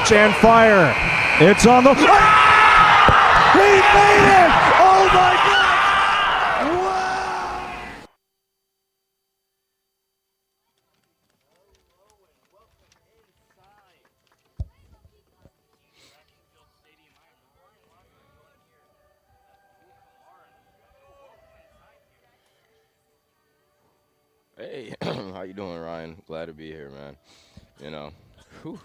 catch and fire. It's on the. Ah! He made it! Oh my God! Wow! Hey, how you doing, Ryan? Glad to be here, man. You know, whew,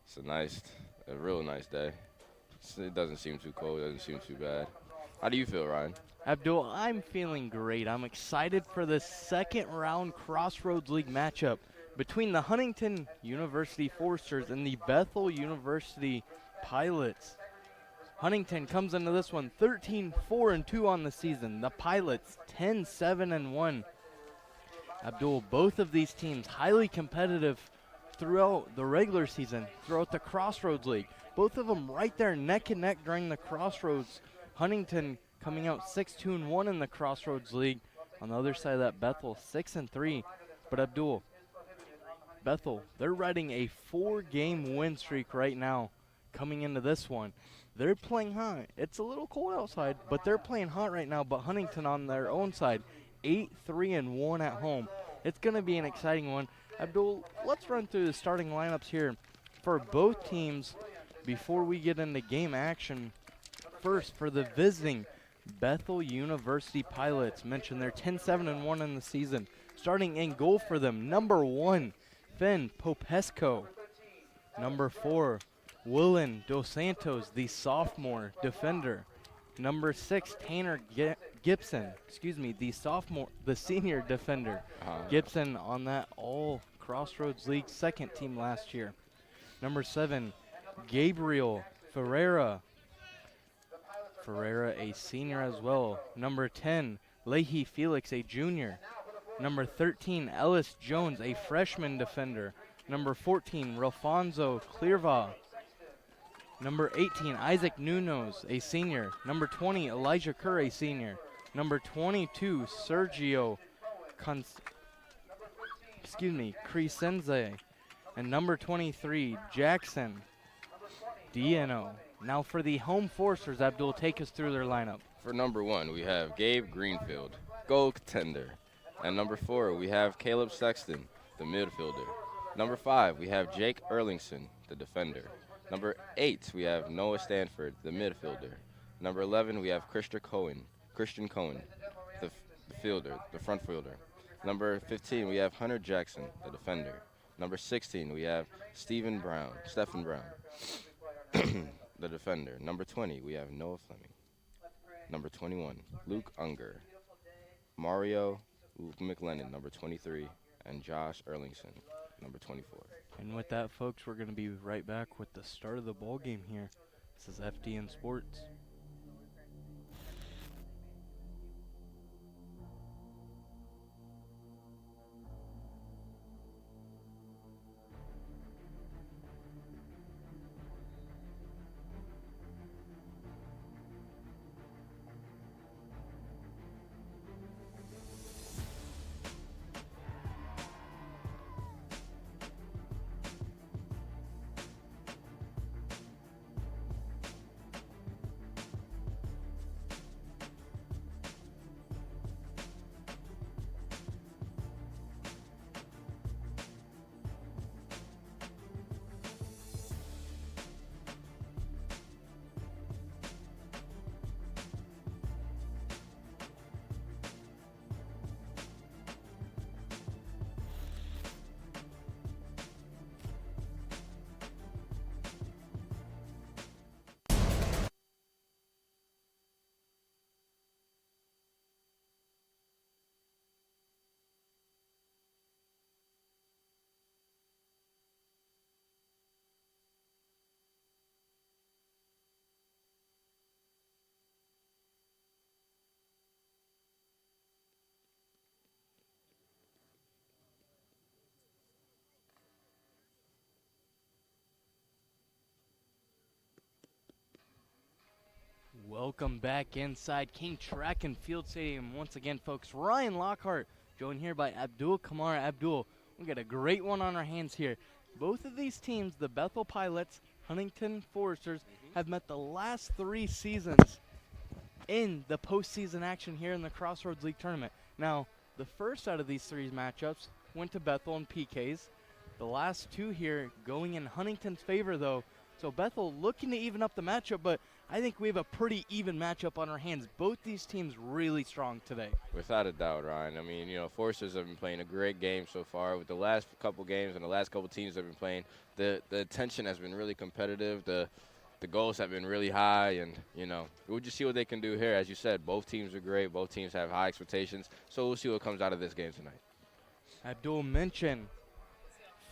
it's a real nice day. It doesn't seem too cold, doesn't seem too bad. How do you feel, Ryan? Abdul, I'm feeling great. I'm excited for the second round Crossroads League matchup between the Huntington University Foresters and the Bethel University Pilots. Huntington comes into this one 13-4-2 on the season. The Pilots 10-7-1. Abdul, both of these teams highly competitive throughout the regular season, throughout the Crossroads League. Both of them right there neck and neck during the Crossroads. Huntington coming out 6-2-1 in the Crossroads League. On the other side of that, Bethel 6-3. But Abdul, Bethel, they're riding a 4-game win streak right now coming into this one. They're playing hot. It's a little cold outside, but they're playing hot right now. But Huntington on their own side, 8-3-1 at home. It's going to be an exciting one. Abdul, let's run through the starting lineups here for both teams before we get into game action. First, for the visiting Bethel University Pilots, mentioned they're 10-7-1 in the season. Starting in goal for them, number 1, Finn Popesco. Number 4, Willen Dos Santos, the sophomore defender. Number 6, Tanner Gibson, the senior defender. Gibson on that all Crossroads League second team last year. Number 7, Gabriel Ferreira, a senior as well. Number 10, Leahy Felix, a junior. Number 13, Ellis Jones, a freshman defender. Number 14, Ralfonso Clearva. Number 18, Isaac Nunes, a senior. Number 20, Elijah Kerr, a senior. Number 22, Sergio Crescenze. And number 23, Jackson Dieno. Now for the home Foresters, Abdul, take us through their lineup. For number 1, we have Gabe Greenfield, goal contender. And number 4, we have Caleb Sexton, the midfielder. Number 5, we have Jake Erlingson, the defender. Number 8, we have Noah Stanford, the midfielder. Number 11, we have Christian Cohen, the front fielder. Number 15, we have Hunter Jackson, the defender. Number 16, we have Stephen Brown, the defender. Number 20, we have Noah Fleming. Number 21, Luke Unger. Mario McLennan, number 23, and Josh Erlingson, number 24. And with that, folks, we're going to be right back with the start of the ball game here. This is FDN Sports. Welcome back inside King Track and Field Stadium. Once again, folks, Ryan Lockhart, joined here by Abdul Kamara. Abdul, we got a great one on our hands here. Both of these teams, the Bethel Pilots, Huntington Foresters, have met the last 3 seasons in the postseason action here in the Crossroads League Tournament. Now, the first out of these 3 matchups went to Bethel and PKs. The last 2 here going in Huntington's favor, though. So Bethel looking to even up the matchup, but I think we have a pretty even matchup on our hands. Both these teams really strong today. Without a doubt, Ryan. I mean, Foresters have been playing a great game so far. With the last couple games and the last couple teams that have been playing, the tension has been really competitive. The goals have been really high, and, we'll just see what they can do here. As you said, both teams are great. Both teams have high expectations, so we'll see what comes out of this game tonight. Abdul mentioned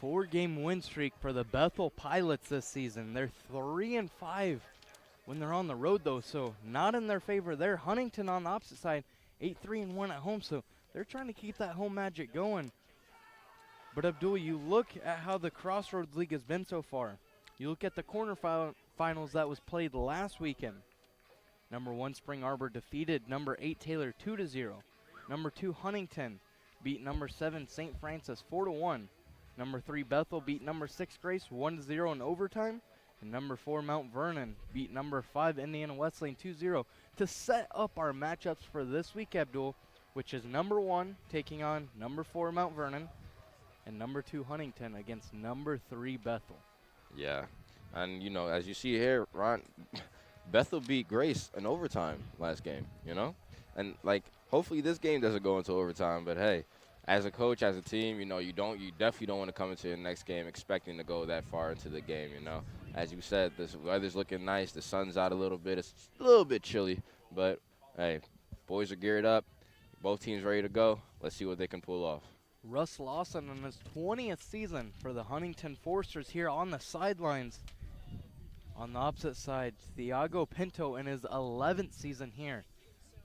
4-game win streak for the Bethel Pilots this season. They're 3-5 when they're on the road, though, so not in their favor there. Huntington on the opposite side, 8-3-1 at home, so they're trying to keep that home magic going. But Abdul, you look at how the Crossroads League has been so far. You look at the quarterfinals that was played last weekend. Number 1 Spring Arbor defeated number 8 Taylor 2-0. Number 2 Huntington beat number 7 St. Francis 4-1. Number 3 Bethel beat number 6 Grace 1-0 in overtime. And number 4 Mount Vernon beat number 5 Indiana Wesleyan 2-0 to set up our matchups for this week, Abdul, which is number 1 taking on number 4 Mount Vernon and number 2 Huntington against number 3 Bethel. Yeah, and, as you see here, Ron, Bethel beat Grace in overtime last game, And, hopefully this game doesn't go into overtime, but, hey, as a coach, as a team, you definitely don't want to come into the next game expecting to go that far into the game, As you said, this weather's looking nice. The sun's out a little bit. It's a little bit chilly, but, hey, boys are geared up. Both teams ready to go. Let's see what they can pull off. Russ Lawson in his 20th season for the Huntington Foresters here on the sidelines. On the opposite side, Thiago Pinto in his 11th season here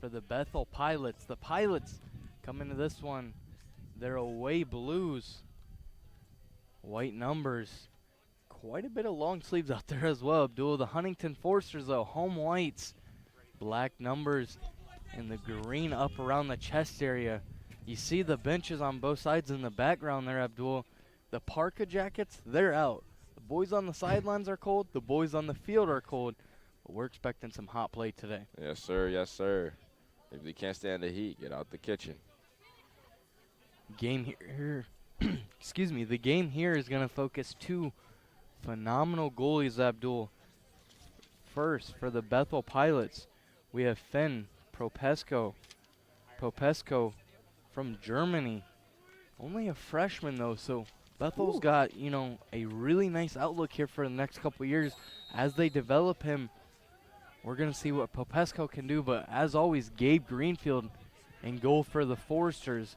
for the Bethel Pilots. The Pilots come into this one, they're away blues. White numbers. Quite a bit of long sleeves out there as well, Abdul. The Huntington Foresters, though, home whites. Black numbers and the green up around the chest area. You see the benches on both sides in the background there, Abdul. The parka jackets, they're out. The boys on the sidelines are cold. The boys on the field are cold. But we're expecting some hot play today. Yes, sir. Yes, sir. If you can't stand the heat, get out the kitchen. Game here, excuse me, the game here is going to focus 2 phenomenal goalies, Abdul. First, for the Bethel Pilots, we have Finn Propesco from Germany. Only a freshman, though, so Bethel's got, a really nice outlook here for the next couple years. As they develop him, we're going to see what Popesco can do, but as always, Gabe Greenfield in goal for the Foresters.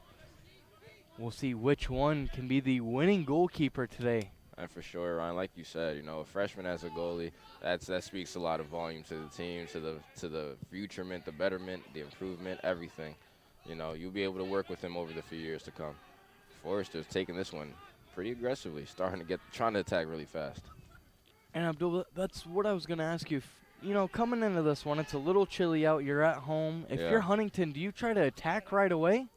We'll see which one can be the winning goalkeeper today. And for sure, Ryan, like you said, a freshman as a goalie, that speaks a lot of volume to the team, to the futurement, the betterment, the improvement, everything. You'll be able to work with him over the few years to come. Forrester's taking this one pretty aggressively, trying to attack really fast. And Abdul, that's what I was going to ask you. Coming into this one, it's a little chilly out. You're at home. If you're Huntington, do you try to attack right away?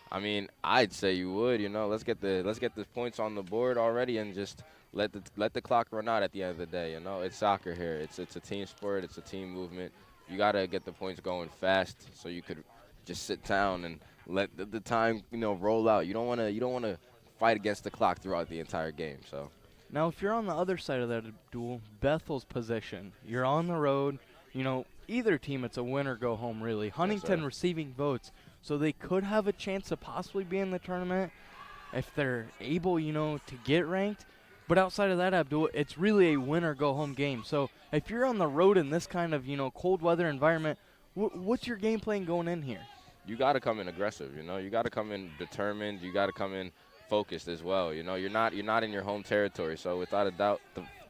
I mean, I'd say you would. Let's get the points on the board already, and just let the clock run out at the end of the day. It's soccer here. It's a team sport. It's a team movement. You gotta get the points going fast, so you could just sit down and let the time roll out. You don't wanna fight against the clock throughout the entire game. So now, if you're on the other side of that duel, Bethel's position, you're on the road. Either team, it's a win or go home. Really, Huntington receiving votes. So they could have a chance to possibly be in the tournament if they're able, to get ranked. But outside of that, Abdul, it's really a win-or-go-home game. So if you're on the road in this kind of, cold weather environment, what's your game plan going in here? You got to come in aggressive. You got to come in determined. You got to come in focused as well. You're not in your home territory. So without a doubt,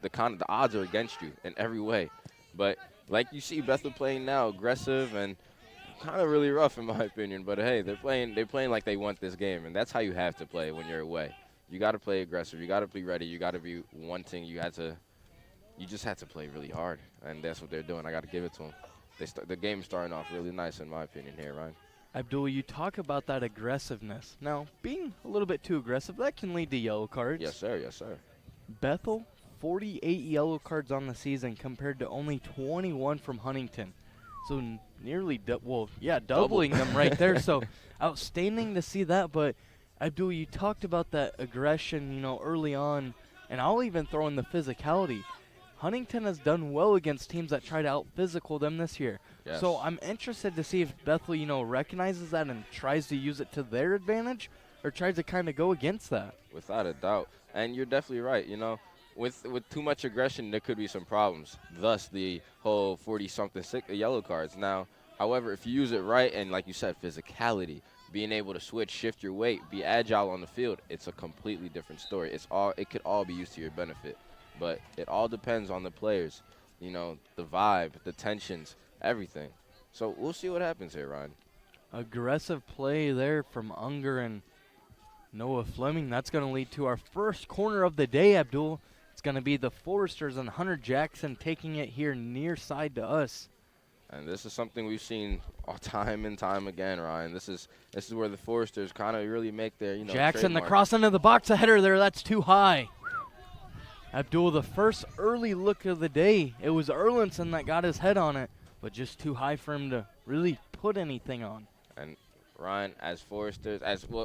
the odds are against you in every way. But like you see Bethel playing now, aggressive and kind of really rough in my opinion, but hey, they're playing like they want this game, and that's how you have to play when you're away. You got to play aggressive. You got to be ready. You got to be wanting. You just had to play really hard, and that's what they're doing. I got to give it to them. The game's starting off really nice in my opinion here, Ryan. Abdul, you talk about that aggressiveness. Now, being a little bit too aggressive, that can lead to yellow cards. Yes, sir. Yes, sir. Bethel, 48 yellow cards on the season compared to only 21 from Huntington. So nearly, doubling them right there. So outstanding to see that. But Abdul, you talked about that aggression, early on, and I'll even throw in the physicality. Huntington has done well against teams that try to out-physical them this year. Yes. So I'm interested to see if Bethel, recognizes that and tries to use it to their advantage or tries to kind of go against that. Without a doubt. And you're definitely right, With too much aggression, there could be some problems. Thus, the whole 40-something yellow cards. Now, however, if you use it right and, like you said, physicality, being able to switch, shift your weight, be agile on the field, it's a completely different story. It could all be used to your benefit. But it all depends on the players, the vibe, the tensions, everything. So we'll see what happens here, Ryan. Aggressive play there from Unger and Noah Fleming. That's going to lead to our first corner of the day, Abdul. It's going to be the Foresters and Hunter Jackson taking it here near side to us. And this is something we've seen time and time again, Ryan. This is where the Foresters kind of really make their, Jackson, trademark. the cross into the box, a header there. That's too high. Abdul, the first early look of the day, it was Erlinson that got his head on it, but just too high for him to really put anything on. And Ryan, as Foresters,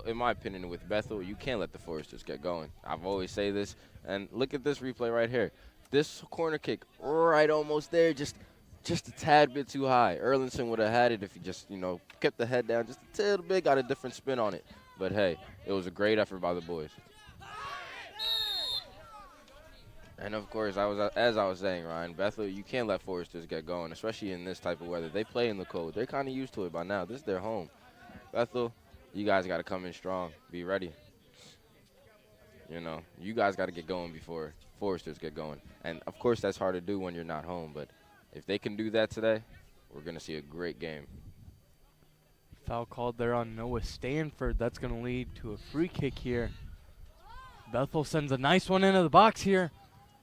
in my opinion, with Bethel, you can't let the Foresters get going. I've always say this, and look at this replay right here. This corner kick right almost there, just a tad bit too high. Erlinson would have had it if he just, kept the head down just a little bit, got a different spin on it. But, hey, it was a great effort by the boys. And, of course, as I was saying, Ryan, Bethel, you can't let Foresters get going, especially in this type of weather. They play in the cold. They're kind of used to it by now. This is their home. Bethel, you guys got to come in strong. Be ready. You guys got to get going before Foresters get going. And, of course, that's hard to do when you're not home. But if they can do that today, we're going to see a great game. Foul called there on Noah Stanford. That's going to lead to a free kick here. Bethel sends a nice one into the box here.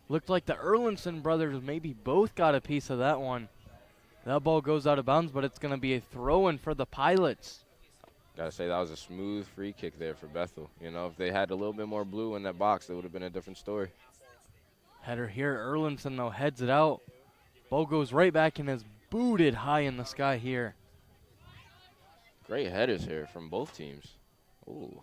Looked like the Erlinson brothers maybe both got a piece of that one. That ball goes out of bounds, but it's going to be a throw-in for the Pilots. Got to say, that was a smooth free kick there for Bethel. If they had a little bit more blue in that box, it would have been a different story. Header here. Erlinson, though, heads it out. Ball goes right back and is booted high in the sky here. Great headers here from both teams. Ooh.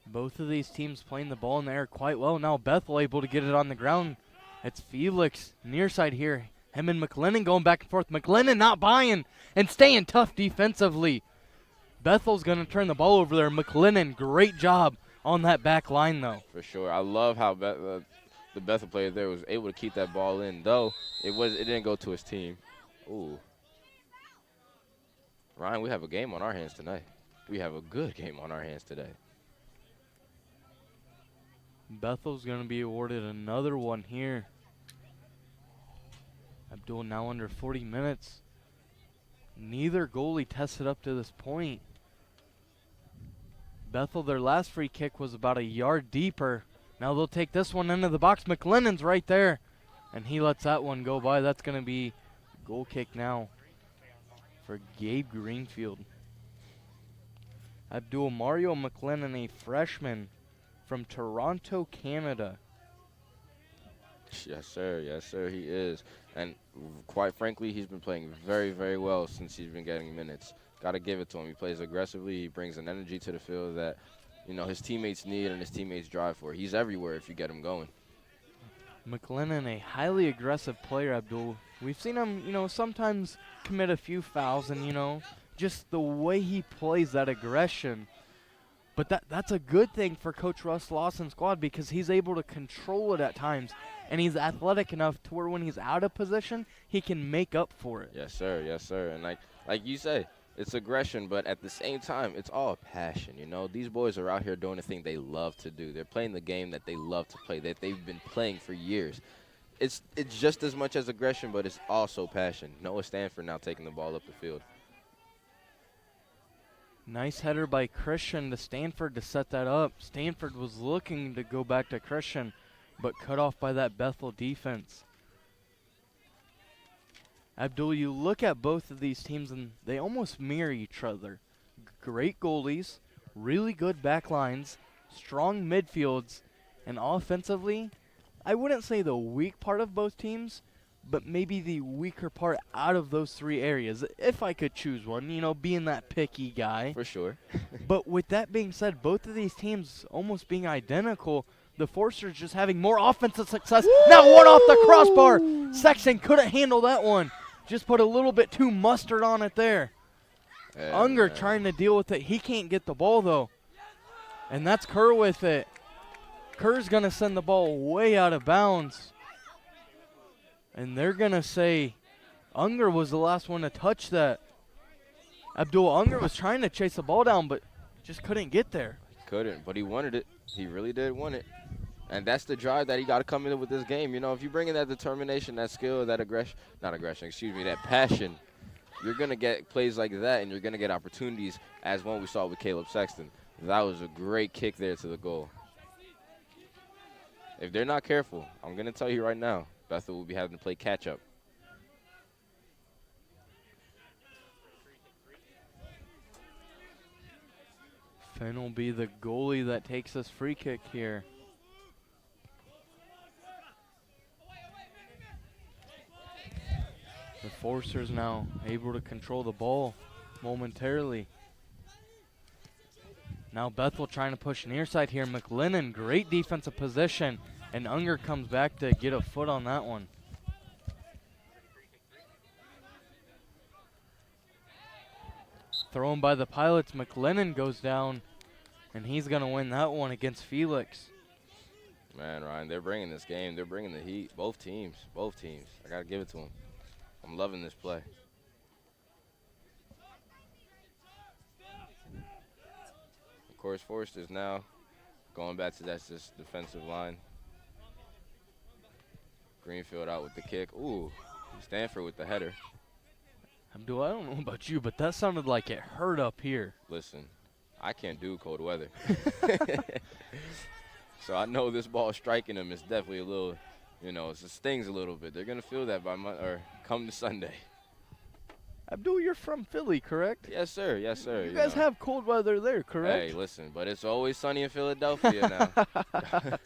Both of these teams playing the ball in the air quite well. Now Bethel able to get it on the ground. It's Felix near side here. Him and McLennan going back and forth. McLennan not buying and staying tough defensively. Bethel's going to turn the ball over there. McLennan, great job on that back line, though. For sure. I love how the Bethel player there was able to keep that ball in, though it didn't go to his team. Ooh. Ryan, we have a game on our hands tonight. We have a good game on our hands today. Bethel's going to be awarded another one here. Abdul now under 40 minutes. Neither goalie tested up to this point. Bethel, their last free kick was about a yard deeper. Now they'll take this one into the box. McLennan's right there, and he lets that one go by. That's going to be a goal kick now for Gabe Greenfield. Abdul Mario McLennan, a freshman from Toronto, Canada. Yes, sir. Yes, sir, he is. And quite frankly, he's been playing very, very well since he's been getting minutes. Got to give it to him. He plays aggressively. He brings an energy to the field that, his teammates need and his teammates drive for. He's everywhere if you get him going. McLennan, a highly aggressive player, Abdul. We've seen him, sometimes commit a few fouls and, just the way he plays that aggression. But that's a good thing for Coach Russ Lawson's squad because he's able to control it at times. And he's athletic enough to where when he's out of position, he can make up for it. Yes, sir. Yes, sir. And like you say, it's aggression, but at the same time, it's all passion. These boys are out here doing the thing they love to do. They're playing the game that they love to play, that they've been playing for years. It's just as much as aggression, but it's also passion. Noah Stanford now taking the ball up the field. Nice header by Christian to Stanford to set that up. Stanford was looking to go back to Christian, but cut off by that Bethel defense. Abdul, you look at both of these teams and they almost mirror each other. Great goalies, really good back lines, strong midfields, And offensively, I wouldn't say the weak part of both teams, but maybe the weaker part out of those 3 areas, if I could choose one, you know, being that picky guy. For sure. But with that being said, both of these teams almost being identical, the Forsters just having more offensive success. Now one off the crossbar. Sexton couldn't handle that one. Just put a little bit too mustard on it there. Yeah, Unger man. trying to deal with it. He can't get the ball, though. And that's Kerr with it. Kerr's going to send the ball way out of bounds. And they're going to say Unger was the last one to touch that. Abdul Unger was trying to chase the ball down, but just couldn't get there. Couldn't, but he wanted it. He really did want it. And that's the drive that he got to come in with this game. You know, if you bring in that determination, that skill, that that passion, you're going to get plays like that, and you're going to get opportunities as one we saw with Caleb Sexton. That was a great kick there to the goal. If they're not careful, I'm going to tell you right now, Bethel will be having to play catch-up. Finn will be the goalie that takes this free kick here. The Forsters now able to control the ball momentarily. Now Bethel trying to push near side here. McLennan, great defensive position. And Unger comes back to get a foot on that one. Thrown by the Pilots. McLennan goes down. And he's going to win that one against Felix. Man, Ryan, they're bringing this game. They're bringing the heat. Both teams. Both teams. I got to give it to them. I'm loving this play. Of course, Forster's now going back to this defensive line. Greenfield out with the kick. Ooh, Stanford with the header. Abdul, I don't know about you, but that sounded like it hurt up here. Listen, I can't do cold weather. So I know this ball striking them is definitely a little, you know, it stings a little bit. They're going to feel that come to Sunday. Abdul, you're from Philly, correct? Yes, sir. Yes, sir. You guys have cold weather there, correct? Hey, listen, but it's always sunny in Philadelphia now.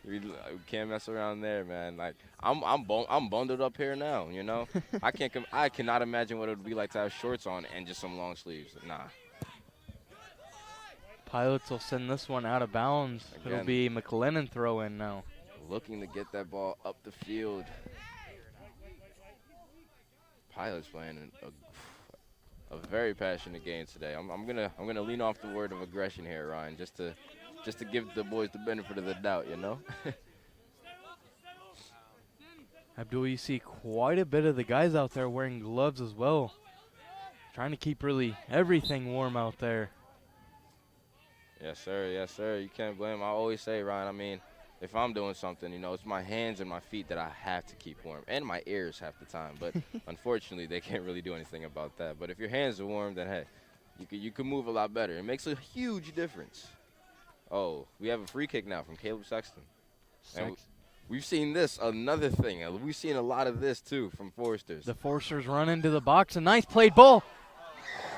We can't mess around there, man. Like I'm bundled up here now, you know. I cannot imagine what it would be like to have shorts on and just some long sleeves. Nah. Pilots will send this one out of bounds. Again. It'll be McLennan throw in now. Looking to get that ball up the field. Pilots playing a very passionate game today. I'm gonna lean off the word of aggression here, Ryan, just to give the boys the benefit of the doubt, you know. Abdul, you see quite a bit of the guys out there wearing gloves as well. Trying to keep really everything warm out there. Yes, sir. Yes, sir. You can't blame them. I always say, Ryan, I mean, if I'm doing something, you know, it's my hands and my feet that I have to keep warm, and my ears half the time. But unfortunately, they can't really do anything about that. But if your hands are warm, then, hey, you can move a lot better. It makes a huge difference. Oh, we have a free kick now from Caleb Sexton. And we've seen this, another thing. We've seen a lot of this, too, from Forsters. The Forsters run into the box. A nice played ball.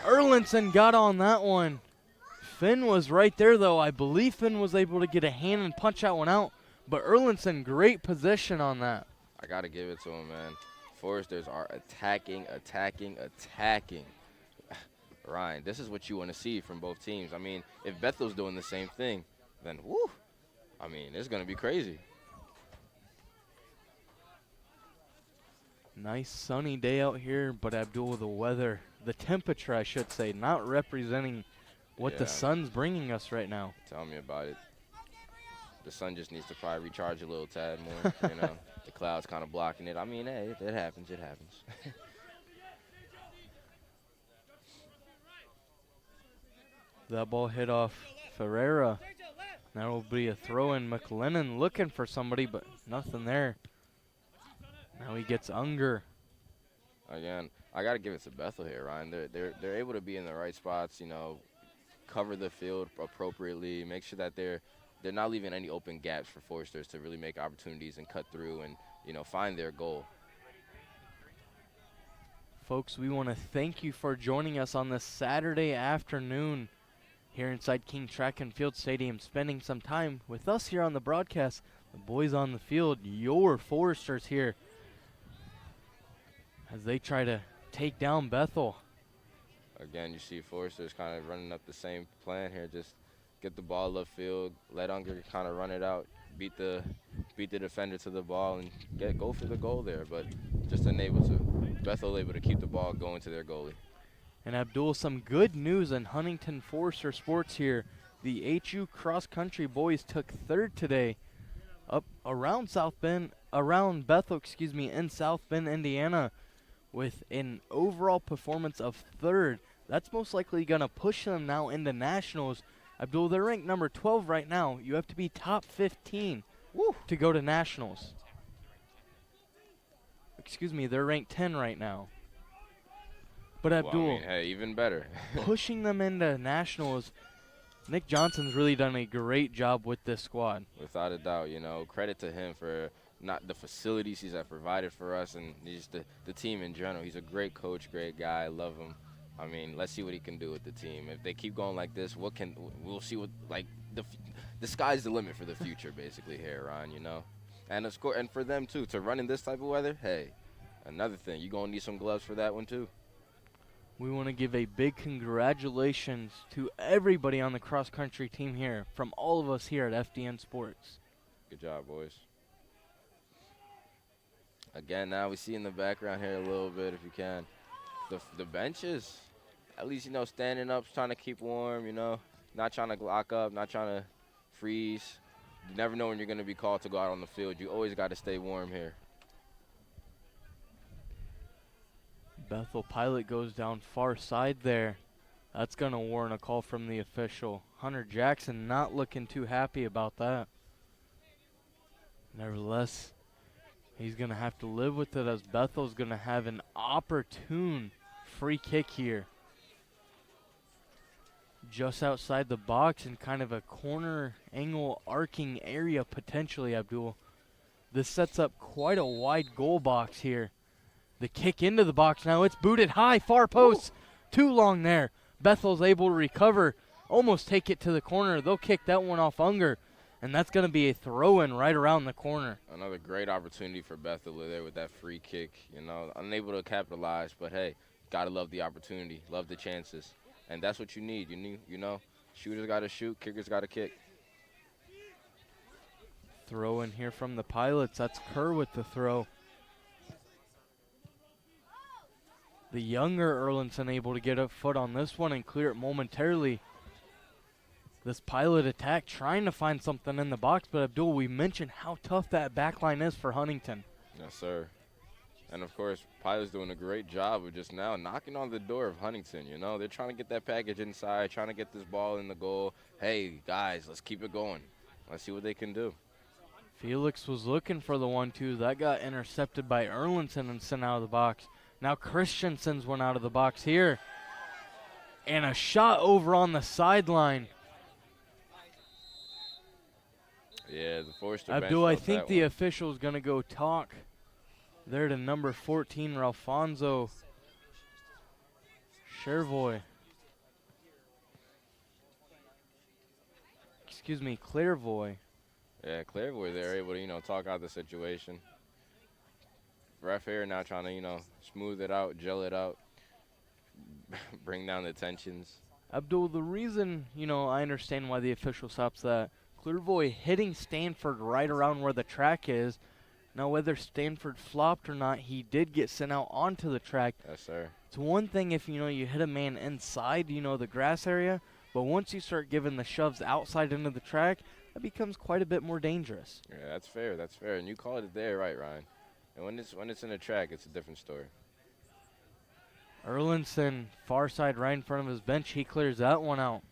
Erlinson got on that one. Finn was right there, though. I believe Finn was able to get a hand and punch that one out. But Erlinson, great position on that. I got to give it to him, man. Forsters are attacking. Ryan, this is what you want to see from both teams. I mean, if Bethel's doing the same thing, then, woo, I mean, it's going to be crazy. Nice sunny day out here, but Abdul, the weather, the temperature, I should say, not representing what the sun's bringing us right now. Tell me about it. The sun just needs to probably recharge a little tad more, you know. The clouds kind of blocking it. I mean, hey, it happens. That ball hit off Ferreira. That will be a throw in. McLennan looking for somebody, but nothing there. Now he gets Unger. Again, I got to give it to Bethel here, Ryan. They're able to be in the right spots, you know, cover the field appropriately, make sure that they're not leaving any open gaps for Forsters to really make opportunities and cut through and, you know, find their goal. Folks, we want to thank you for joining us on this Saturday afternoon. here inside King Track and Field Stadium, spending some time with us here on the broadcast. The boys on the field, your Foresters here, as they try to take down Bethel. Again, you see Foresters kind of running up the same plan here. Just get the ball upfield, let Unger kind of run it out, beat the defender to the ball, and go for the goal there. But just Bethel able to keep the ball going to their goalie. And Abdul, some good news in Huntington Forester sports here. The HU cross country boys took third today, up around Bethel, in South Bend, Indiana, with an overall performance of third. That's most likely going to push them now into nationals. Abdul, they're ranked number 12 right now. You have to be top 15 to go to nationals. They're ranked 10 right now. But Abdul, well, hey, even better. pushing them into nationals, Nick Johnson's really done a great job with this squad. Without a doubt, credit to him for not the facilities he's provided for us and just the team in general. He's a great coach, great guy. I love him. I mean, let's see what he can do with the team. If they keep going like this, we'll see what the sky's the limit for the future, basically here, Ron. And for them too to run in this type of weather. Hey, another thing, you're gonna need some gloves for that one too. We want to give a big congratulations to everybody on the cross-country team here, from all of us here at FDN Sports. Good job, boys. Again, now we see in the background here a little bit, if you can, the benches, at least, standing up, trying to keep warm, not trying to lock up, not trying to freeze. You never know when you're going to be called to go out on the field. You always got to stay warm here. Bethel Pilot goes down far side there. That's going to warrant a call from the official. Hunter Jackson not looking too happy about that. Nevertheless, he's going to have to live with it, as Bethel's going to have an opportune free kick here. Just outside the box in kind of a corner angle arcing area potentially, Abdul. This sets up quite a wide goal box here. The kick into the box now. It's booted high, far post. Too long there. Bethel's able to recover, almost take it to the corner. They'll kick that one off Unger, and that's going to be a throw-in right around the corner. Another great opportunity for Bethel there with that free kick. Unable to capitalize, but hey, gotta love the opportunity, love the chances, and that's what you need. Shooters gotta shoot, kickers gotta kick. Throw in here from the Pilots. That's Kerr with the throw. The younger Erlinson able to get a foot on this one and clear it momentarily. This Pilot attack trying to find something in the box, but Abdul, we mentioned how tough that back line is for Huntington. Yes, sir. And, of course, Pilot's doing a great job of just now knocking on the door of Huntington. They're trying to get that package inside, trying to get this ball in the goal. Hey, guys, let's keep it going. Let's see what they can do. Felix was looking for the 1-2. That got intercepted by Erlinson and sent out of the box. Now Christensen's one out of the box here. And a shot over on the sideline. Yeah, the Forester Abdul, I think the official's going to go talk there to number 14, Ralfonso Clairvoy. Yeah, Clairvoy there able to, talk out the situation. Ref here now trying to, smooth it out, gel it out, bring down the tensions. Abdul, the reason, I understand why the official stops that. Clairvoy hitting Stanford right around where the track is. Now, whether Stanford flopped or not, he did get sent out onto the track. Yes, sir. It's one thing if, you hit a man inside, the grass area, but once you start giving the shoves outside into the track, that becomes quite a bit more dangerous. Yeah, that's fair. That's fair. And you called it there, right, Ryan? And when it's in the track, it's a different story. Erlinson, far side right in front of his bench. He clears that one out.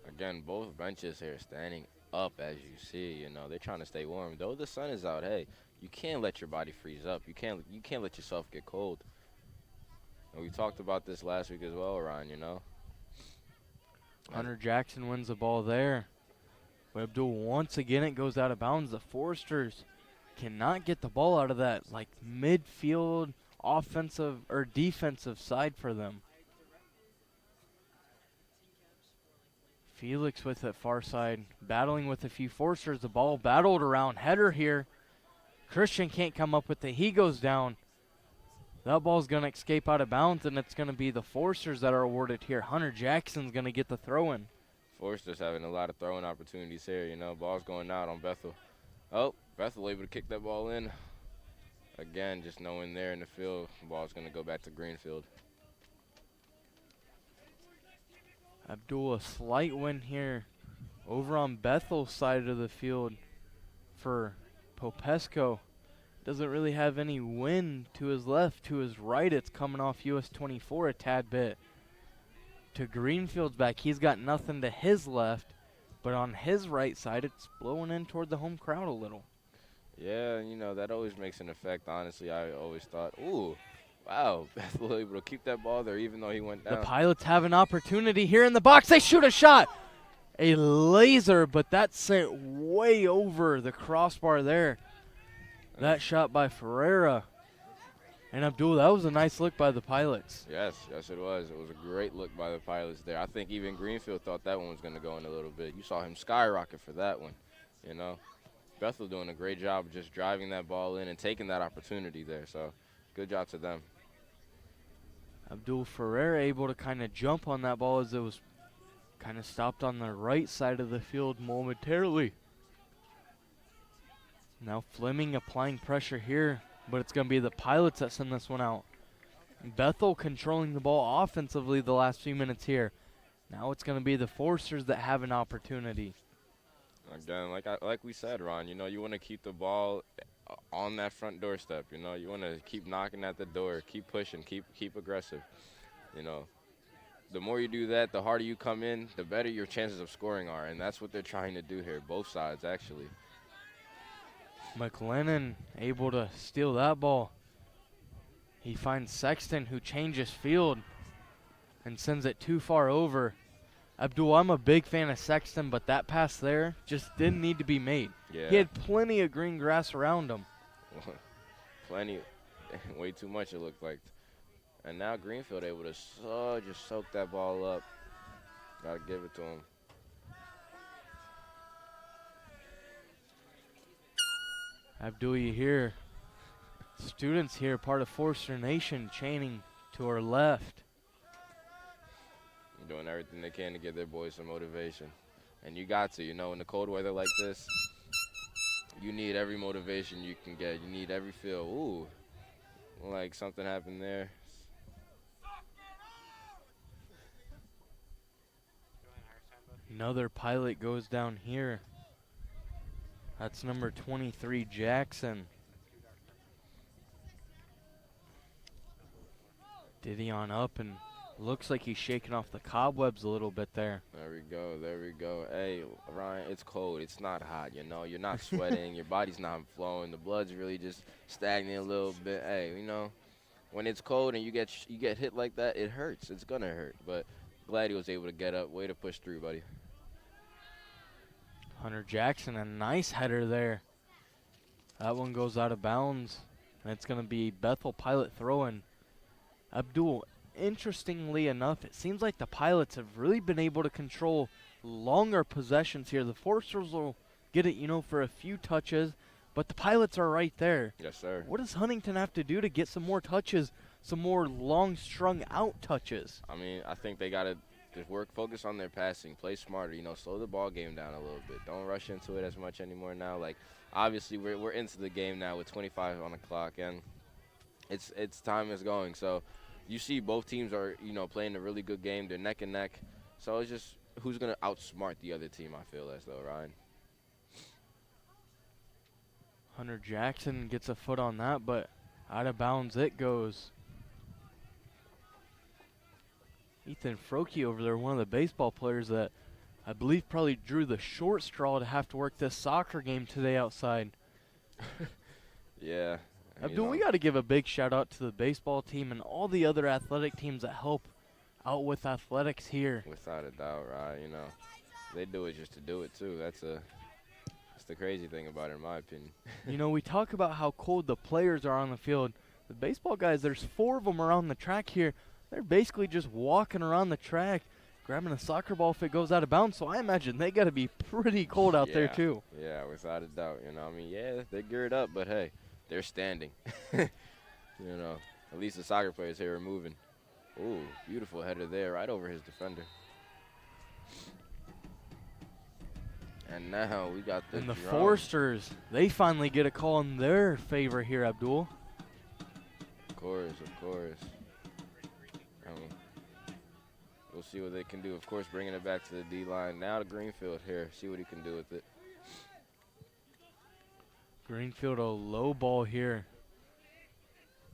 Again, both benches here standing up, as you see. They're trying to stay warm. Though the sun is out, hey, you can't let your body freeze up. You can't let yourself get cold. And we talked about this last week as well, Ryan, Hunter Jackson wins the ball there. But Abdul, once again, it goes out of bounds. The Foresters cannot get the ball out of that, midfield offensive or defensive side for them. Felix with it far side, battling with a few forcers. The ball battled around. Header here. Christian can't come up with it. He goes down. That ball's going to escape out of bounds, and it's going to be the forcers that are awarded here. Hunter Jackson's going to get the throw-in. Forster's having a lot of throwing opportunities here, you know. Ball's going out on Bethel. Oh, Bethel able to kick that ball in. Again, just knowing there in the field, the ball's going to go back to Greenfield. Abdul, a slight win here over on Bethel's side of the field for Popesco. Doesn't really have any wind to his left. To his right, it's coming off US 24 a tad bit. To Greenfield's back, he's got nothing to his left, but on his right side, it's blowing in toward the home crowd a little. Yeah, you know, that always makes an effect, honestly. I always thought, ooh, wow, Bethel able to keep that ball there even though he went down. The Pilots have an opportunity here in the box. They shoot a shot. A laser, but that sent way over the crossbar there. That shot by Ferreira. And Abdul, that was a nice look by the Pilots. Yes, yes it was. It was a great look by the Pilots there. I think even Greenfield thought that one was going to go in a little bit. You saw him skyrocket for that one, you know. Bethel doing a great job of just driving that ball in and taking that opportunity there. So, good job to them. Abdul Ferreira able to kind of jump on that ball as it was kind of stopped on the right side of the field momentarily. Now Fleming applying pressure here, but it's going to be the Pilots that send this one out. Bethel controlling the ball offensively the last few minutes here. Now it's going to be the Forcers that have an opportunity. Again, like we said, Ron, you know, you want to keep the ball on that front doorstep. You know, you want to keep knocking at the door, keep pushing, keep aggressive. You know, the more you do that, the harder you come in, the better your chances of scoring are, and that's what they're trying to do here, both sides actually. McLennan able to steal that ball. He finds Sexton, who changes field and sends it too far over. Abdul, I'm a big fan of Sexton, but that pass there just didn't need to be made. Yeah. He had plenty of green grass around him. Plenty, way too much it looked like. And now Greenfield able to just soak that ball up. Got to give it to him. Abdul, you hear students here, part of Forster Nation, chanting to our left. Doing everything they can to give their boys some motivation. And you got to, you know, in the cold weather like this, you need every motivation you can get. You need every feel. Ooh, like something happened there. Another Pilot goes down here. That's number 23, Jackson. Didion up and looks like he's shaking off the cobwebs a little bit there. There we go, there we go. Hey, Ryan, it's cold. It's not hot, you know. You're not sweating. Your body's not flowing. The blood's really just stagnating a little bit. Hey, you know, when it's cold and you get hit like that, it hurts. It's going to hurt. But glad he was able to get up. Way to push through, buddy. Hunter Jackson, a nice header there. That one goes out of bounds, and it's going to be Bethel Pilot throwing. Abdul, interestingly enough, it seems like the Pilots have really been able to control longer possessions here. The Forcers will get it, you know, for a few touches, but the Pilots are right there. Yes, sir. What does Huntington have to do to get some more touches, some more long strung out touches? I mean, I think they got to just focus on their passing, play smarter, you know, slow the ball game down a little bit. Don't rush into it as much anymore now. Like, obviously, we're into the game now with 25 on the clock, and it's time is going. So you see both teams are, you know, playing a really good game. They're neck and neck. So it's just who's going to outsmart the other team, I feel as though, Ryan. Hunter Jackson gets a foot on that, but out of bounds it goes. Ethan Froke over there, one of the baseball players that I believe probably drew the short straw to have to work this soccer game today outside. Yeah. Abdul, we got to give a big shout out to the baseball team and all the other athletic teams that help out with athletics here. Without a doubt, right? You know, they do it just to do it too. That's the crazy thing about it, in my opinion. You know, we talk about how cold the players are on the field. The baseball guys, there's 4 of them around the track here. They're basically just walking around the track, grabbing a soccer ball if it goes out of bounds. So I imagine they got to be pretty cold out there too. Yeah, without a doubt. You know, I mean, yeah, they're geared up, but hey, they're standing. You know, at least the soccer players here are moving. Ooh, beautiful header there, right over his defender. And now we got the And the drum. Forsters, they finally get a call in their favor here, Abdul. Of course. We'll see what they can do. Of course, bringing it back to the D-line. Now to Greenfield here. See what he can do with it. Greenfield a low ball here.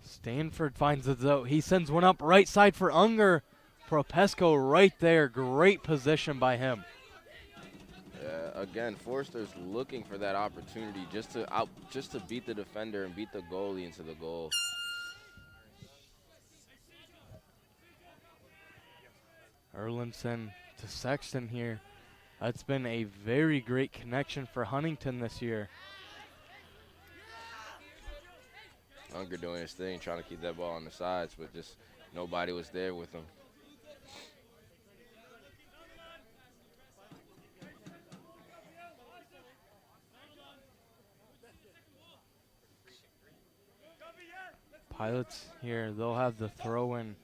Stanford finds it though. He sends one up right side for Unger. Propesco right there. Great position by him. Again, Forster's looking for that opportunity just to beat the defender and beat the goalie into the goal. Erlinson to Sexton here. That's been a very great connection for Huntington this year. Unger doing his thing, trying to keep that ball on the sides, but just nobody was there with him. Pilots here, they'll have the throw in.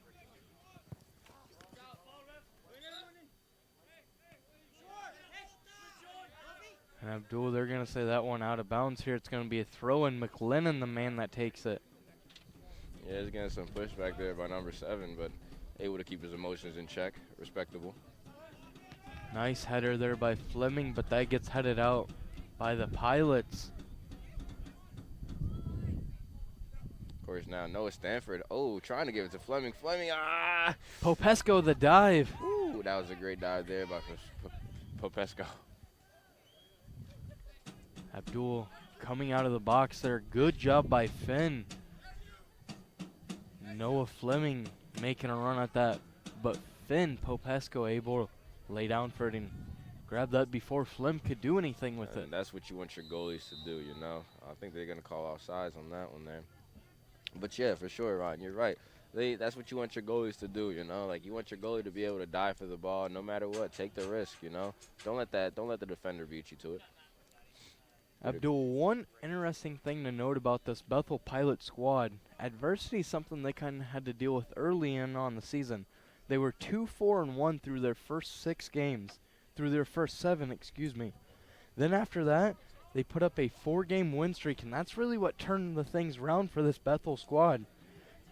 And Abdul, they're going to say that one out of bounds here. It's going to be a throw in. McLennan, the man that takes it. Yeah, he's getting some pushback there by number 7, but able to keep his emotions in check. Respectable. Nice header there by Fleming, but that gets headed out by the Pilots. Of course, now Noah Stanford. Oh, trying to give it to Fleming. Fleming, ah! Popesco the dive. Ooh, that was a great dive there by Popesco. Abdul coming out of the box there. Good job by Finn. Noah Fleming making a run at that, but Finn Popesco able to lay down for it and grab that before Flem could do anything with it. That's what you want your goalies to do, you know. I think they're going to call offsides on that one there. But, yeah, for sure, Ron, you're right. That's what you want your goalies to do, you know. Like, you want your goalie to be able to dive for the ball no matter what. Take the risk, you know. Don't let the defender beat you to it. Abdul, one interesting thing to note about this Bethel Pilot squad, adversity is something they kind of had to deal with early in on the season. They were 2-4-1 through their first 6 games, through their first 7, excuse me. Then after that, they put up a 4-game win streak, and that's really what turned the things around for this Bethel squad.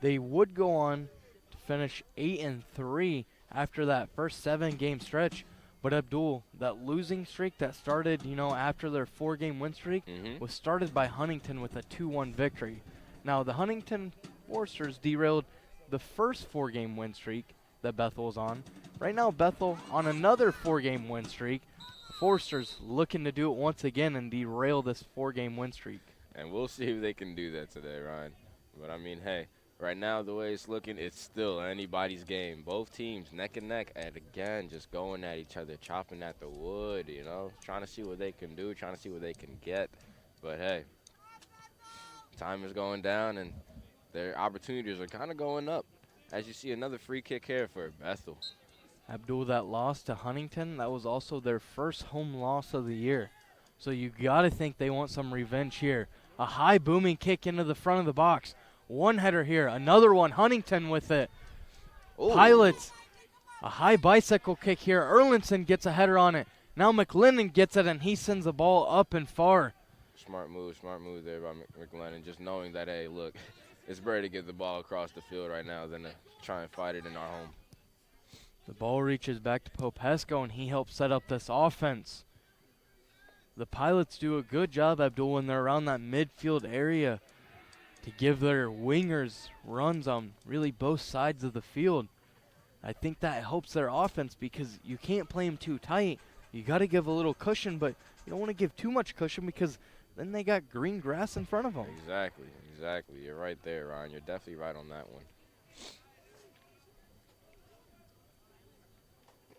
They would go on to finish 8-3 after that first 7-game stretch. But Abdul, that losing streak that started, you know, after their 4-game win streak was started by Huntington with a 2-1 victory. Now, the Huntington Forsters derailed the first 4-game win streak that Bethel was on. Right now, Bethel on another 4-game win streak. The Forsters looking to do it once again and derail this 4-game win streak. And we'll see if they can do that today, Ryan. But, I mean, hey. Right now, the way it's looking, it's still anybody's game. Both teams neck and neck, and again, just going at each other, chopping at the wood, you know, trying to see what they can do, trying to see what they can get. But, hey, time is going down, and their opportunities are kind of going up. As you see, another free kick here for Bethel. Abdul, that loss to Huntington, that was also their first home loss of the year. So you got to think they want some revenge here. A high booming kick into the front of the box. One header here, another one, Huntington with it. Ooh. Pilots, a high bicycle kick here. Erlinson gets a header on it. Now McLennan gets it, and he sends the ball up and far. Smart move there by McLennan, just knowing that, hey, look, it's better to get the ball across the field right now than to try and fight it in our home. The ball reaches back to Popesco, and he helps set up this offense. The Pilots do a good job, Abdul, when they're around that midfield area, to give their wingers runs on really both sides of the field. I think that helps their offense because you can't play them too tight. You got to give a little cushion, but you don't want to give too much cushion because then they got green grass in front of them. Exactly. You're right there, Ryan. You're definitely right on that one.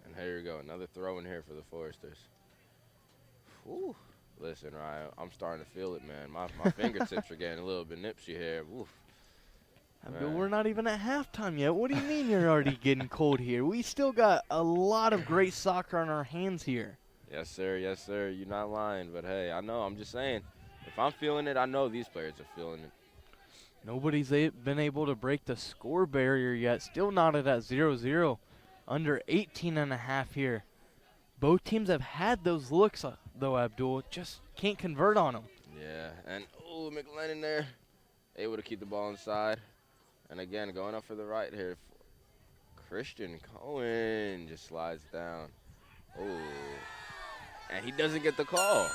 And here you go, another throw in here for the Foresters. Whew. Listen, Ryan, I'm starting to feel it, man. My fingertips are getting a little bit nipsy here. Oof. Abdul, we're not even at halftime yet. What do you mean you're already getting cold here? We still got a lot of great soccer on our hands here. Yes, sir. Yes, sir. You're not lying. But, hey, I know. I'm just saying, if I'm feeling it, I know these players are feeling it. Nobody's been able to break the score barrier yet. Still knotted at 0-0. Under 18.5 here. Both teams have had those looks, though, Abdul. Just can't convert on them. Yeah. And, oh, McLennan there. Able to keep the ball inside. And, again, going up for the right here. Christian Cohen just slides down. Oh. And he doesn't get the call.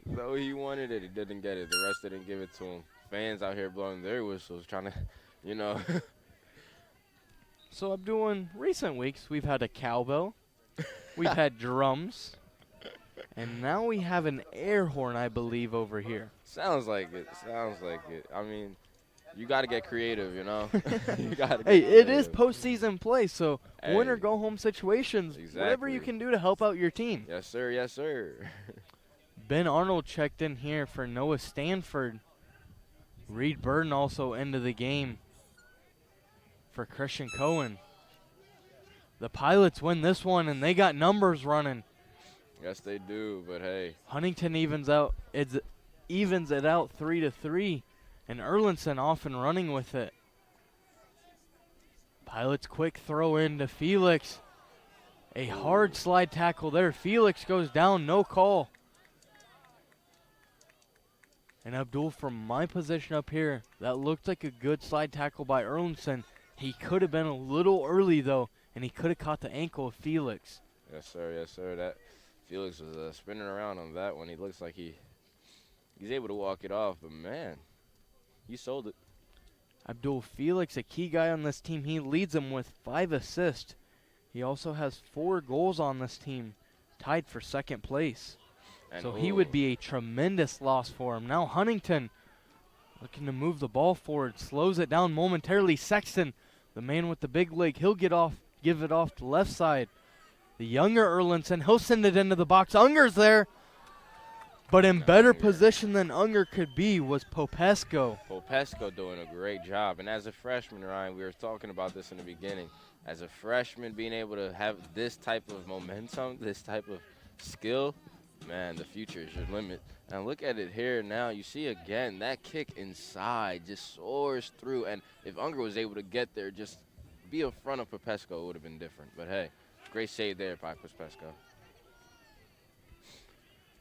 Though he wanted it, he didn't get it. The rest didn't give it to him. Fans out here blowing their whistles, trying to, you know. So, Abdul, in recent weeks, we've had a cowbell. We've had drums. And now we have an air horn, I believe, over here. Sounds like it. Sounds like it. I mean, you got to get creative, you know. You gotta Hey, get it is creative. postseason play, so Hey. win or go home situations, whatever you Exactly. can do to help out your team. Yes, sir. Yes, sir. Ben Arnold checked in here for Noah Stanford. Reed Burden also into the game for Christian Cohen. The Pilots win this one, and they got numbers running. Yes, they do. But hey, Huntington evens it out 3-3, and Erlinson off and running with it. Pilots quick throw in to Felix. A hard slide tackle there. Felix goes down, no call. And Abdul, from my position up here, that looked like a good slide tackle by Erlinson. He could have been a little early, though, and he could have caught the ankle of Felix. yes, sir. Yes, sir. That Felix was spinning around on that one. He looks like he's able to walk it off, but man, he sold it. Abdul Felix, a key guy on this team, he leads them with 5 assists. He also has 4 goals on this team, tied for second place. And So he would be a tremendous loss for him. Now Huntington looking to move the ball forward, slows it down momentarily. Sexton, the man with the big leg, he'll give it off to left side. The younger Erlinson, he'll send it into the box. Unger's there. But in better Unger. position than Unger could be was Popesco. Popesco doing a great job. And as a freshman, Ryan, we were talking about this in the beginning. As a freshman, being able to have this type of momentum, this type of skill, man, the future is your limit. And look at it here now. You see again, that kick inside just soars through. And if Unger was able to get there, just be in front of Popesco, it would have been different. But hey, great save there by Popesco.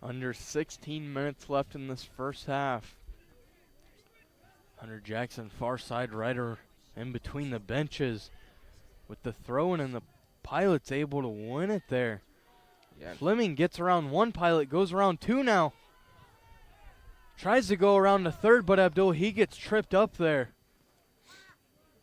Under 16 minutes left in this first half. Hunter Jackson, far side rider in between the benches with the throw-in, and the Pilots able to win it there. Yeah. Fleming gets around one Pilot, goes around 2 now. Tries to go around the third, but Abdul, he gets tripped up there.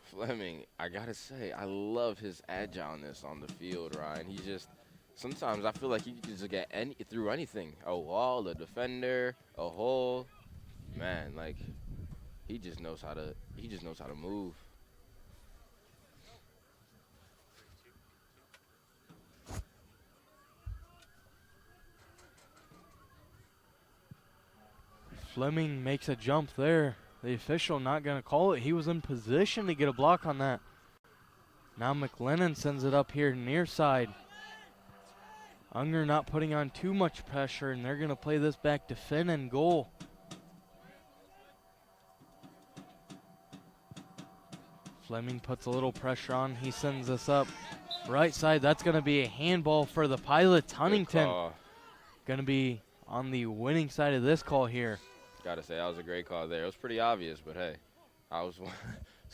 Fleming, I got to say, I love his agileness on the field, Ryan. He just, sometimes I feel like he can just get through anything. A wall, a defender, a hole. Man, like, he just knows how to move. Fleming makes a jump there. The official not going to call it. He was in position to get a block on that. Now McLennan sends it up here near side. Unger not putting on too much pressure, and they're going to play this back to Finn and goal. Fleming puts a little pressure on. He sends this up right side. That's going to be a handball for the Pilots. Huntington going to be on the winning side of this call here. Gotta say, that was a great call there. It was pretty obvious, but hey, I was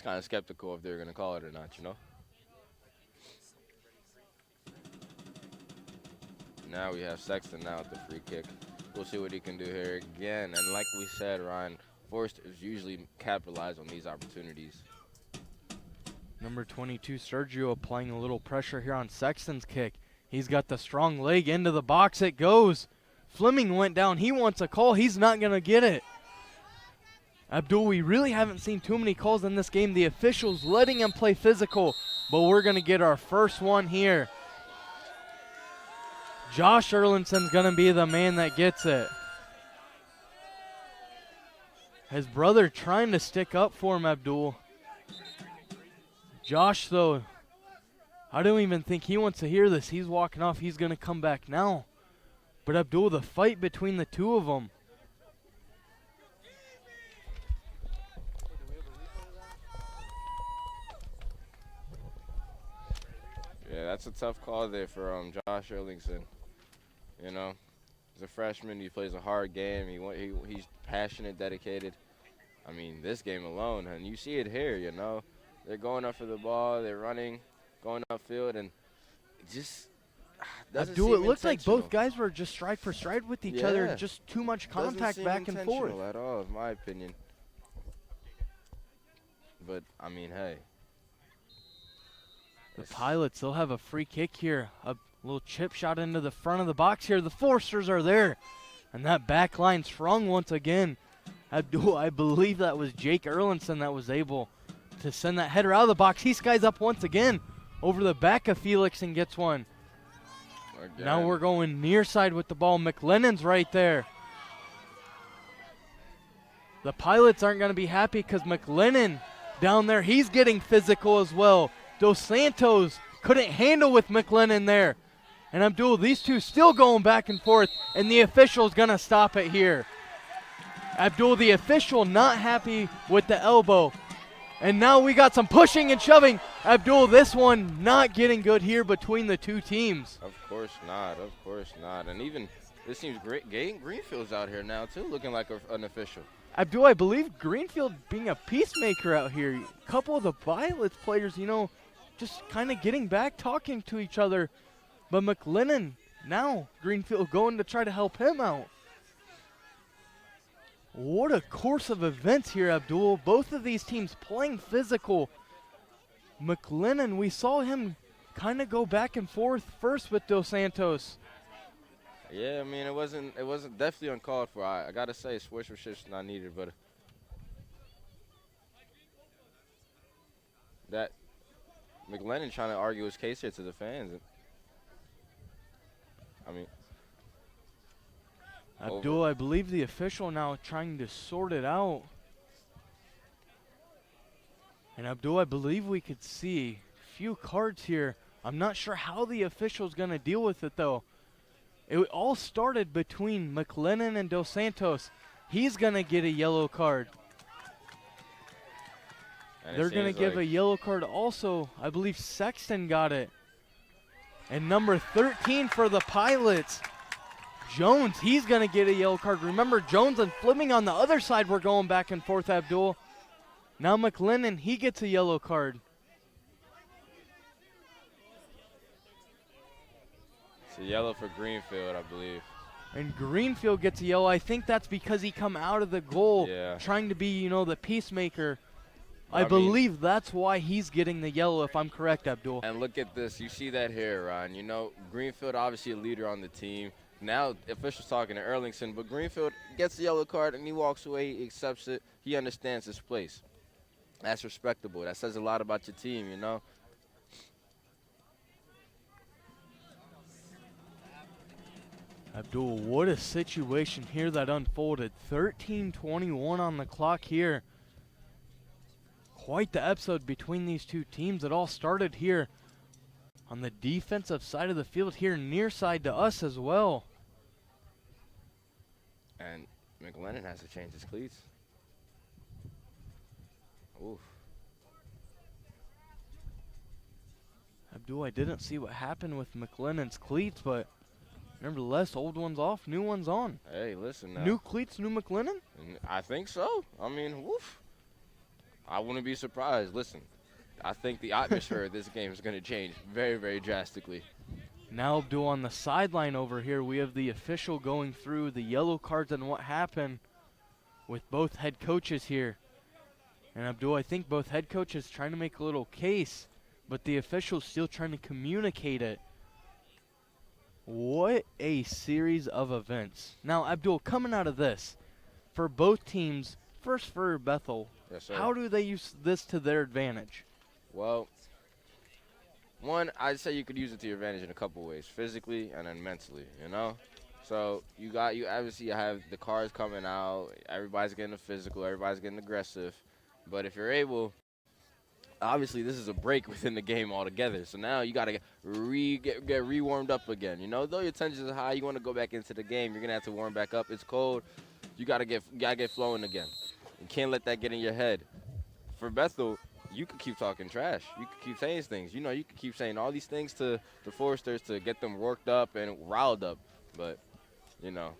kind of skeptical if they were going to call it or not, you know? Now we have Sexton now at the free kick. We'll see what he can do here again. And like we said, Ryan, Forsters usually capitalize on these opportunities. Number 22, Sergio, applying a little pressure here on Sexton's kick. He's got the strong leg into the box. It goes. Fleming went down. He wants a call. He's not going to get it. Abdul, we really haven't seen too many calls in this game. The officials letting him play physical, but we're going to get our first one here. Josh Erlinson's going to be the man that gets it. His brother trying to stick up for him, Abdul. Josh, though, I don't even think he wants to hear this. He's walking off. He's going to come back now. But Abdul, the fight between the two of them. Yeah, that's a tough call there for Josh Erlingson. You know, he's a freshman. He plays a hard game. He's passionate, dedicated. I mean, this game alone, and you see it here, you know. They're going up for the ball. They're running, going upfield, and it just doesn't Abdul, seem it looked like intentional. both guys were just stride for stride with each other. Yeah. Just too much Doesn't contact seem back and forth. intentional at all, in my opinion. But, I mean, hey. The Pilots, they'll have a free kick here. A little chip shot into the front of the box here. The Forsters are there. And that back line sprung once again. Abdul, I believe that was Jake Erlinson that was able to send that header out of the box. He skies up once again over the back of Felix and gets one. Again. Now we're going near side with the ball. McLennan's right there. The Pilots aren't going to be happy because McLennan down there, he's getting physical as well. Dos Santos couldn't handle with McLennan there. And Abdul, these two still going back and forth, and the official's going to stop it here. Abdul, the official, not happy with the elbow. And now we got some pushing and shoving. Abdul, this one not getting good here between the two teams. Of course not. Of course not. And even, this seems great. Greenfield's out here now, too, looking like an official. Abdul, I believe Greenfield being a peacemaker out here. A couple of the Pilots players, you know, just kind of getting back, talking to each other. But McLennan, now Greenfield going to try to help him out. What a course of events here, Abdul. Both of these teams playing physical. McLennan, we saw him kind of go back and forth first with Dos Santos. Yeah, I mean, it wasn't definitely uncalled for. I got to say, sportsmanship's not needed, but that McLennan trying to argue his case here to the fans. I mean, Abdul, I believe the official now trying to sort it out. And Abdul, I believe we could see a few cards here. I'm not sure how the official's going to deal with it, though. It all started between McLennan and Dos Santos. He's going to get a yellow card. They're going to give a yellow card also. I believe Sexton got it. And number 13 for the Pilots, Jones, he's going to get a yellow card. Remember, Jones and Fleming on the other side were going back and forth, Abdul. Now McLennan, he gets a yellow card. It's a yellow for Greenfield, I believe. And Greenfield gets a yellow. I think that's because he come out of the goal trying to be, you know, the peacemaker. I believe that's why he's getting the yellow, if I'm correct, Abdul. And look at this. You see that here, Ryan. You know, Greenfield obviously a leader on the team. Now officials talking to Erlingson, but Greenfield gets the yellow card and he walks away, he accepts it. He understands his place. That's respectable. That says a lot about your team, you know. Abdul, what a situation here that unfolded. 13:21 on the clock here. Quite the episode between these two teams. It all started here on the defensive side of the field here, near side to us as well. And McLennan has to change his cleats. Oof. Abdul, I didn't see what happened with McLennan's cleats, but nevertheless, old one's off, new one's on. Hey, listen now. New cleats, new McLennan? I think so. I mean, woof. I wouldn't be surprised. Listen, I think the atmosphere of this game is going to change very, very drastically. Now, Abdul, on the sideline over here, we have the official going through the yellow cards and what happened with both head coaches here. And Abdul, I think both head coaches trying to make a little case, but the official's still trying to communicate it. What a series of events. Now, Abdul, coming out of this, for both teams, first for Bethel, Yes, sir. how do they use this to their advantage? Well, one, I'd say you could use it to your advantage in a couple ways, physically and then mentally, you know? So you obviously have the cars coming out. Everybody's getting a physical. Everybody's getting aggressive. But if you're able, obviously this is a break within the game altogether. So now you got to get re-warmed up again. You know, though your tensions are high, you want to go back into the game. You're gonna have to warm back up. It's cold. You gotta get flowing again. You can't let that get in your head. For Bethel, you could keep talking trash. You could keep saying things. You know, you could keep saying all these things to the Foresters to get them worked up and riled up. But, you know,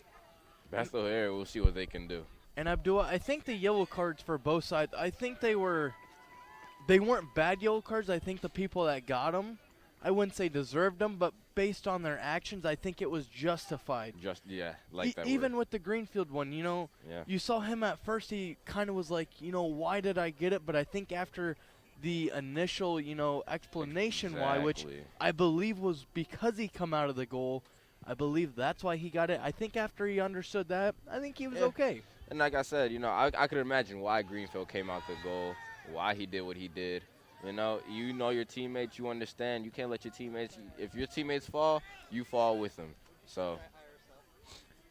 Bethel here, we'll see what they can do. And Abdul, I think the yellow cards for both sides, I think they weren't bad yellow cards. I think the people that got them, I wouldn't say deserved them, but based on their actions, I think it was justified. Even with the Greenfield one, you know, Yeah. you saw him at first, he kind of was like, you know, why did I get it? But I think after the initial, you know, explanation why, which Exactly. I believe was because he come out of the goal, I believe that's why he got it. I think after he understood that, I think he was Yeah. okay. And like I said, you know, I could imagine why Greenfield came out the goal, why he did what he did. You know your teammates, you understand. You can't let your teammates, if your teammates fall, you fall with them. So,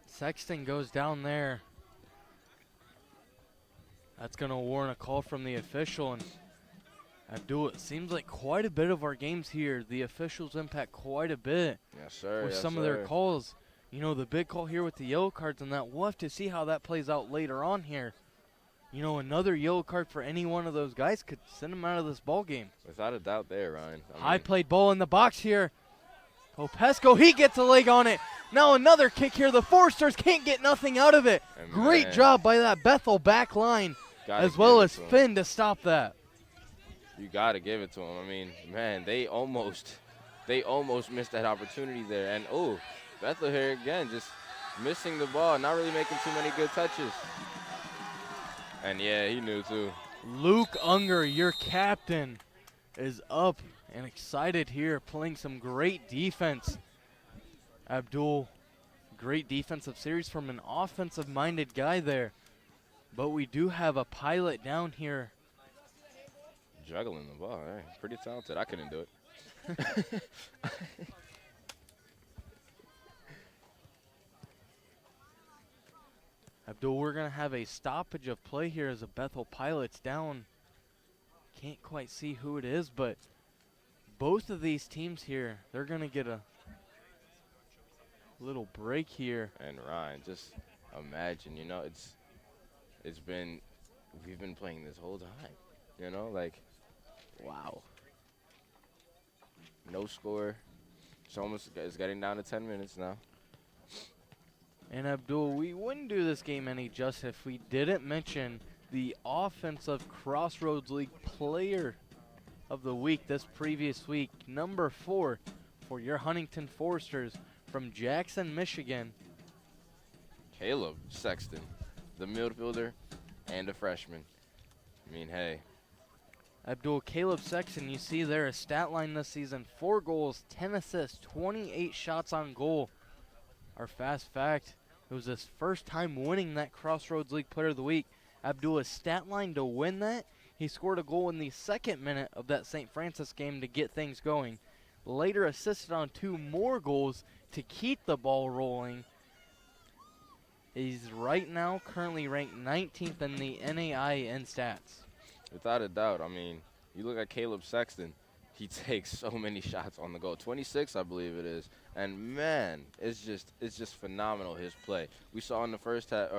Sexton goes down there. That's going to warrant a call from the official. And Abdul, it seems like quite a bit of our games here, the officials impact quite a bit yes, sir. with some of their calls. You know, the big call here with the yellow cards and that, we'll have to see how that plays out later on here. You know, another yellow card for any one of those guys could send them out of this ball game. Without a doubt there, Ryan. High played ball in the box here. Popesco, he gets a leg on it. Now another kick here. The Foresters can't get nothing out of it. And Great man, job by that Bethel back line, gotta as well give it as to 'em. Finn to stop that. You got to give it to them. I mean, man, they almost missed that opportunity there. And, oh, Bethel here again, just missing the ball, not really making too many good touches. And, yeah, he knew, too. Luke Unger, your captain, is up and excited here, playing some great defense. Abdul, great defensive series from an offensive-minded guy there. But we do have a pilot down here. Juggling the ball, pretty talented. I couldn't do it. Abdul, we're going to have a stoppage of play here as a Bethel Pilot's down. Can't quite see who it is, but both of these teams here, they're going to get a little break here. And Ryan, just imagine, you know, we've been playing this whole time, you know, like, wow. No score. It's getting down to 10 minutes now. And Abdul, we wouldn't do this game any justice if we didn't mention the offensive Crossroads League Player of the Week this previous week, number 4 for your Huntington Foresters from Jackson, Michigan. Caleb Sexton, the midfielder and a freshman. I mean, hey. Abdul, Caleb Sexton, you see there a stat line this season, 4 goals, 10 assists, 28 shots on goal. Our fast fact, it was his first time winning that Crossroads League Player of the Week. Abdul's stat line to win that, he scored a goal in the 2nd minute of that St. Francis game to get things going. Later assisted on 2 more goals to keep the ball rolling. He's right now currently ranked 19th in the NAI in stats. Without a doubt. I mean, you look at Caleb Sexton, he takes so many shots on the goal. 26, I believe it is. And, man, it's just phenomenal, his play. We saw in the first half,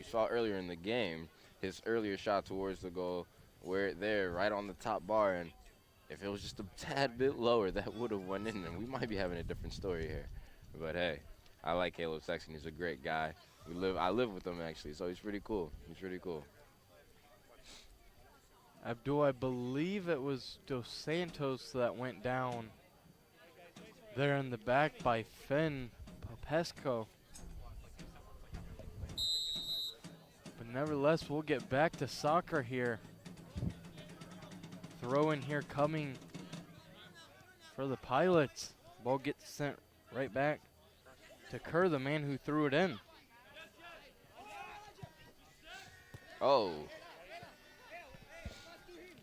saw earlier in the game, his earlier shot towards the goal, where there, right on the top bar. And if it was just a tad bit lower, that would have went in, and we might be having a different story here. But, hey, I like Caleb Sexton. He's a great guy. I live with him, actually, so he's pretty cool. Abdul, I believe it was Dos Santos that went down there in the back by Finn Popesco. But nevertheless, we'll get back to soccer here. Throw in here coming for the Pilots. Ball gets sent right back to Kerr, the man who threw it in. Oh.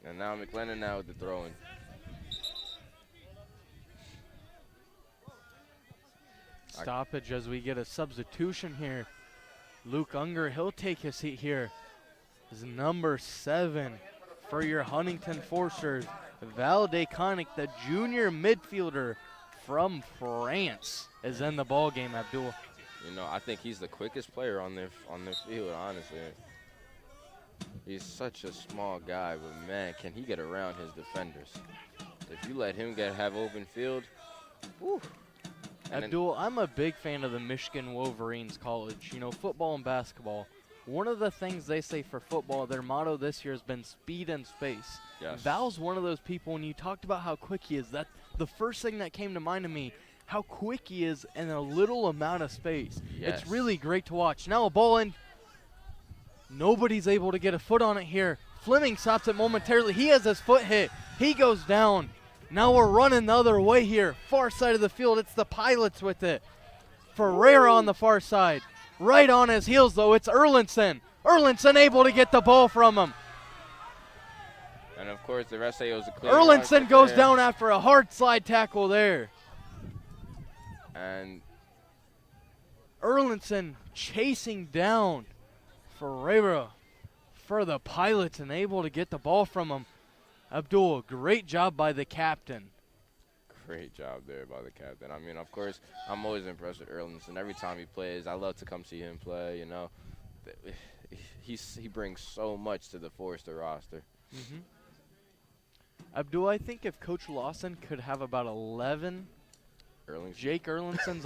And now McLennan now with the throw-in. stoppage as we get a substitution here. Luke Unger, he'll take his seat here. Is number 7 for your Huntington Forcers. Valde Konik, the junior midfielder from France, is in the ball game, Abdul. You know, I think he's the quickest player on their field, honestly. He's such a small guy, but man, can he get around his defenders? If you let him have open field, whew. Abdul, I'm a big fan of the Michigan Wolverines college. You know, football and basketball. One of the things they say for football, their motto this year has been speed and space. Yes. Val's one of those people, and you talked about how quick he is. That the first thing that came to mind to me, how quick he is in a little amount of space. Yes. It's really great to watch. Now a ball in. Nobody's able to get a foot on it here. Fleming stops it momentarily. He has his foot hit. He goes down. Now we're running the other way here. Far side of the field. It's the Pilots with it. Ferreira on the far side. Right on his heels, though, it's Erlinson. Erlinson able to get the ball from him. And, of course, the rest say it was a clean Erlinson run goes there. down after a hard slide tackle there. And Erlinson chasing down Ferreira for the Pilots and able to get the ball from him. Abdul, great job by the captain. great job there by the captain. I mean, of course, I'm always impressed with Erlinson. Every time he plays, I love to come see him play, you know. He brings so much to the Forester roster. Abdul, I think if Coach Lawson could have about 11 Jake Erlinsons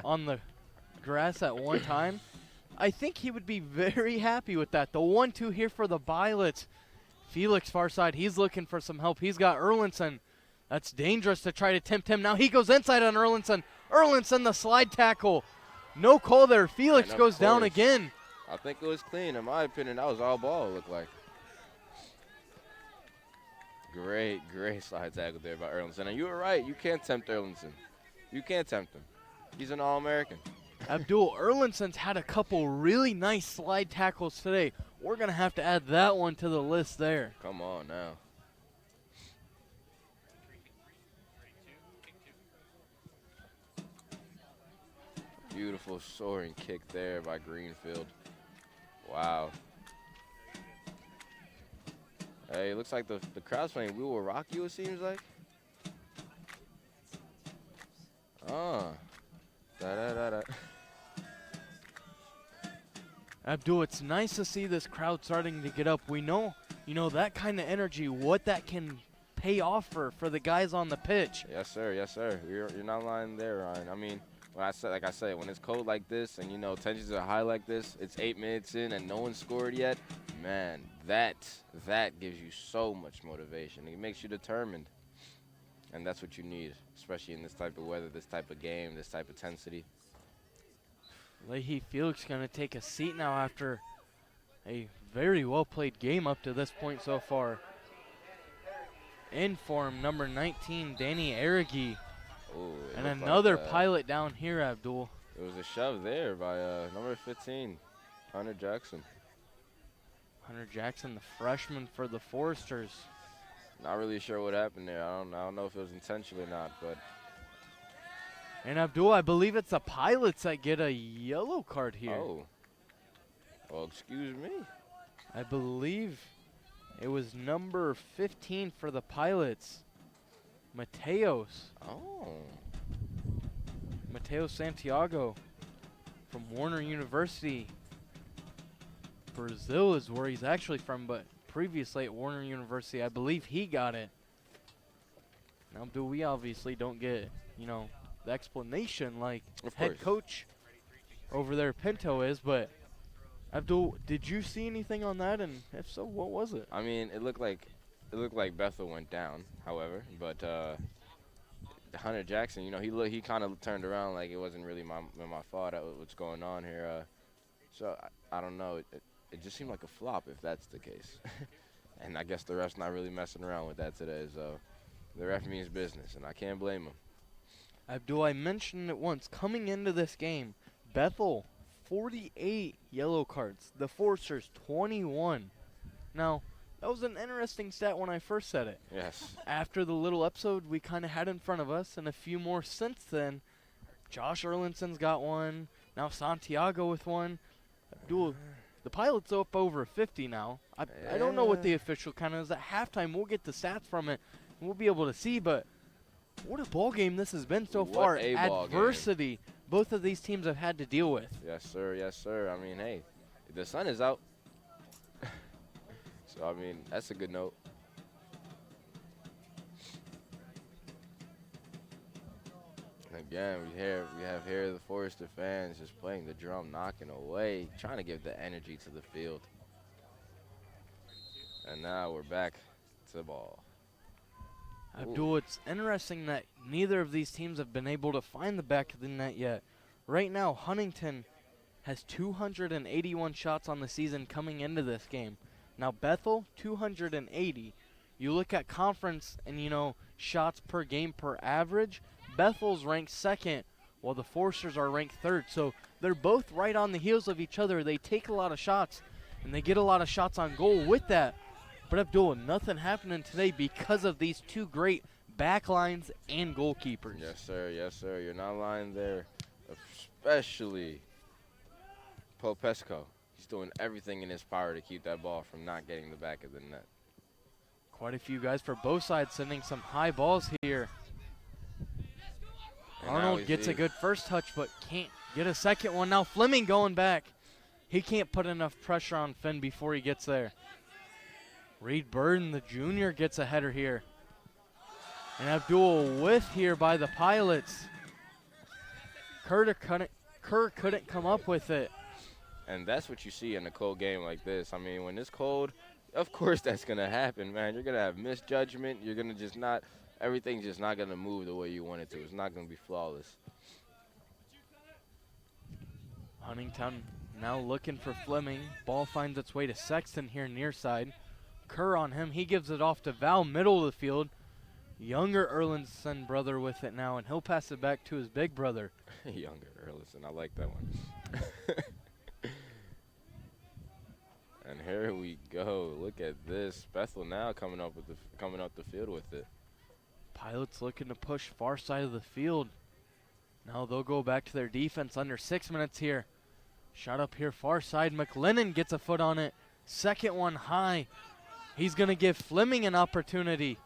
on the grass at one time, I think he would be very happy with that. The 1-2 here for the Pilots. Felix far side, he's looking for some help. He's got Erlinson. That's dangerous to try to tempt him. Now he goes inside on Erlinson. Erlinson, the slide tackle. No call there. Felix goes down again. I think it was clean. In my opinion, that was all ball, it looked like. Great slide tackle there by Erlinson. And you were right. You can't tempt Erlinson. You can't tempt him. He's an All-American. Abdul, Erlinson's had a couple really nice slide tackles today. We're going to have to add that one to the list there. Come on now. Beautiful soaring kick there by Greenfield. Wow. Hey, it looks like the crowd's playing We Will Rock You, it seems like. Da-da-da-da. Abdul, it's nice to see this crowd starting to get up. We know, that kind of energy, what that can pay off for the guys on the pitch. Yes, sir. Yes, sir. You're not lying there, Ryan. I mean, like I said, when it's cold like this and, tensions are high like this, it's 8 minutes in and no one's scored yet, man, that gives you so much motivation. It makes you determined. And that's what you need, especially in this type of weather, this type of game, this type of intensity. Leahy Felix going to take a seat now after a very well-played game up to this point so far. In form, number 19, Danny Aragi. Ooh, and another Pilot down here, Abdul. It was a shove there by number 15, Hunter Jackson. Hunter Jackson, the freshman for the Foresters. Not really sure what happened there. I don't know if it was intentional or not, but. And Abdul, I believe it's the Pilots that get a yellow card here. Oh. Well, excuse me. I believe it was number 15 for the Pilots, Mateos. Oh. Mateo Santiago from Warner University. Brazil is where he's actually from, but previously at Warner University, I believe he got it. Now, Abdul, we obviously don't get, the explanation like head coach over there, Pinto, is, but Abdul, did you see anything on that? And if so, what was it? I mean, it looked like Bethel went down, however, but Hunter Jackson, he kind of turned around like it wasn't really my fault. What's going on here? So I don't know. It just seemed like a flop if that's the case. And I guess the ref's not really messing around with that today. So the ref means business, and I can't blame him. Abdul, I mentioned it once. Coming into this game, Bethel, 48 yellow cards. The Foresters, 21. Now, that was an interesting stat when I first said it. Yes. After the little episode we kind of had in front of us and a few more since then, Josh Erlinson's got one. Now Santiago with one. Abdul, the Pilots up over 50 now. I don't know what the official count is at halftime. We'll get the stats from it, and we'll be able to see. But what a ball game this has been so far. Adversity both of these teams have had to deal with. Yes, sir. Yes, sir. I mean, hey, the sun is out. So, I mean, that's a good note. Again, we have here the Forester fans just playing the drum, knocking away, trying to give the energy to the field. And now we're back to the ball. Abdul, it's interesting that neither of these teams have been able to find the back of the net yet. Right now, Huntington has 281 shots on the season coming into this game. Now, Bethel, 280. You look at conference and, you know, shots per game per average, Bethel's ranked second, while the Foresters are ranked third. So they're both right on the heels of each other. They take a lot of shots, and they get a lot of shots on goal with that. But Abdul, nothing happening today because of these two great back lines and goalkeepers. Yes, sir. Yes, sir. You're not lying there, especially Popesco. He's doing everything in his power to keep that ball from not getting the back of the net. Quite a few guys for both sides sending some high balls here. And Arnold gets a good first touch, but can't get a second one. Now Fleming going back. He can't put enough pressure on Finn before he gets there. Reed Burden, the junior, gets a header here. And Abdul whiffed here by the Pilots. Kerr couldn't come up with it. And that's what you see in a cold game like this. I mean, when it's cold, of course that's going to happen, man. You're going to have misjudgment. You're going to just not – everything's just not going to move the way you want it to. It's not going to be flawless. Huntington now looking for Fleming. Ball finds its way to Sexton here near side. Kerr on him. He gives it off to Val, middle of the field. Younger Erlinson brother with it now, and he'll pass it back to his big brother. Younger Erlinson. I like that one. And here we go. Look at this. Bethel now coming up the field with it. Pilots looking to push far side of the field. Now they'll go back to their defense under 6 minutes here. Shot up here far side. McLennan gets a foot on it. Second one high. He's going to give Fleming an opportunity.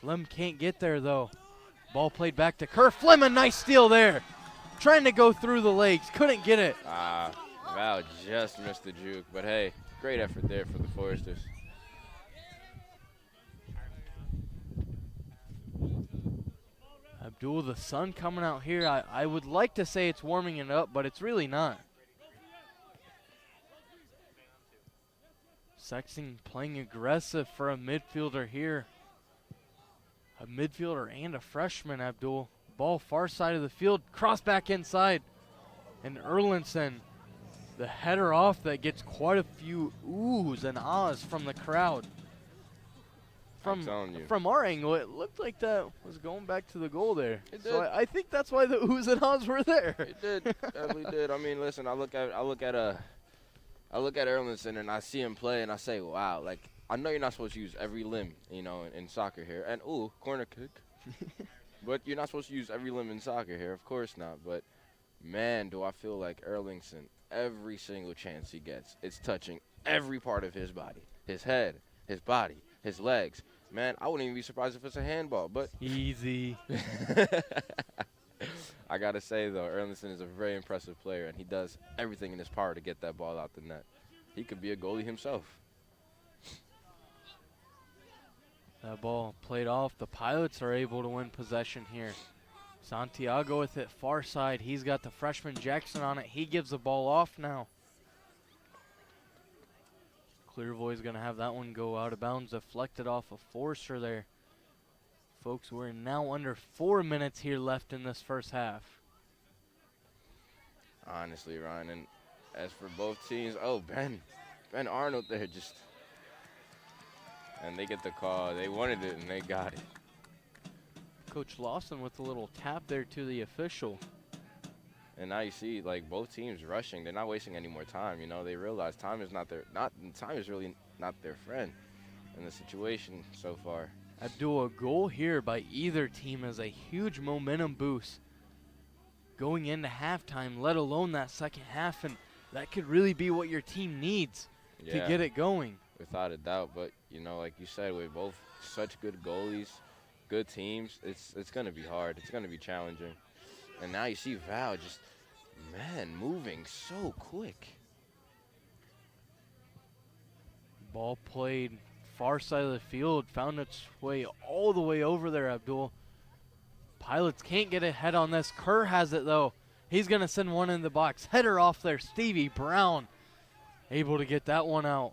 Flem can't get there though. Ball played back to Kerr. Fleming, nice steal there. Trying to go through the legs. Couldn't get it. Val just missed the juke, but hey, great effort there for the Foresters. Abdul, the sun coming out here. I would like to say it's warming it up, but it's really not. Sexton playing aggressive for a midfielder here. A midfielder and a freshman, Abdul. Ball far side of the field, cross back inside. And Erlinson, the header off that gets quite a few oohs and ahs from the crowd. From our angle, it looked like that was going back to the goal there. It did. So I think that's why the oohs and ahs were there. It did. Definitely did. I mean, listen, I look at Erlinson and I see him play and I say, wow, like I know you're not supposed to use every limb, you know, in soccer here. And ooh, corner kick. But you're not supposed to use every limb in soccer here, of course not. But man, do I feel like Erlinson, every single chance he gets, it's touching every part of his body. His head, his body, his legs. Man, I wouldn't even be surprised if it's a handball, but easy. I got to say, though, Erlinson is a very impressive player, and he does everything in his power to get that ball out the net. He could be a goalie himself. That ball played off. The Pilots are able to win possession here. Santiago with it far side. He's got the freshman Jackson on it. He gives the ball off now. Clearvoy's going to have that one go out of bounds, deflected off of Forster there. Folks, we're now under 4 minutes here left in this first half. Honestly, Ryan, and as for both teams, oh, Ben Arnold there just, and they get the call. They wanted it, and they got it. Coach Lawson with a little tap there to the official. And now you see, like, both teams rushing. They're not wasting any more time. You know, they realize time is really not their friend in the situation so far. Abdul, a goal here by either team is a huge momentum boost. going into halftime, let alone that second half, and that could really be what your team needs to get it going. Without a doubt, but, you know, like you said, with both such good goalies, good teams, it's going to be hard. It's going to be challenging. And now you see Val just, man, moving so quick. Ball played far side of the field, found its way all the way over there, Abdul. Pilots can't get ahead on this. Kerr has it, though. He's going to send one in the box. Header off there. Stevie Brown able to get that one out.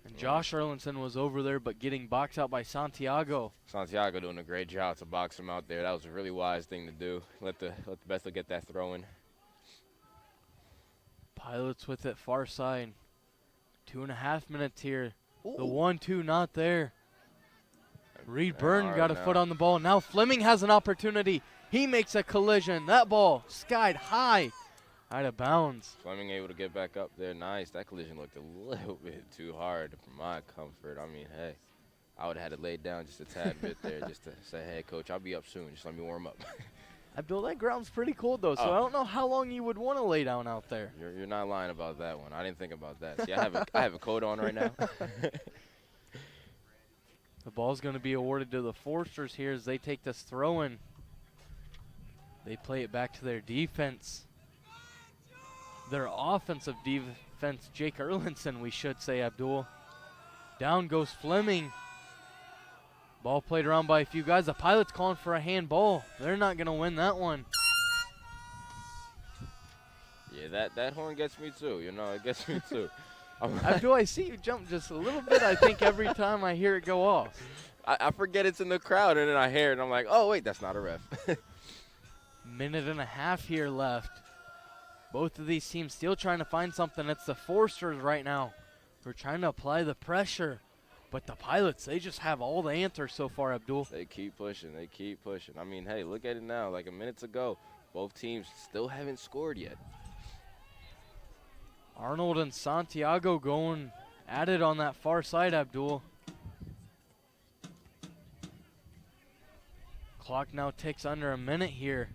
And Josh Erlinson was over there, but getting boxed out by Santiago. Santiago doing a great job to box him out there. That was a really wise thing to do. Let the Bethel get that throw in. Pilots with it far side. 2.5 minutes here. Ooh. The 1-2 not there. Reed Byrne got a now. foot on the ball. Now Fleming has an opportunity. He makes a collision. That ball skied high, out of bounds. Fleming able to get back up there. Nice. That collision looked a little bit too hard for my comfort. I mean, hey, I would have had to lay down just a tad bit there just to say, hey, coach, I'll be up soon. Just let me warm up. Abdul, that ground's pretty cold, though, so I don't know how long you would want to lay down out there. You're not lying about that one. I didn't think about that. See, I have a coat on right now. The ball's going to be awarded to the Forsters here as they take this throw in. They play it back to their defense. Their offensive defense, Jake Erlinson, we should say, Abdul. Down goes Fleming. Ball played around by a few guys. The Pilots calling for a handball. They're not going to win that one. Yeah, that horn gets me too. You know, it gets me too. Abdul, I see you jump just a little bit, I think, every time I hear it go off. I forget it's in the crowd, and then I hear it, and I'm like, oh, wait, that's not a ref. Minute and a half here left. Both of these teams still trying to find something. It's the Forsters right now. We're trying to apply the pressure. But the Pilots, they just have all the answers so far, Abdul. They keep pushing. They keep pushing. I mean, hey, look at it now. Like a minute ago, both teams still haven't scored yet. Arnold and Santiago going at it on that far side, Abdul. Clock now ticks under a minute here.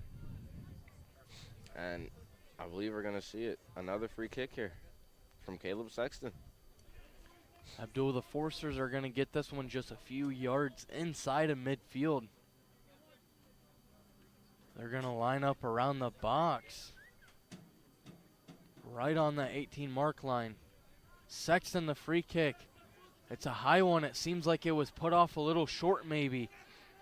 And I believe we're going to see it. Another free kick here from Caleb Sexton. Abdul, the Forsters are going to get this one just a few yards inside of midfield. They're going to line up around the box. Right on the 18 mark line. Sexton the free kick. It's a high one. It seems like it was put off a little short maybe.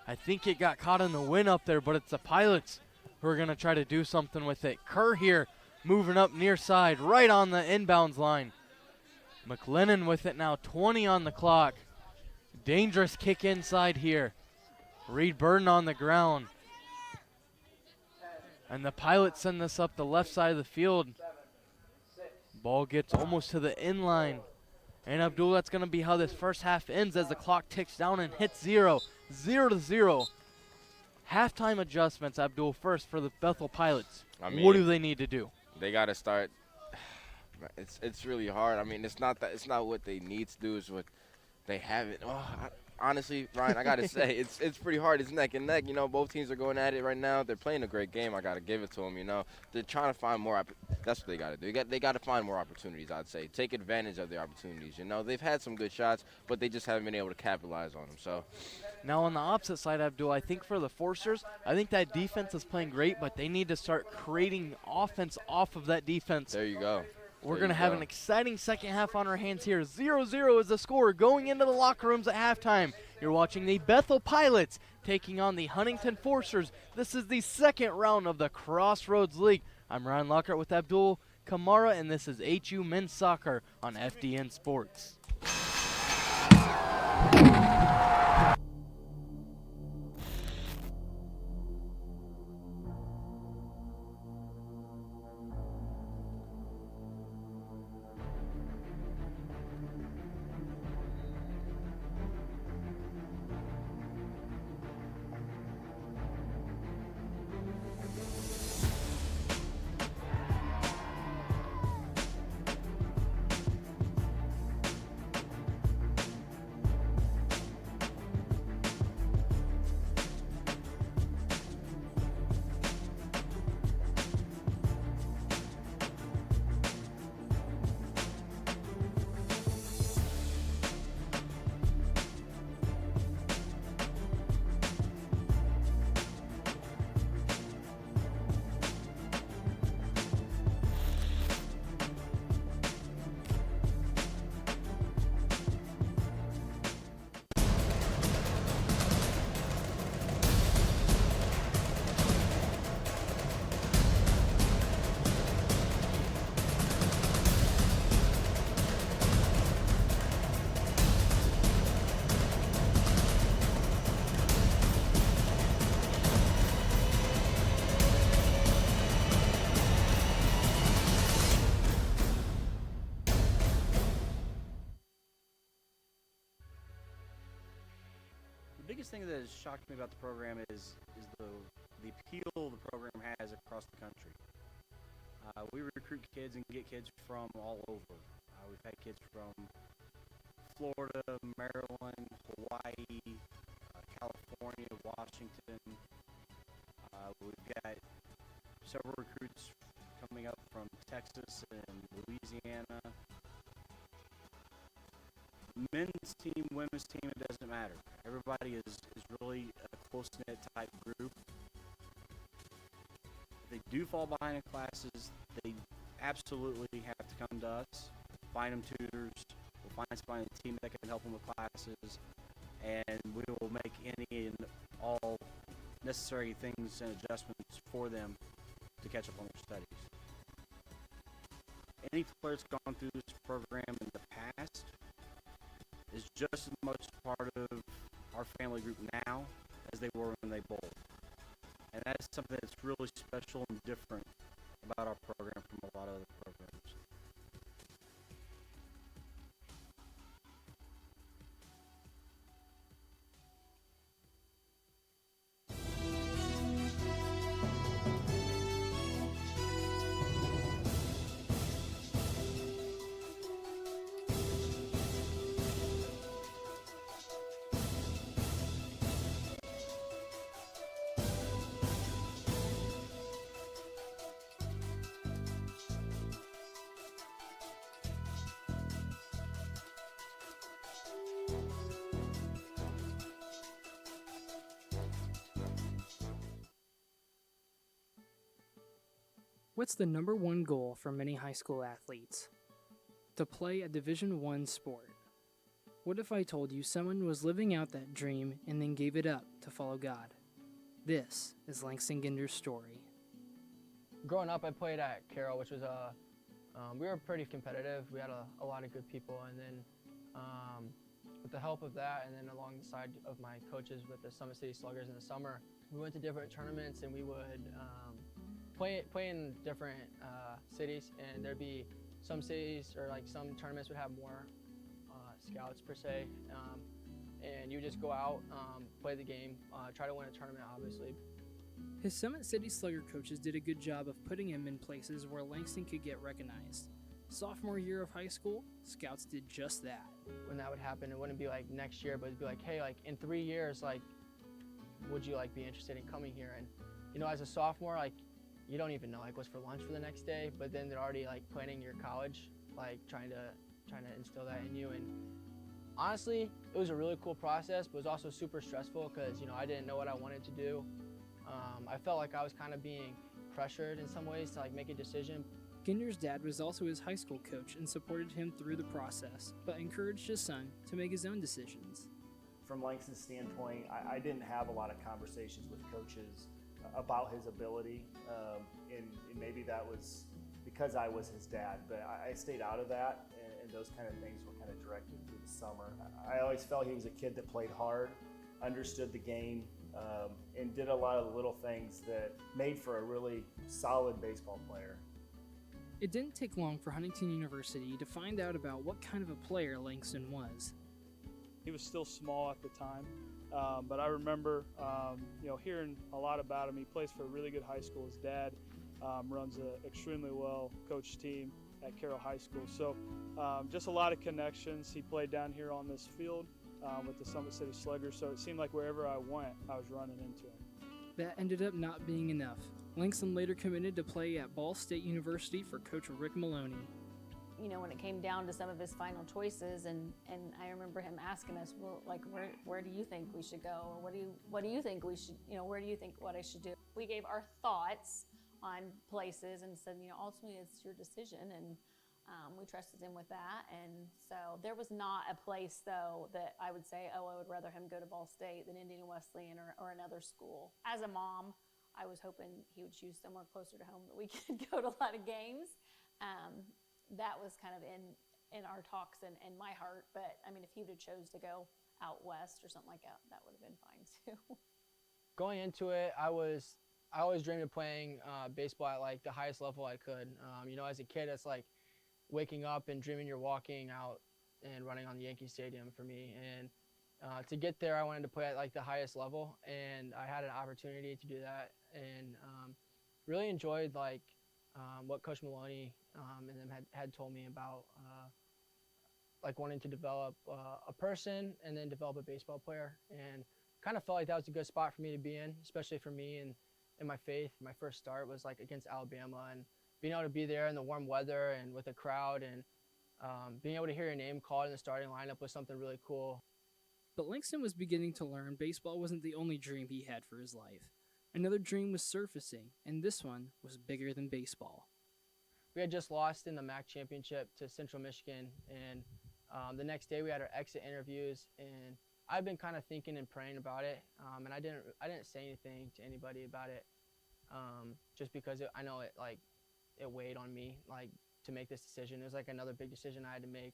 I think it got caught in the wind up there, but it's the Pilots who are going to try to do something with it. Kerr here moving up near side right on the inbounds line. McLennan with it now, 20 on the clock. Dangerous kick inside here. Reed Burden on the ground. And the Pilots send this up the left side of the field. Ball gets almost to the end line. And Abdul, that's going to be how this first half ends as the clock ticks down and hits 0. 0-0. Halftime adjustments, Abdul, first for the Bethel Pilots. I mean, what do they need to do? They got to start. It's really hard. I mean, it's not what they need to do. It's what they haven't. Honestly, Ryan, I got to say, it's pretty hard. It's neck and neck. You know, both teams are going at it right now. They're playing a great game. I got to give it to them, you know. They're trying to find more. That's what they got to do. They got to find more opportunities, I'd say. Take advantage of their opportunities. You know, they've had some good shots, but they just haven't been able to capitalize on them. So now on the opposite side, Abdul, I think for the Forsters, I think that defense is playing great, but they need to start creating offense off of that defense. There you go. We're going to have an exciting second half on our hands here. 0-0 is the score going into the locker rooms at halftime. You're watching the Bethel Pilots taking on the Huntington Forsters. This is the second round of the Crossroads League. I'm Ryan Lockhart with Abdul Kamara, and this is HU Men's Soccer on FDN Sports. biggest thing that has shocked me about the program is the appeal the program has across the country. We recruit kids and get kids from all over. We've had kids from Florida, Maryland, Hawaii, California, Washington. We've got several recruits coming up from Texas and Louisiana. Men's team, women's team, it doesn't matter. Everybody is really a close-knit type group. If they do fall behind in classes, they absolutely have to come to us, find them tutors, we'll find somebody on the team that can help them with classes, and we will make any and all necessary things and adjustments for them to catch up on their studies. Any player that's gone through this program in the past is just as much part of our family group now as they were when they bowled. And that's something that's really special and different about our program from a lot of other programs. What's the number one goal for many high school athletes? To play a Division I sport. What if I told you someone was living out that dream and then gave it up to follow God? This is Langston Ginder's story. Growing up, I played at Carroll, which was we were pretty competitive. We had a lot of good people, and then with the help of that, and then along the side of my coaches with the Summit City Sluggers in the summer, we went to different tournaments, and we would play in different cities, and there'd be some cities or like some tournaments would have more scouts per se, and you just go out, play the game, try to win a tournament, obviously. His Summit City Slugger coaches did a good job of putting him in places where Langston could get recognized. Sophomore year of high school, scouts did just that. When that would happen, it wouldn't be like next year, but it'd be like, hey, like in 3 years, like, would you like be interested in coming here? And you know, as a sophomore, like, you don't even know like what's for lunch for the next day, but then they're already like planning your college, like trying to instill that in you. And honestly, it was a really cool process, but it was also super stressful because, you know, I didn't know what I wanted to do. I felt like I was kind of being pressured in some ways to like make a decision. Ginder's dad was also his high school coach and supported him through the process, but encouraged his son to make his own decisions. From Langston's standpoint, I didn't have a lot of conversations with coaches about his ability, and maybe that was because I was his dad, but I stayed out of that, and those kind of things were kind of directed through the summer. I always felt he was a kid that played hard, understood the game, and did a lot of the little things that made for a really solid baseball player. It didn't take long for Huntington University to find out about what kind of a player Langston was. He was still small at the time, but I remember hearing a lot about him. He plays for a really good high school. His dad runs an extremely well coached team at Carroll High School. So just a lot of connections. He played down here on this field with the Summit City Sluggers, so it seemed like wherever I went, I was running into him. That ended up not being enough. Langston later committed to play at Ball State University for Coach Rick Maloney. You know, when it came down to some of his final choices, and I remember him asking us, well, like, where do you think we should go, or what do you think we should, where do you think what I should do? We gave our thoughts on places and said, ultimately it's your decision, and we trusted him with that. And so there was not a place though that I would say, oh, I would rather him go to Ball State than Indiana Wesleyan or another school. As a mom, I was hoping he would choose somewhere closer to home that we could go to a lot of games. That was kind of in our talks and my heart. But I mean, if he would have chose to go out west or something like that, that would have been fine too. Going into it, I always dreamed of playing baseball at like the highest level I could. As a kid, it's like waking up and dreaming you're walking out and running on the Yankee Stadium for me. And To get there, I wanted to play at like the highest level, and I had an opportunity to do that, and really enjoyed like what Coach Maloney and them had told me about like wanting to develop a person and then develop a baseball player, and kind of felt like that was a good spot for me to be in, especially for me and in my faith. My first start was like against Alabama, and being able to be there in the warm weather and with a crowd, and being able to hear your name called in the starting lineup was something really cool. But Langston was beginning to learn baseball wasn't the only dream he had for his life. Another dream was surfacing, and this one was bigger than baseball. We had just lost in the MAC championship to Central Michigan, and the next day we had our exit interviews, and I've been kind of thinking and praying about it, and I didn't say anything to anybody about it, just because I know it weighed on me like to make this decision. It was like another big decision I had to make.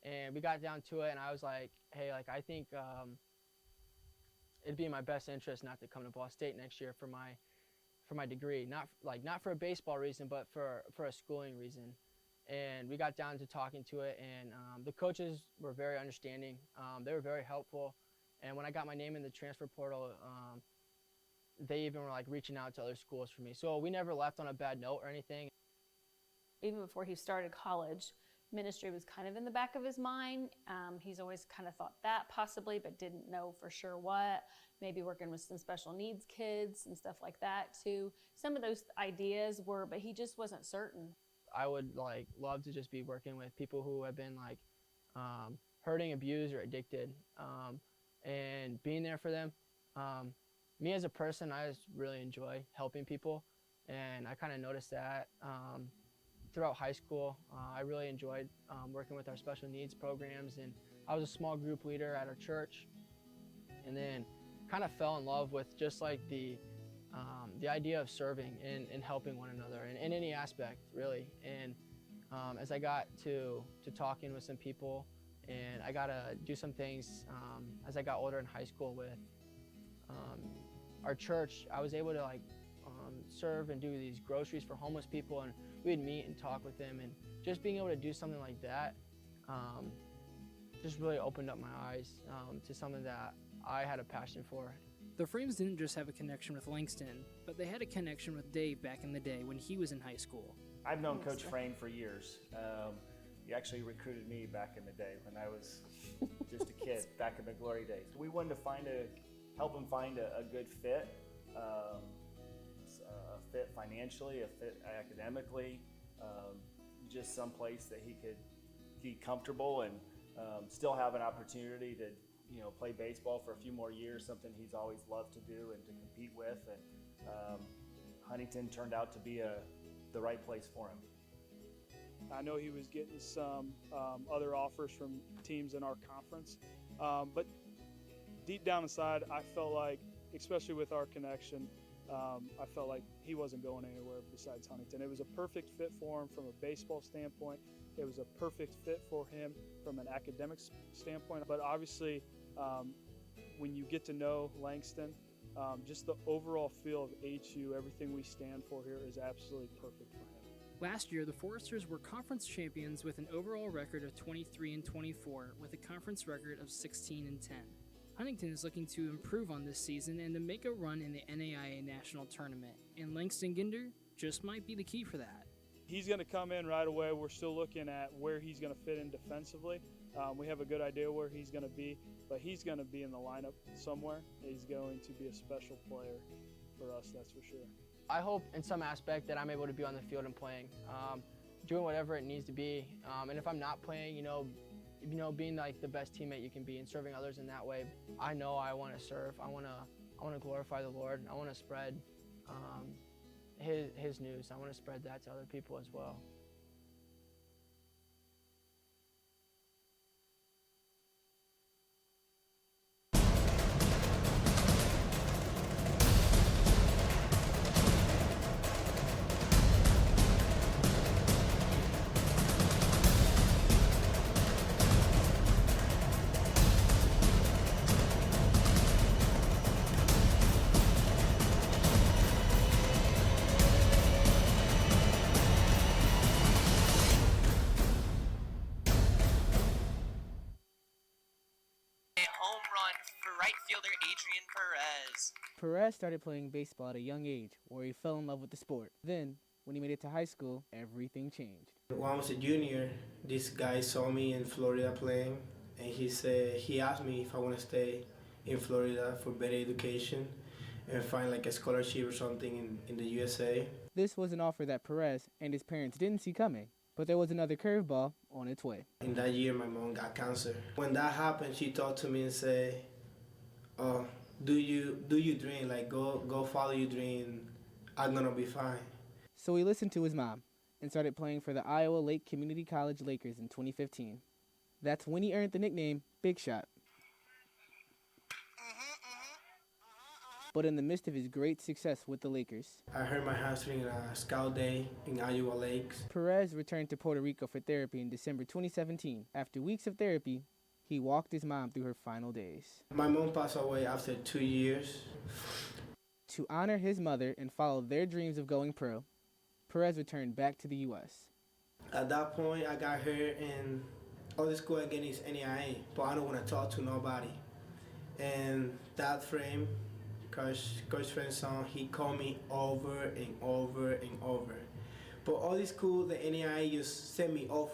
And we got down to it, and I was like, hey, like I think it'd be in my best interest not to come to Ball State next year for my degree, not for a baseball reason, but for a schooling reason. And we got down to talking to it, and the coaches were very understanding. They were very helpful. And when I got my name in the transfer portal, they even were like reaching out to other schools for me. So we never left on a bad note or anything. Even before he started college, ministry was kind of in the back of his mind. He's always kind of thought that possibly, but didn't know for sure what. Maybe working with some special needs kids and stuff like that too. Some of those ideas were, but he just wasn't certain. I would like love to just be working with people who have been like hurting, abused, or addicted, and being there for them. Me as a person, I just really enjoy helping people, and I kind of noticed that throughout high school. I really enjoyed working with our special needs programs, and I was a small group leader at our church, and then kind of fell in love with just like the idea of serving and helping one another in any aspect, really. And as I got to talking with some people, and I got to do some things as I got older in high school with our church, I was able to like serve and do these groceries for homeless people, and we'd meet and talk with them, and just being able to do something like that just really opened up my eyes to something that I had a passion for. The Frames didn't just have a connection with Langston, but they had a connection with Dave back in the day when he was in high school. I've known Coach Frame for years. He actually recruited me back in the day when I was just a kid, back in the glory days. We wanted to help him find a good fit, a fit financially, a fit academically, just some place that he could be comfortable and still have an opportunity to play baseball for a few more years, something he's always loved to do and to compete with. And Huntington turned out to be the right place for him. I know he was getting some other offers from teams in our conference, but deep down inside, I felt like, especially with our connection, I felt like he wasn't going anywhere besides Huntington. It was a perfect fit for him from a baseball standpoint. It was a perfect fit for him from an academic standpoint. But obviously, when you get to know Langston, just the overall feel of HU, everything we stand for here is absolutely perfect for him. Last year, the Foresters were conference champions with an overall record of 23-24, with a conference record of 16-10. Huntington is looking to improve on this season and to make a run in the NAIA National Tournament, and Langston Ginder just might be the key for that. He's going to come in right away. We're still looking at where he's going to fit in defensively. We have a good idea where he's going to be, but he's going to be in the lineup somewhere. He's going to be a special player for us, that's for sure. I hope in some aspect that I'm able to be on the field and playing, doing whatever it needs to be. And if I'm not playing, being like the best teammate you can be and serving others in that way. I know I want to serve. I want to glorify the Lord. I want to spread His news. I want to spread that to other people as well. right fielder Adrian Perez. Perez started playing baseball at a young age where he fell in love with the sport. Then, when he made it to high school, everything changed. When I was a junior, this guy saw me in Florida playing, and he asked me if I want to stay in Florida for better education and find like a scholarship or something in the USA. This was an offer that Perez and his parents didn't see coming, but there was another curveball on its way. In that year, my mom got cancer. When that happened, she talked to me and said, "Oh, do you dream? Like go follow your dream. I'm gonna be fine." So he listened to his mom and started playing for the Iowa Lake Community College Lakers in 2015. That's when he earned the nickname Big Shot. But in the midst of his great success with the Lakers, I hurt my hamstring in a scout day in Iowa Lakes. Perez returned to Puerto Rico for therapy in December 2017. After weeks of therapy, he walked his mom through her final days. My mom passed away after 2 years. To honor his mother and follow their dreams of going pro, Perez returned back to the U.S. At that point, I got hurt, and all the school again is NAIA, but I don't want to talk to nobody. And that frame, Coach Frenson, he called me over and over and over. But all the school, the NAIA just sent me over.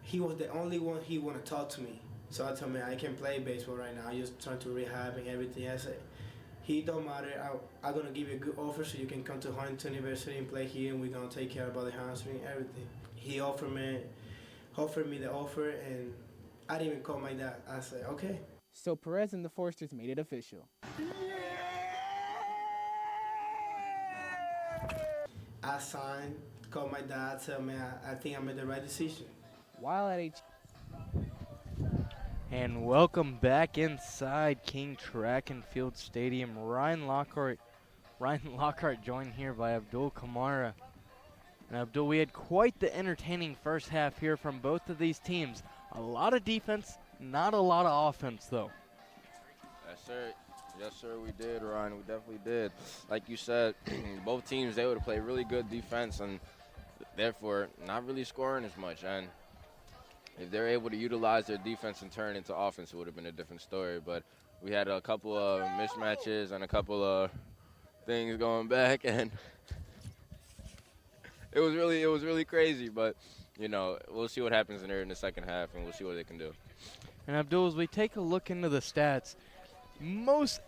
He was the only one he want to talk to me. So I told him, I can play baseball right now. I just trying to rehab and everything. I said, he don't matter. I'm going to give you a good offer so you can come to Huntington University and play here, and we're going to take care about the hamstring and everything. He offered me the offer, and I didn't even call my dad. I said, okay. So Perez and the Forsters made it official. I signed, called my dad, tell me I think I made the right decision. While at And welcome back inside King Track and Field Stadium. Ryan Lockhart joined here by Abdul Kamara. And Abdul, we had quite the entertaining first half here from both of these teams. A lot of defense, not a lot of offense though. Yes, sir. Yes, sir, we did, Ryan. We definitely did. Like you said, both teams, they would have played really good defense and therefore not really scoring as much. And if they're able to utilize their defense and turn into offense, it would have been a different story. But we had a couple of mismatches and a couple of things going back, and it was really crazy. But, you know, we'll see what happens in there in the second half, and we'll see what they can do. And Abdul, as we take a look into the stats, most,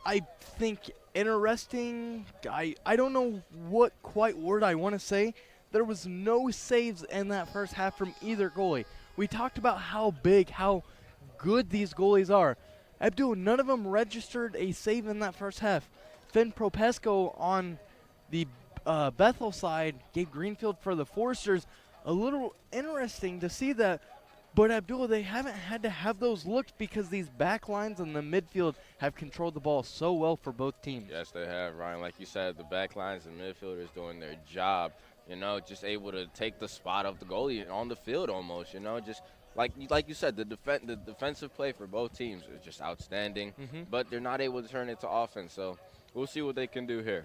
I think, interesting, I don't know what quite word I want to say. There was no saves in that first half from either goalie. We talked about how big, how good these goalies are. Abdul, none of them registered a save in that first half. Finn Propesco on the Bethel side gave Greenfield for the Forsters. A little interesting to see that. But Abdul, they haven't had to have those looks because these back lines in the midfield have controlled the ball so well for both teams. Yes, they have, Ryan. Like you said, the back lines and midfielders doing their job. You know, just able to take the spot of the goalie on the field almost. You know, just like you said, the defensive play for both teams is just outstanding. But they're not able to turn it to offense. So we'll see what they can do here.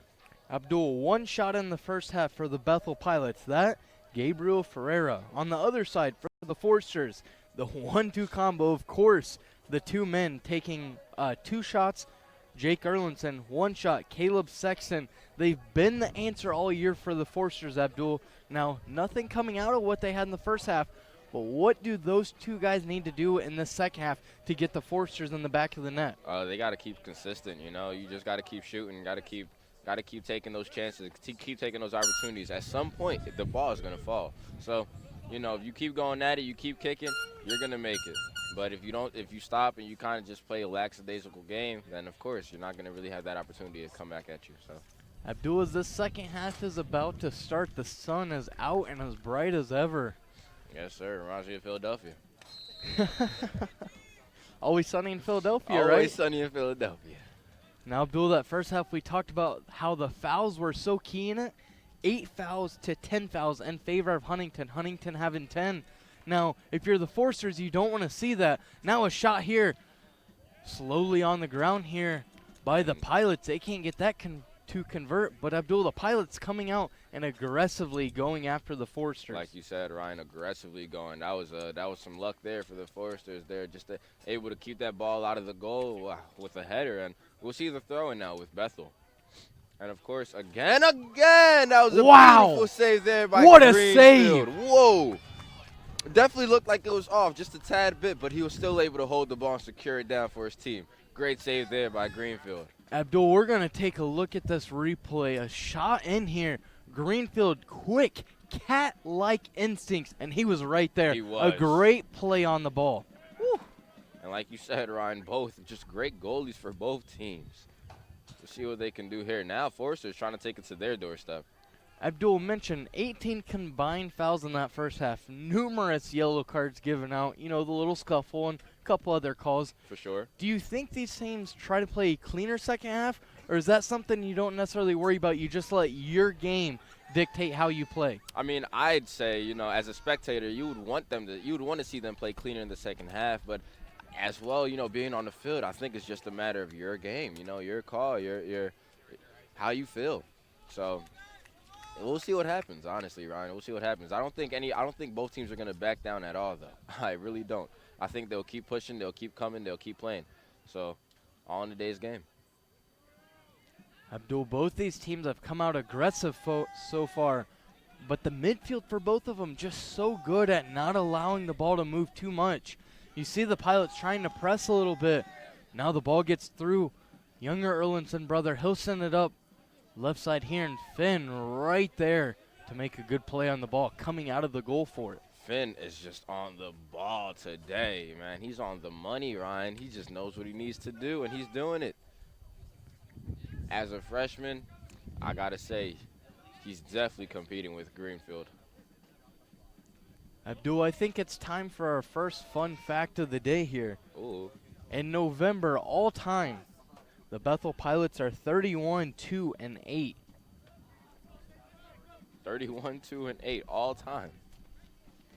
Abdul, one shot in the first half for the Bethel Pilots. That, Gabriel Ferreira. On the other side, for the Forsters, the 1-2 combo, of course, the two men taking 2 shots. Jake Erlinson, 1 shot. Caleb Sexton. They've been the answer all year for the Forsters, Abdul. Now, nothing coming out of what they had in the first half, but what do those two guys need to do in the second half to get the Forsters in the back of the net? They got to keep consistent, you know. You just got to keep shooting, got to keep taking those chances, keep taking those opportunities. At some point, the ball is going to fall. So, you know, if you keep going at it, you keep kicking, you're going to make it. But if you stop and you kind of just play a lackadaisical game, then, of course, you're not going to really have that opportunity to come back at you. So, Abdul, as this second half is about to start, the sun is out and as bright as ever. Yes, sir. Reminds me of Philadelphia. Always sunny in Philadelphia, right? Always sunny in Philadelphia. Now, Abdul, that first half we talked about how the fouls were so key in it. 8 fouls to 10 fouls in favor of Huntington. Huntington having 10. Now, if you're the Forsters, you don't want to see that. Now a shot here, slowly on the ground here by the Pilots. They can't get that to convert. But Abdul, the Pilots coming out and aggressively going after the Foresters. Like you said, Ryan, aggressively going. That was some luck there for the Foresters there, just able to keep that ball out of the goal with a header. And we'll see the throw-in now with Bethel. And, of course, again, that was a beautiful save there by What a Greenfield. save. Whoa. Definitely looked like it was off just a tad bit, but he was still able to hold the ball and secure it down for his team. Great save there by Greenfield. Abdul, we're going to take a look at this replay. A shot in here. Greenfield, quick, cat-like instincts, and he was right there. He was. A great play on the ball. Woo. And like you said, Ryan, both just great goalies for both teams. We'll see what they can do here. Now Forster's trying to take it to their doorstep. Abdul mentioned 18 combined fouls in that first half. Numerous yellow cards given out. You know, the little scuffle and a couple other calls. For sure. Do you think these teams try to play a cleaner second half, or is that something you don't necessarily worry about? You just let your game dictate how you play? I mean, I'd say, you know, as a spectator, you would want to see them play cleaner in the second half, but as well, you know, being on the field, I think it's just a matter of your game, you know, your call, your how you feel. So we'll see what happens, honestly, Ryan. We'll see what happens. I don't think both teams are going to back down at all, though. I really don't. I think they'll keep pushing, they'll keep coming, they'll keep playing. So, all in today's game. Abdul, both these teams have come out aggressive so far, but the midfield for both of them just so good at not allowing the ball to move too much. You see the Pilots trying to press a little bit. Now the ball gets through. Younger Erlinson brother, he'll send it up left side here, and Finn right there to make a good play on the ball, coming out of the goal for it. Finn is just on the ball today, man. He's on the money, Ryan. He just knows what he needs to do, and he's doing it. As a freshman, I got to say, he's definitely competing with Greenfield. Abdul, I think it's time for our first fun fact of the day here. Ooh. In November, all time, the Bethel Pilots are 31-2-8. 31-2-8 all time.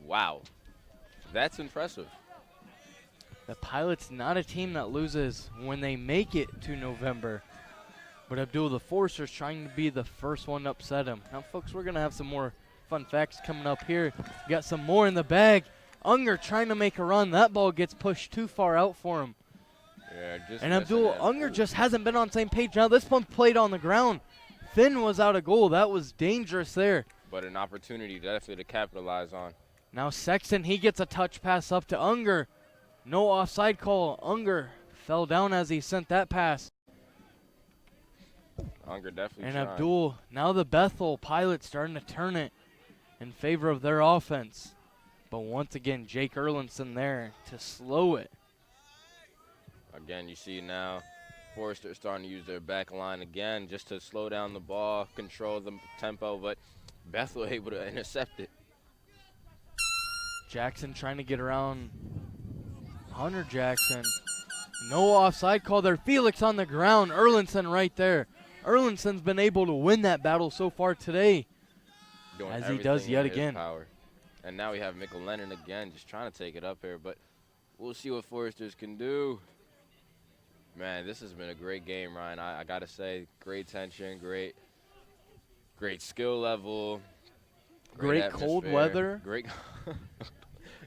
Wow. That's impressive. The Pilots not a team that loses when they make it to November. But Abdul, the Foresters trying to be the first one to upset him. Now, folks, we're going to have some more fun facts coming up here. We got some more in the bag. Unger trying to make a run. That ball gets pushed too far out for him. Yeah, just and Abdul, Unger just hasn't been on the same page. Now this one played on the ground. Finn was out of goal. That was dangerous there. But an opportunity definitely to capitalize on. Now Sexton, he gets a touch pass up to Unger. No offside call. Unger fell down as he sent that pass. Unger definitely And shined. Abdul, now the Bethel Pilots starting to turn it in favor of their offense. But once again, Jake Erlinson there to slow it. Again, you see now Forester starting to use their back line again just to slow down the ball, control the tempo, but Bethel able to intercept it. Jackson trying to get around Hunter Jackson. No offside call there. Felix on the ground. Erlinson right there. Erlinson's been able to win that battle so far today, Doing as he does everything yet in his again. power. And now we have Mikkel Lennon again just trying to take it up here, but we'll see what Foresters can do. Man, this has been a great game, Ryan. I got to say, great tension, great skill level. Great cold atmosphere, weather.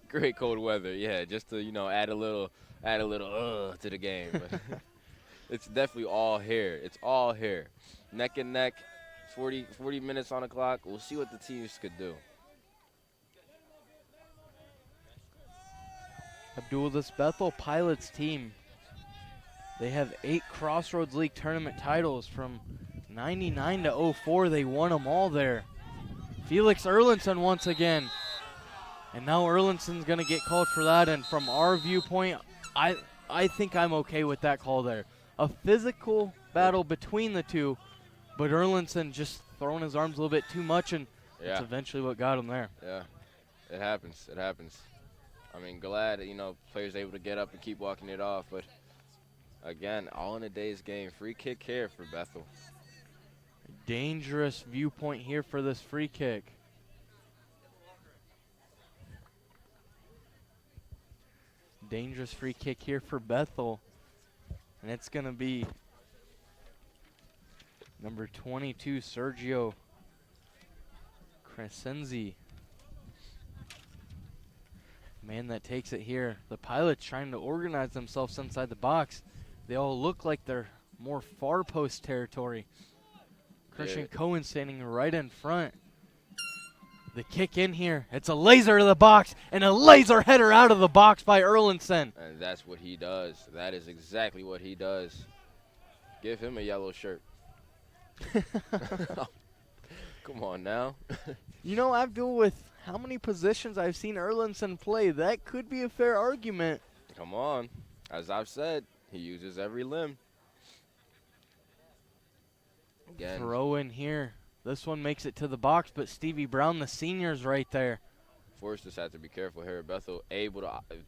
Great cold weather, yeah, just to, you know, add a little to the game. But it's definitely all here. It's all here. Neck and neck, 40 minutes on the clock. We'll see what the teams could do. Abdul, this Bethel Pilots team, they have 8 Crossroads League Tournament titles from 99 to 04. They won them all there. Felix Erlinson once again. And now Erlinson's going to get called for that. And from our viewpoint, I think I'm okay with that call there. A physical battle between the two, but Erlinson just throwing his arms a little bit too much, and that's eventually what got him there. Yeah, it happens. It happens. I mean, glad, you know, players able to get up and keep walking it off. But, again, all in a day's game. Free kick here for Bethel. Dangerous viewpoint here for this free kick. Dangerous free kick here for Bethel. And it's going to be Number 22, Sergio Crescenzi. Man that takes it here. The Pilots trying to organize themselves inside the box. They all look like they're more far post territory. Christian Cohen standing right in front. The kick in here. It's a laser to the box and a laser header out of the box by Erlinson. And that's what he does. That is exactly what he does. Give him a yellow shirt. Come on now. You know, Abdul, with how many positions I've seen Erlinson play, that could be a fair argument. Come on. As I've said, he uses every limb. Again. Throw in here. This one makes it to the box, but Stevie Brown, the senior's right there. Forsters have to be careful here at Bethel. If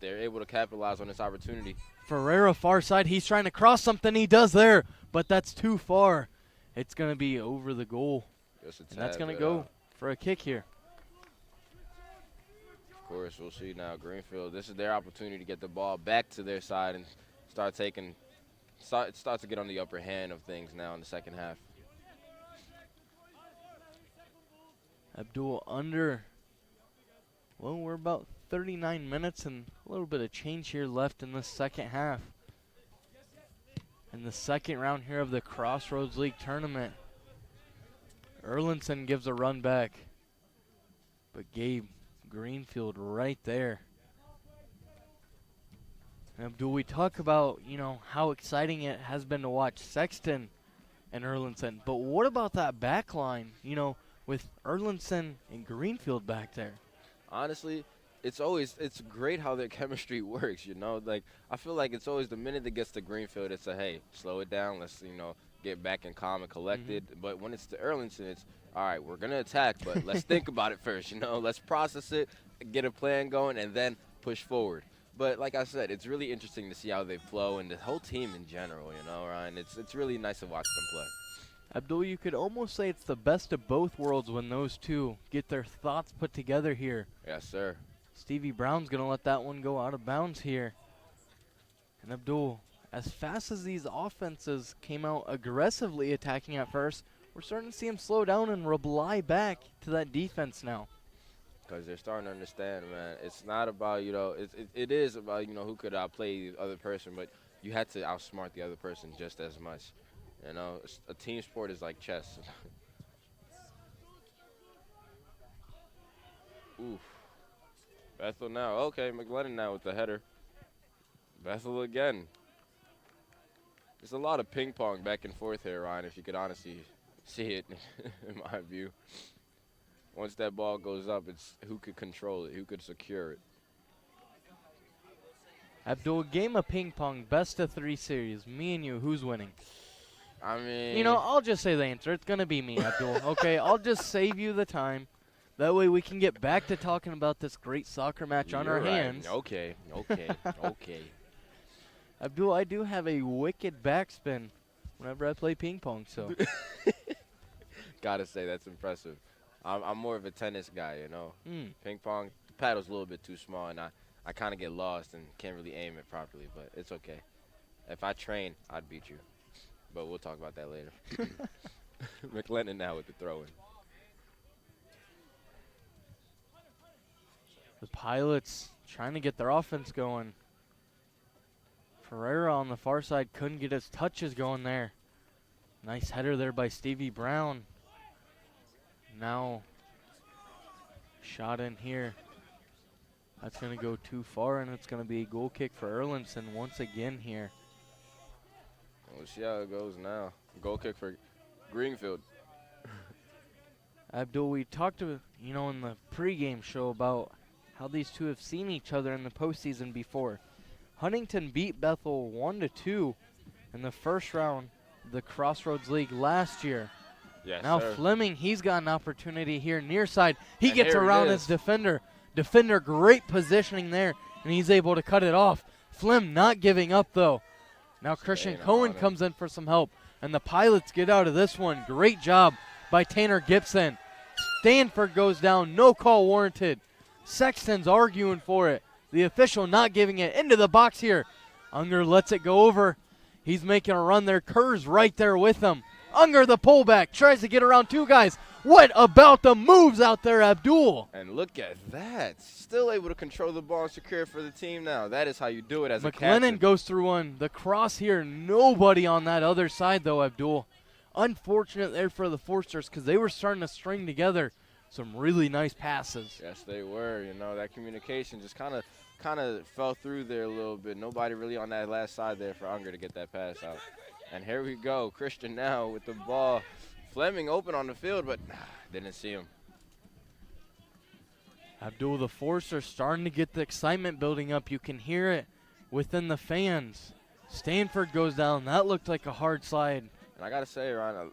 they're able to capitalize on this opportunity. Ferreira, far side. He's trying to cross something. He does there, but that's too far. It's going to be over the goal. And that's going to go for a kick here. Of course, we'll see now. Greenfield, this is their opportunity to get the ball back to their side and start to get on the upper hand of things now in the second half. Abdul under, well, we're about 39 minutes and a little bit of change here left in the second half. In the second round here of the Crossroads League Tournament, Erlinson gives a run back, but Gabe Greenfield right there. And Abdul, we talk about, you know, how exciting it has been to watch Sexton and Erlinson, but what about that back line, you know, with Erlinson and Greenfield back there? Honestly, it's great how their chemistry works, you know. Like, I feel like it's always the minute that gets to Greenfield, it's a, hey, slow it down, let's, you know, get back and calm and collected. But when it's to Erlinson, it's, all right, we're going to attack, but let's think about it first, you know. Let's process it, get a plan going, and then push forward. But like I said, it's really interesting to see how they flow and the whole team in general, you know, Ryan. It's really nice to watch them play. Abdul, you could almost say it's the best of both worlds when those two get their thoughts put together here. Yes, sir. Stevie Brown's going to let that one go out of bounds here. And Abdul, as fast as these offenses came out aggressively attacking at first, we're starting to see them slow down and rely back to that defense now. Because they're starting to understand, man. It's not about, you know, it is about, you know, who could outplay the other person, but you had to outsmart the other person just as much. You know, a team sport is like chess. Oof. Bethel now. Okay, McLennan now with the header. Bethel again. There's a lot of ping pong back and forth here, Ryan, if you could honestly see it, in my view. Once that ball goes up, it's who could control it, who could secure it. Abdul, game of ping pong, best of 3 series. Me and you, who's winning? I mean, you know, I'll just say the answer. It's going to be me, Abdul. Okay, I'll just save you the time. That way we can get back to talking about this great soccer match on our hands. Okay. Abdul, I do have a wicked backspin whenever I play ping pong, so. Gotta say, that's impressive. I'm more of a tennis guy, you know. Ping pong, the paddle's a little bit too small, and I kind of get lost and can't really aim it properly, but it's okay. If I train, I'd beat you. But we'll talk about that later. McLennan now with the throw-in. The Pilots trying to get their offense going. Ferreira on the far side couldn't get his touches going there. Nice header there by Stevie Brown. Now, shot in here. That's going to go too far, and it's going to be a goal kick for Erlinson once again here. We'll see how it goes now. Goal kick for Greenfield. Abdul, we talked to, you know, in the pregame show about how these two have seen each other in the postseason before. Huntington beat Bethel 1-2 in the first round of the Crossroads League last year. Yes, now sir. Fleming, he's got an opportunity here near side. He gets around his defender. Defender, great positioning there, and he's able to cut it off. Flem not giving up, though. Now Christian Cohen comes in for some help, and the Pilots get out of this one. Great job by Tanner Gibson. Stanford goes down, no call warranted. Sexton's arguing for it. The official not giving it into the box here. Unger lets it go over. He's making a run there. Kerr's right there with him. Unger, the pullback, tries to get around two guys. What about the moves out there, Abdul? And look at that. Still able to control the ball and secure it for the team now. That is how you do it as a captain. McLennan goes through one. The cross here, nobody on that other side, though, Abdul. Unfortunate there for the Forsters because they were starting to string together some really nice passes. Yes, they were. You know, that communication just kind of fell through there a little bit. Nobody really on that last side there for Unger to get that pass out. And here we go. Christian now with the ball. Fleming open on the field, but didn't see him. Abdul, the Forsters starting to get the excitement building up. You can hear it within the fans. Stanford goes down. That looked like a hard slide. And I got to say, Ryan,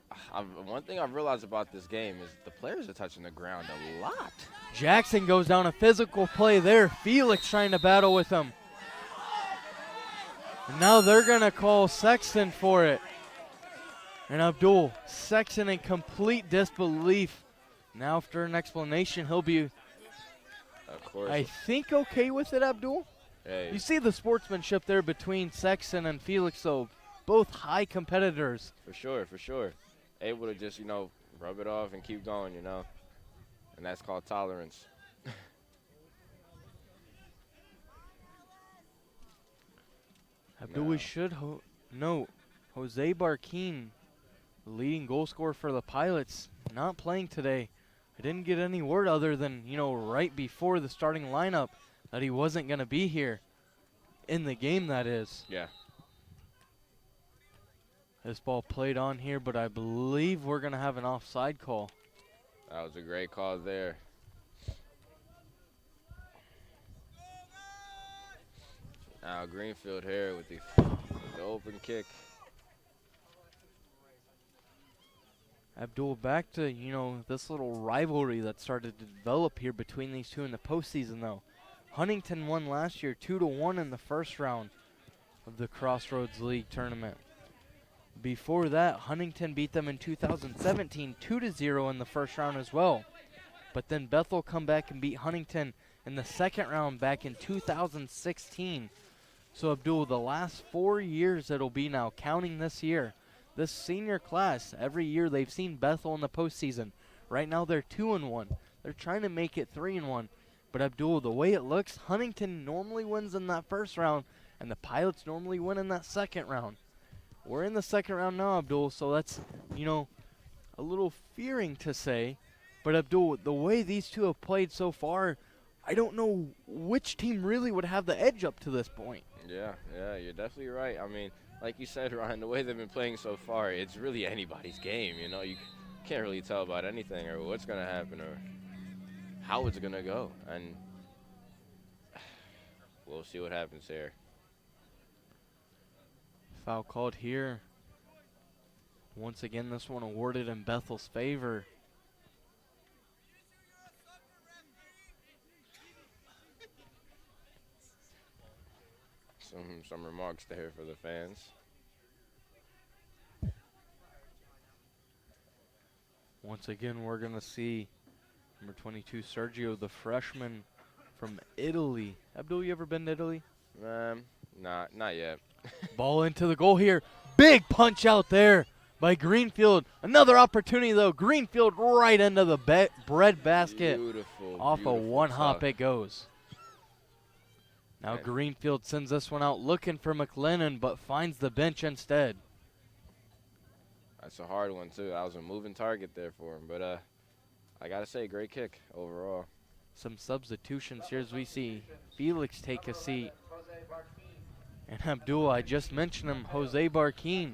one thing I've realized about this game is the players are touching the ground a lot. Jackson goes down, a physical play there. Felix trying to battle with him. And now they're going to call Sexton for it. And Abdul, Sexton in complete disbelief. Now after an explanation, he'll be, of course, I think, okay with it, Abdul? Hey. You see the sportsmanship there between Sexton and Felix, though. Both high competitors. For sure, for sure. Able to just, rub it off and keep going, And that's called tolerance. Abdul, we should note, Jose Barquin, the leading goal scorer for the Pilots, not playing today. I didn't get any word other than, right before the starting lineup that he wasn't going to be here. In the game, that is. Yeah. This ball played on here, but I believe we're going to have an offside call. That was a great call there. Now Greenfield here with the open kick. Abdul, back to, this little rivalry that started to develop here between these two in the postseason, though. Huntington won last year 2-1 in the first round of the Crossroads League Tournament. Before that, Huntington beat them in 2017 2-0 in the first round as well. But then Bethel come back and beat Huntington in the second round back in 2016. So Abdul, the last 4 years it'll be now, counting this year, this senior class, every year they've seen Bethel in the postseason. Right now they're 2-1. They're trying to make it 3-1. But Abdul, the way it looks, Huntington normally wins in that first round, and the Pilots normally win in that second round. We're in the second round now, Abdul, so that's, a little fearing to say. But Abdul, the way these two have played so far, I don't know which team really would have the edge up to this point. Yeah, you're definitely right. I mean, like you said, Ryan, the way they've been playing so far, it's really anybody's game, You can't really tell about anything or what's going to happen or how it's going to go. And we'll see what happens here. Foul called here. Once again, this one awarded in Bethel's favor. Some remarks there for the fans. Once again, we're going to see number 22, Sergio, the freshman from Italy. Abdul, you ever been to Italy? Not yet. Ball into the goal here. Big punch out there by Greenfield. Another opportunity, though. Greenfield right into the bread basket. Beautiful. Off a one hop tuck. it goes. Now Greenfield sends this one out looking for McLennan, but finds the bench instead. That's a hard one, too. That was a moving target there for him. But I got to say, great kick overall. Some substitutions here as we see Felix take a seat. And Abdul, I just mentioned him, Jose Barquin.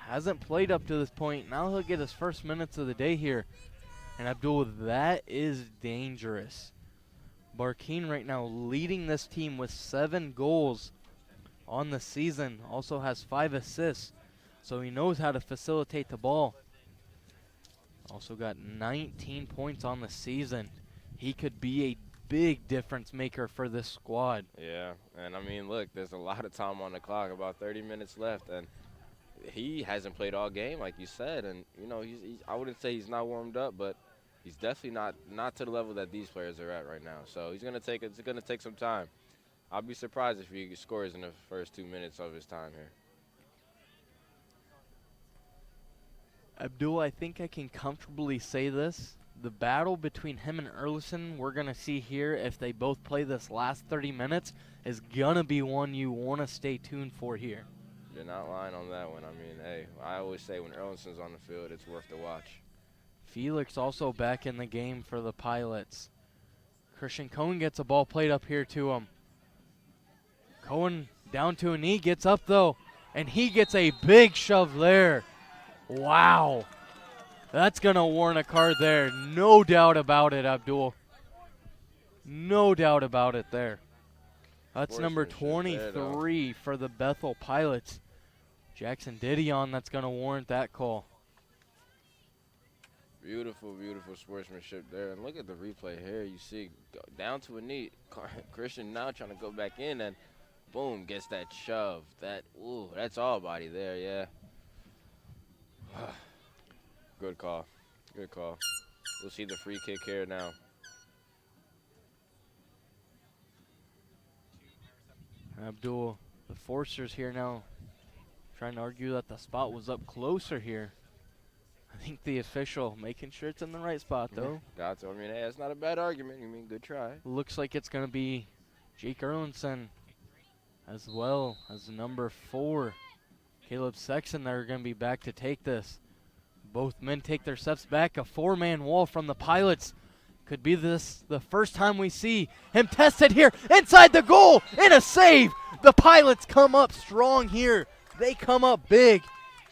Hasn't played up to this point. Now he'll get his first minutes of the day here. And Abdul, that is dangerous. Barquin right now leading this team with 7 goals on the season. Also has 5 assists. So he knows how to facilitate the ball. Also got 19 points on the season. He could be a big difference maker for this squad. Yeah, and I mean, look, there's a lot of time on the clock, about 30 minutes left, and he hasn't played all game, like you said. And, I wouldn't say he's not warmed up, but he's definitely not to the level that these players are at right now. So it's gonna take some time. I'll be surprised if he scores in the first 2 minutes of his time here. Abdul, I think I can comfortably say this. The battle between him and Erlison we're going to see here, if they both play this last 30 minutes, is going to be one you want to stay tuned for here. You're not lying on that one. I mean, hey, I always say when Erlinson's on the field, it's worth the watch. Felix also back in the game for the Pilots. Christian Cohen gets a ball played up here to him. Cohen down to a knee, gets up though, and he gets a big shove there. Wow. That's going to warrant a card there. No doubt about it, Abdul. No doubt about it there. That's number 23 for the Bethel Pilots. Jackson Didion, that's going to warrant that call. Beautiful, beautiful sportsmanship there. And look at the replay here. You see down to a knee. Christian now trying to go back in and boom, gets that shove. That's all body there, yeah. Good call. Good call. We'll see the free kick here now. Abdul, the Forcers here now trying to argue that the spot was up closer here. I think the official making sure it's in the right spot, though. Got to. I mean, hey, that's not a bad argument. You mean, good try. Looks like it's going to be Jake Erlinson as well as number 4, Caleb Sexton, that are going to be back to take this. Both men take their steps back. A 4-man wall from the Pilots. Could be this the first time we see him tested here inside the goal and a save. The Pilots come up strong here. They come up big.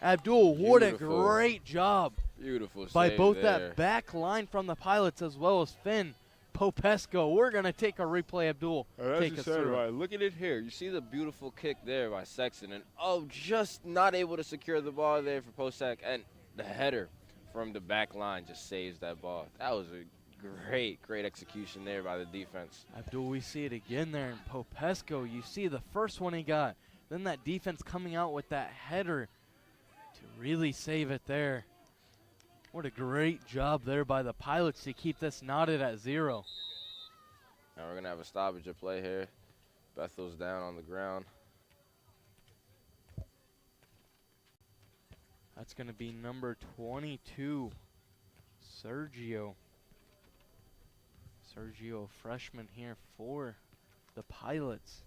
Abdul, what a great job. Beautiful by save both there. that back line from the Pilots as well as Finn Popesco. We're going to take a replay, Abdul. Take us through. Right. Look at it here. You see the beautiful kick there by Sexton. And, just not able to secure the ball there for Posek. And the header from the back line just saves that ball. That was a great execution there by the defense. Abdul, we see it again there in Popesco. You see the first one he got. Then that defense coming out with that header to really save it there. What a great job there by the Pilots to keep this knotted at 0. Now we're going to have a stoppage of play here. Bethel's down on the ground. That's going to be number 22, Sergio. Sergio, freshman here for the Pilots.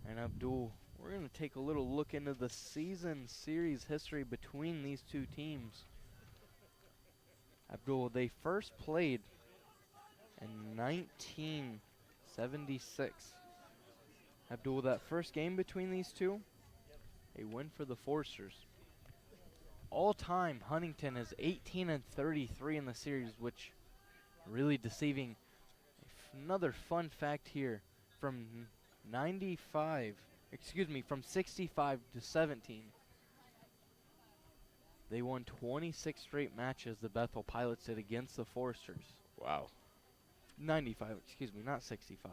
And Abdul, we're going to take a little look into the season series history between these two teams. Abdul, they first played in 1976. Abdul, that first game between these two, a win for the Forcers. All time, Huntington is 18-33 in the series, which really deceiving. Another fun fact here, from 65 to 17. They won 26 straight matches, the Bethel Pilots did, against the Forcers. Wow. 95, excuse me, not 65.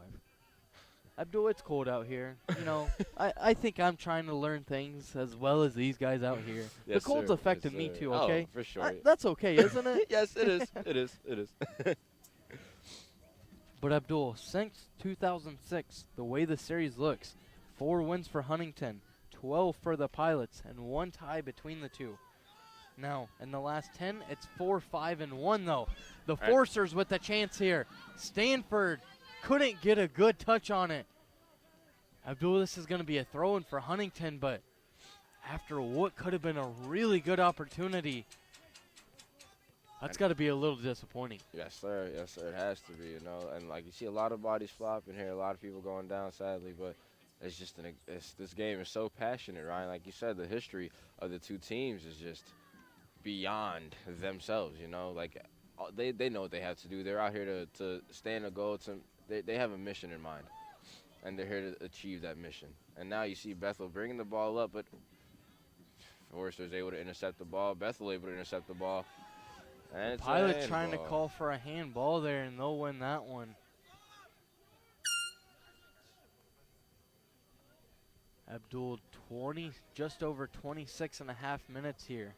Abdul, it's cold out here. You know, I think I'm trying to learn things as well as these guys out here. Yes, the cold's sir. affected Yes, me sir. too, okay? Oh, for sure. That's okay, isn't it? Yes, it is. It is. It is. But Abdul, since 2006, the way the series looks, 4 wins for Huntington, 12 for the Pilots, and 1 tie between the two. Now, in the last 10, it's 4-5-1 though. The Forcers with the chance here. Stanford couldn't get a good touch on it. Abdul, this is going to be a throw-in for Huntington, but after what could have been a really good opportunity, that's got to be a little disappointing. Yes, sir. Yes, sir. It has to be, you know. And, like, you see a lot of bodies flopping here, a lot of people going down, sadly. But it's just this game is so passionate, Ryan. Like you said, the history of the two teams is just beyond themselves, you know. Like, they know what they have to do. They're out here to stand a goal. They have a mission in mind, and they're here to achieve that mission. And now you see Bethel bringing the ball up, but Forrester's able to intercept the ball. Bethel able to intercept the ball. And it's Pilot trying to call for a handball there, and they'll win that one. Abdul, just over 26 and a half minutes here.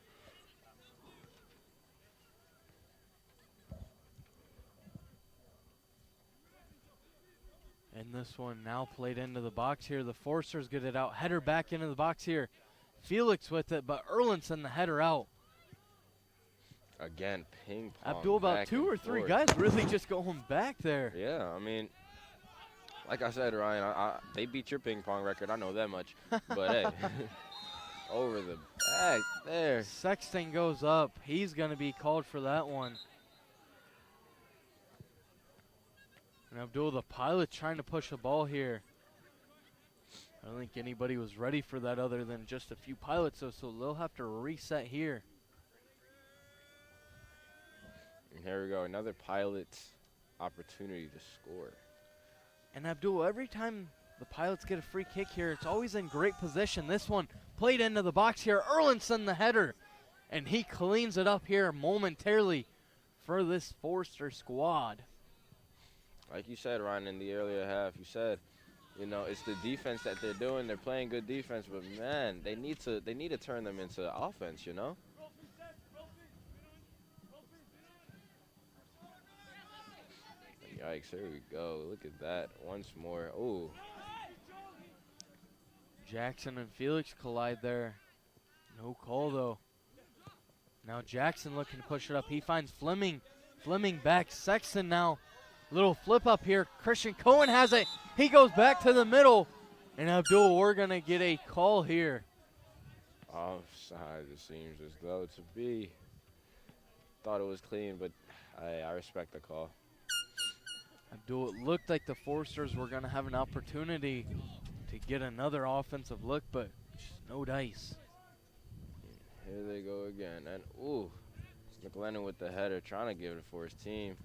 And this one now played into the box here. The Forcers get it out. Header back into the box here. Felix with it, but Erlinson the header out. Again, ping pong. Abdul, about back 2 and or 3 forth. guys really just going back there. Yeah, I mean, like I said, Ryan, they beat your ping pong record. I know that much. But, hey, over the back there. Sexton goes up. He's going to be called for that one. And Abdul, the Pilot, trying to push the ball here. I don't think anybody was ready for that other than just a few Pilots, though, so they'll have to reset here. And here we go, another Pilot's opportunity to score. And Abdul, every time the Pilots get a free kick here, it's always in great position. This one played into the box here. Erlinson the header. And he cleans it up here momentarily for this Forster squad. Like you said, Ryan, in the earlier half, you said, you know, it's the defense that they're doing. They're playing good defense, but man, they need to turn them into offense, you know? Yikes, here we go. Look at that once more. Ooh. Jackson and Felix collide there. No call, though. Now Jackson looking to push it up. He finds Fleming. Fleming back. Sexton now. Little flip up here. Christian Cohen has it. He goes back to the middle. And Abdul, we're going to get a call here. Offside, it seems as though to be. Thought it was clean, but I respect the call. Abdul, it looked like the Forsters were going to have an opportunity to get another offensive look, but just no dice. Here they go again. And, ooh, McLennan with the header, trying to give it for his team.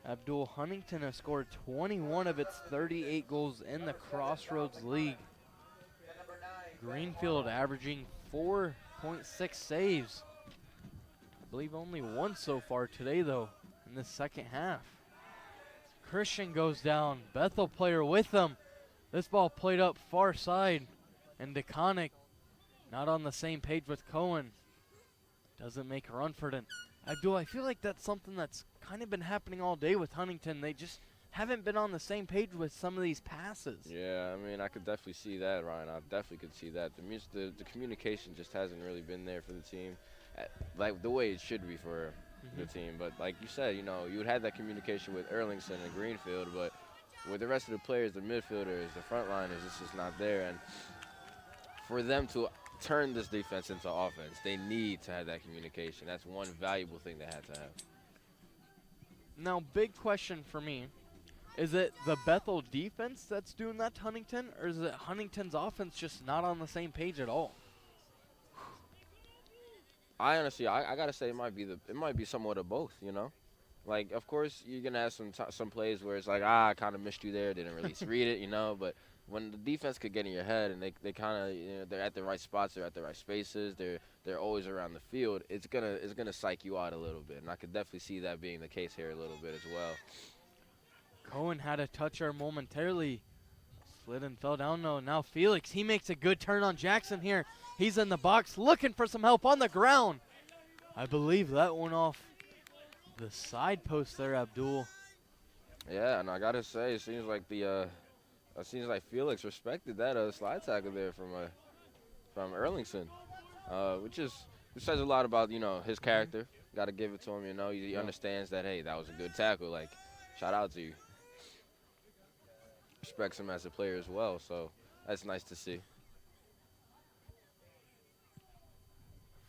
Abdul, Huntington has scored 21 of its 38 goals in the Crossroads League. Greenfield averaging 4.6 saves. I believe only one so far today, though, in the second half. Christian goes down. Bethel player with him. This ball played up far side. And DeConnick not on the same page with Cohen. Doesn't make a run for it. Abdul, I feel like that's something that's kind of been happening all day with Huntington. They just haven't been on the same page with some of these passes. Yeah, I mean, I could definitely see that, Ryan. I definitely could see that. The communication just hasn't really been there for the team, like the way it should be for the team. But like you said, you know, you would have that communication with Erlingson and Greenfield, but with the rest of the players, the midfielders, the front liners, it's just not there. And for them to turn this defense into offense, they need to have that communication. That's one valuable thing they had to have. Now, big question for me. Is it the Bethel defense that's doing that to Huntington, or is it Huntington's offense just not on the same page at all? I honestly, I gotta say, it might be somewhat of both. You know, like of course you're gonna have some plays where it's like, I kind of missed you there, didn't really read it, you know. But when the defense could get in your head and they kind of, you know, they're at the right spots, they're at the right spaces, they're always around the field, it's gonna psych you out a little bit, and I could definitely see that being the case here a little bit as well. Cohen had a toucher momentarily. Slid and fell down, though. Now Felix, he makes a good turn on Jackson here. He's in the box looking for some help on the ground. I believe that went off the side post there, Abdul. Yeah, and I gotta say, it seems like Felix respected that slide tackle there from Erlingson, which says a lot about, you know, his character. Got to give it to him, you know. He understands that, hey, that was a good tackle. Like, shout out to you. Respects him as a player as well, so that's nice to see.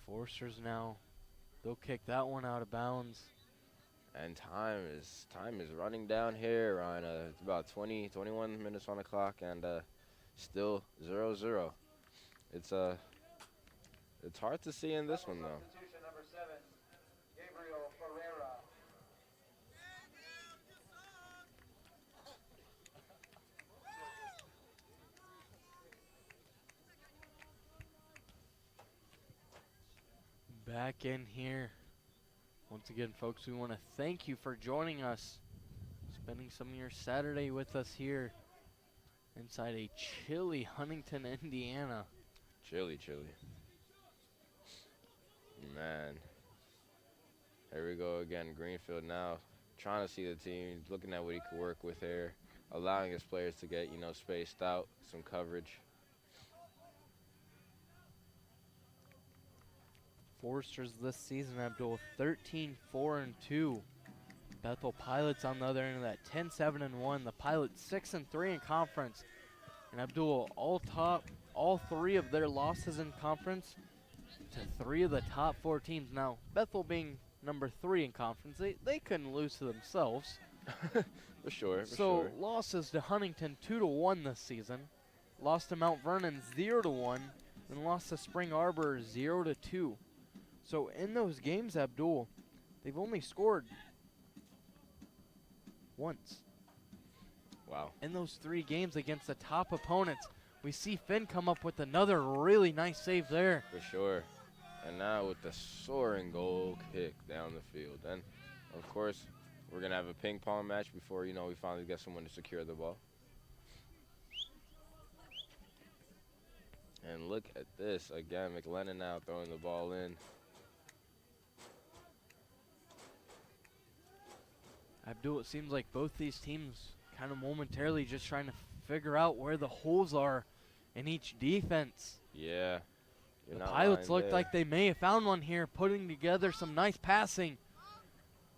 Forsters now, they'll kick that one out of bounds. And time is running down here on it's about 21 minutes on the clock, and still 0-0. It's hard to see in this one though. Back in here. Once again, folks, we want to thank you for joining us, spending some of your Saturday with us here inside a chilly Huntington, Indiana. Chilly. Man, There we go again. Greenfield now trying to see the team, looking at what he could work with here, allowing his players to get, spaced out, some coverage. Forsters this season, Abdul, 13-4-2. Bethel Pilots on the other end of that, 10-7-1. The Pilots 6-3 in conference. And Abdul, all 3 of their losses in conference to 3 of the top 4 teams. Now, Bethel being number 3 in conference, they couldn't lose to themselves. For sure. So losses to Huntington 2-1 this season, lost to Mount Vernon 0-1, and lost to Spring Arbor 0-2. So in those games, Abdul, they've only scored once. Wow. In those 3 games against the top opponents, we see Finn come up with another really nice save there. For sure. And now with the soaring goal kick down the field. And, of course, we're going to have a ping pong match before, we finally get someone to secure the ball. And look at this. Again, McLennan now throwing the ball in. Abdul, it seems like both these teams kind of momentarily just trying to figure out where the holes are in each defense. Yeah. The Pilots looked like they may have found one here, putting together some nice passing.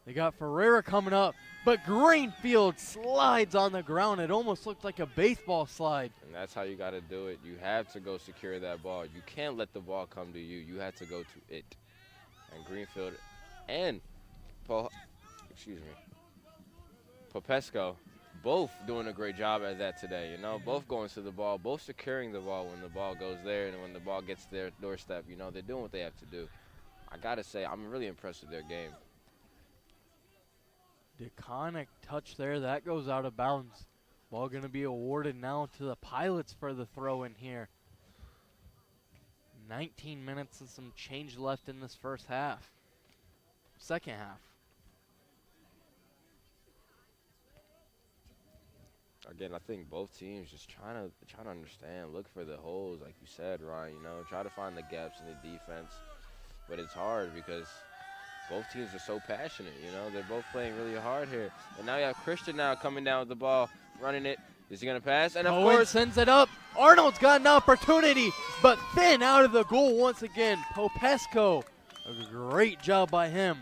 They got Ferreira coming up, but Greenfield slides on the ground. It almost looked like a baseball slide. And that's how you got to do it. You have to go secure that ball. You can't let the ball come to you. You have to go to it. And Greenfield and Popesco both doing a great job at that today, both going to the ball, both securing the ball when the ball goes there and when the ball gets to their doorstep, they're doing what they have to do. I got to say, I'm really impressed with their game. DeConnick touch there, that goes out of bounds. Ball going to be awarded now to the Pilots for the throw in here. 19 minutes and some change left in this second half. Again, I think both teams just trying to understand, look for the holes, like you said, Ryan. Try to find the gaps in the defense, but it's hard because both teams are so passionate. They're both playing really hard here. And now you have Christian now coming down with the ball, running it. Is he gonna pass? And of course, sends it up. Arnold's got an opportunity, but Finn out of the goal once again. Popesco, a great job by him.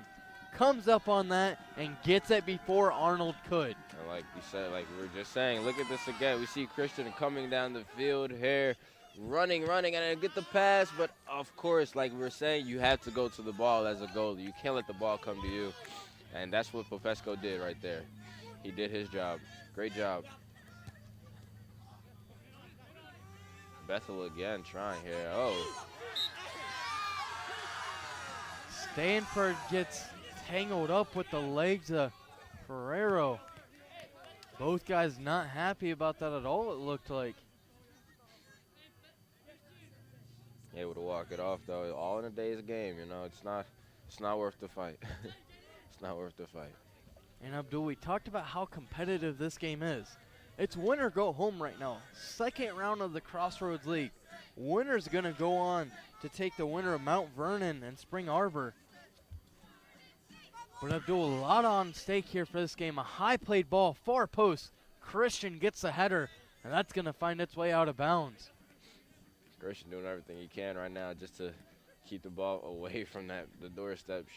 Comes up on that and gets it before Arnold could. And like you said, like we were just saying, look at this again. We see Christian coming down the field here, running, and get the pass. But, of course, like we were saying, you have to go to the ball as a goalie. You can't let the ball come to you. And that's what Popesco did right there. He did his job. Great job. Bethel again trying here. Oh. Stanford gets tangled up with the legs of Ferrero. Both guys not happy about that at all, it looked like. Able to walk it off, though. All in a day's game, It's not worth the fight. It's not worth the fight. And Abdul, we talked about how competitive this game is. It's win or go home right now. Second round of the Crossroads League. Winner's going to go on to take the winner of Mount Vernon and Spring Arbor. But Abdul, a lot on stake here for this game. A high played ball, far post. Christian gets the header, and that's going to find its way out of bounds. Christian doing everything he can right now just to keep the ball away from the doorsteps,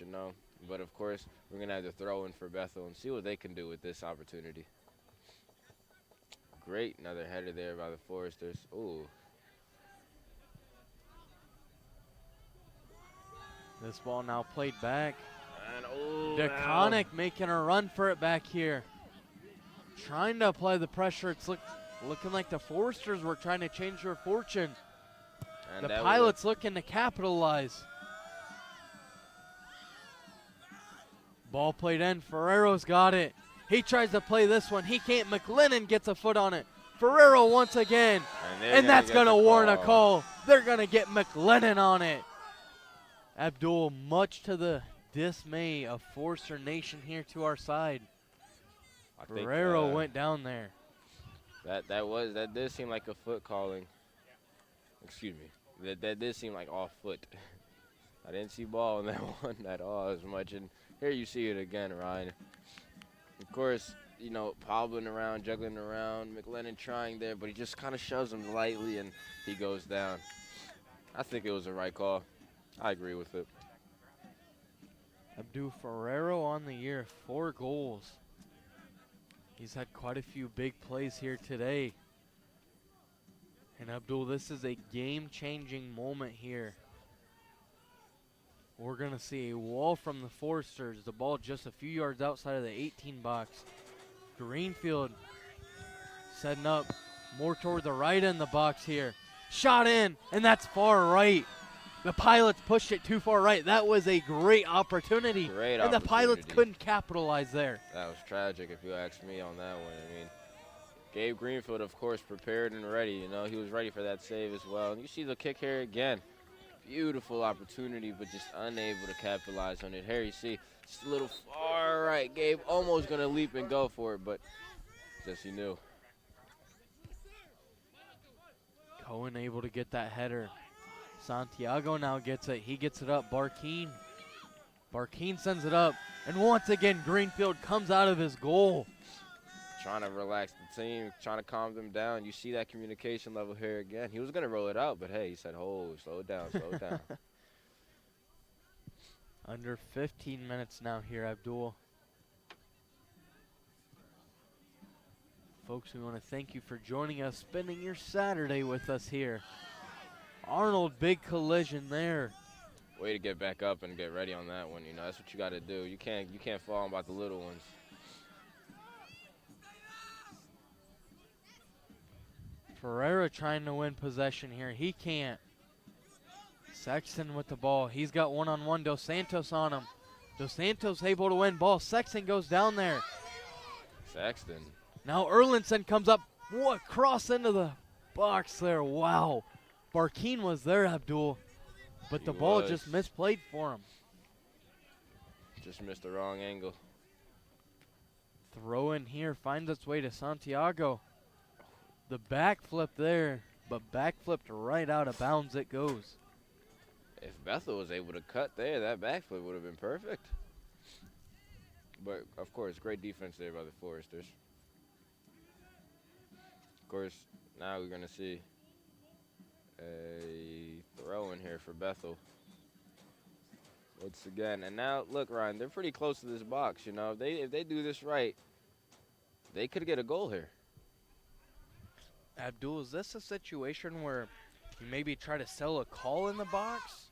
But, of course, we're going to have to throw in for Bethel and see what they can do with this opportunity. Great, another header there by the Foresters. Ooh. This ball now played back. And DeConnick making a run for it back here. Trying to apply the pressure. It's looking like the Foresters were trying to change their fortune. And the Pilots looking to capitalize. Ball played in. Ferrero's got it. He tries to play this one. He can't. McLennan gets a foot on it. Ferrero once again. And that's going to warrant a call. They're going to get McLennan on it. Abdul, much to the dismay of Forster Nation here to our side. Ferrero went down there. That did seem like a foot calling. Excuse me. That did seem like off foot. I didn't see ball in that one at all as much. And here you see it again, Ryan. Of course, you know, hobbling around, juggling around, McLennan trying there, but he just kind of shoves him lightly and he goes down. I think it was the right call. I agree with it. Abdul Ferrero on the year, 4 goals. He's had quite a few big plays here today. And Abdul, this is a game-changing moment here. We're going to see a wall from the Foresters. The ball just a few yards outside of the 18 box. Greenfield setting up more toward the right in the box here. Shot in, and that's far right. The Pilots pushed it too far right. That was a great opportunity. And the Pilots couldn't capitalize there. That was tragic if you ask me on that one. I mean, Gabe Greenfield, of course, prepared and ready. You know, he was ready for that save as well. And you see the kick here again. Beautiful opportunity, but just unable to capitalize on it. Here you see, just a little far right. Gabe almost going to leap and go for it, but just he knew. Cohen able to get that header. Santiago now gets it. He gets it up. Barkeen sends it up. And once again, Greenfield comes out of his goal. Trying to relax the team, trying to calm them down. You see that communication level here again. He was going to roll it out, but hey, he said, "Oh, slow it down, slow it down." Under 15 minutes now here, Abdul. Folks, we want to thank you for joining us, spending your Saturday with us here. Arnold, big collision there. Way to get back up and get ready on that one. You know, that's what you got to do. You can't fall about the little ones. Ferreira trying to win possession here. He can't. Sexton with the ball. He's got one-on-one Dos Santos on him. Dos Santos able to win ball. Sexton goes down there. Sexton. Now Erlinson comes up. What cross into the box there. Wow. Barkeen was there, Abdul. But the ball just misplayed for him. Just missed the wrong angle. Throw in here. Finds its way to Santiago. The backflip there, but backflipped right out of bounds it goes. If Bethel was able to cut there, that backflip would have been perfect. But, of course, great defense there by the Foresters. Of course, now we're going to see a throw in here for Bethel. Once again, and now, look, Ryan, they're pretty close to this box, you know. If they do this right, they could get a goal here. Abdul, is this a situation where you maybe try to sell a call in the box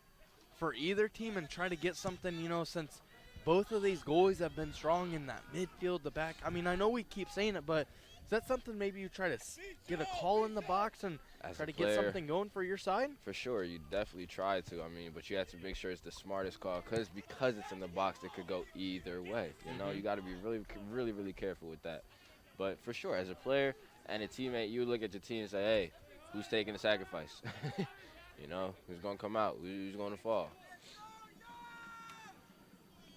for either team and try to get something, you know, since both of these goalies have been strong in that midfield, the back? I mean, I know we keep saying it, but is that something maybe you try to get a call in the box and try to get something going for your side? For sure, you definitely try to. I mean, but you have to make sure it's the smartest call because it's in the box, it could go either way. You know, you got to be really, really, really careful with that. But for sure, as a player and a teammate, you look at your team and say, hey, who's taking the sacrifice? You know, who's going to come out? Who's going to fall?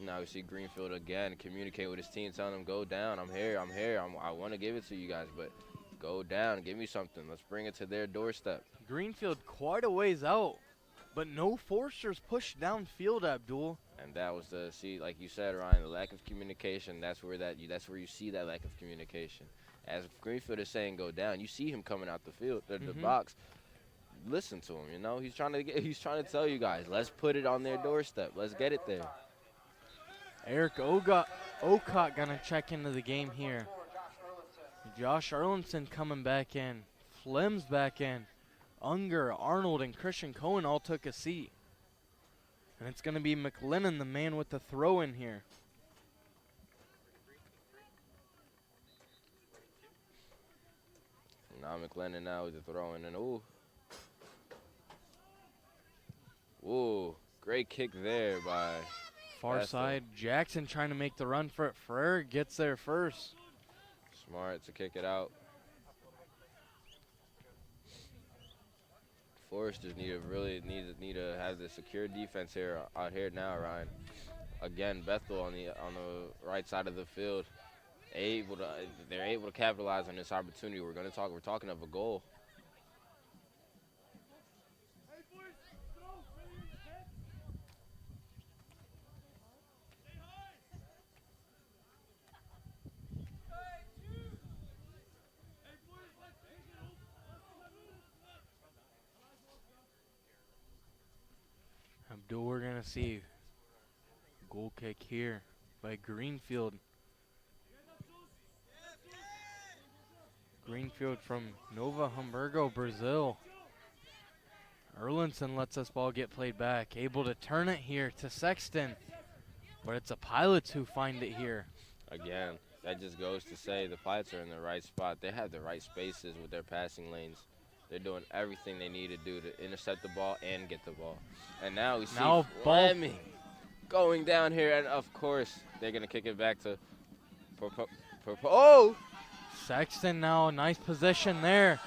Now we see Greenfield again communicate with his team, telling them, go down. I'm here. I want to give it to you guys, but go down. Give me something. Let's bring it to their doorstep. Greenfield quite a ways out, but no Foresters pushed downfield, Abdul. And that was like you said, Ryan, the lack of communication. That's where you see that lack of communication. As Greenfield is saying, go down. You see him coming out the field, the box. Listen to him. You know, he's trying to tell you guys, let's put it on their doorstep. Let's get it there. Eric Okot gonna check into the game here. Josh Erlinson coming back in. Flem's back in. Unger, Arnold, and Christian Cohen all took a seat. And it's going to be McLennan, the man with the throw in here. Now McLennan now with the throw in. And ooh, great kick there by far side. Jackson trying to make the run for it. Ferrer gets there first. Smart to kick it out. Foresters need to have the secure defense out here now, Ryan. Again, Bethel on the right side of the field, they're able to capitalize on this opportunity. We're talking of a goal. Abdul, we're going to see goal kick here by Greenfield. Greenfield from Nova Hamburgo, Brazil. Erlinson lets this ball get played back, able to turn it here to Sexton. But it's the Pilots who find it here. Again, that just goes to say the Pilots are in the right spot. They have the right spaces with their passing lanes. They're doing everything they need to do to intercept the ball and get the ball. And now we see Fleming going down here, and of course they're going to kick it back to Sexton now, nice position there.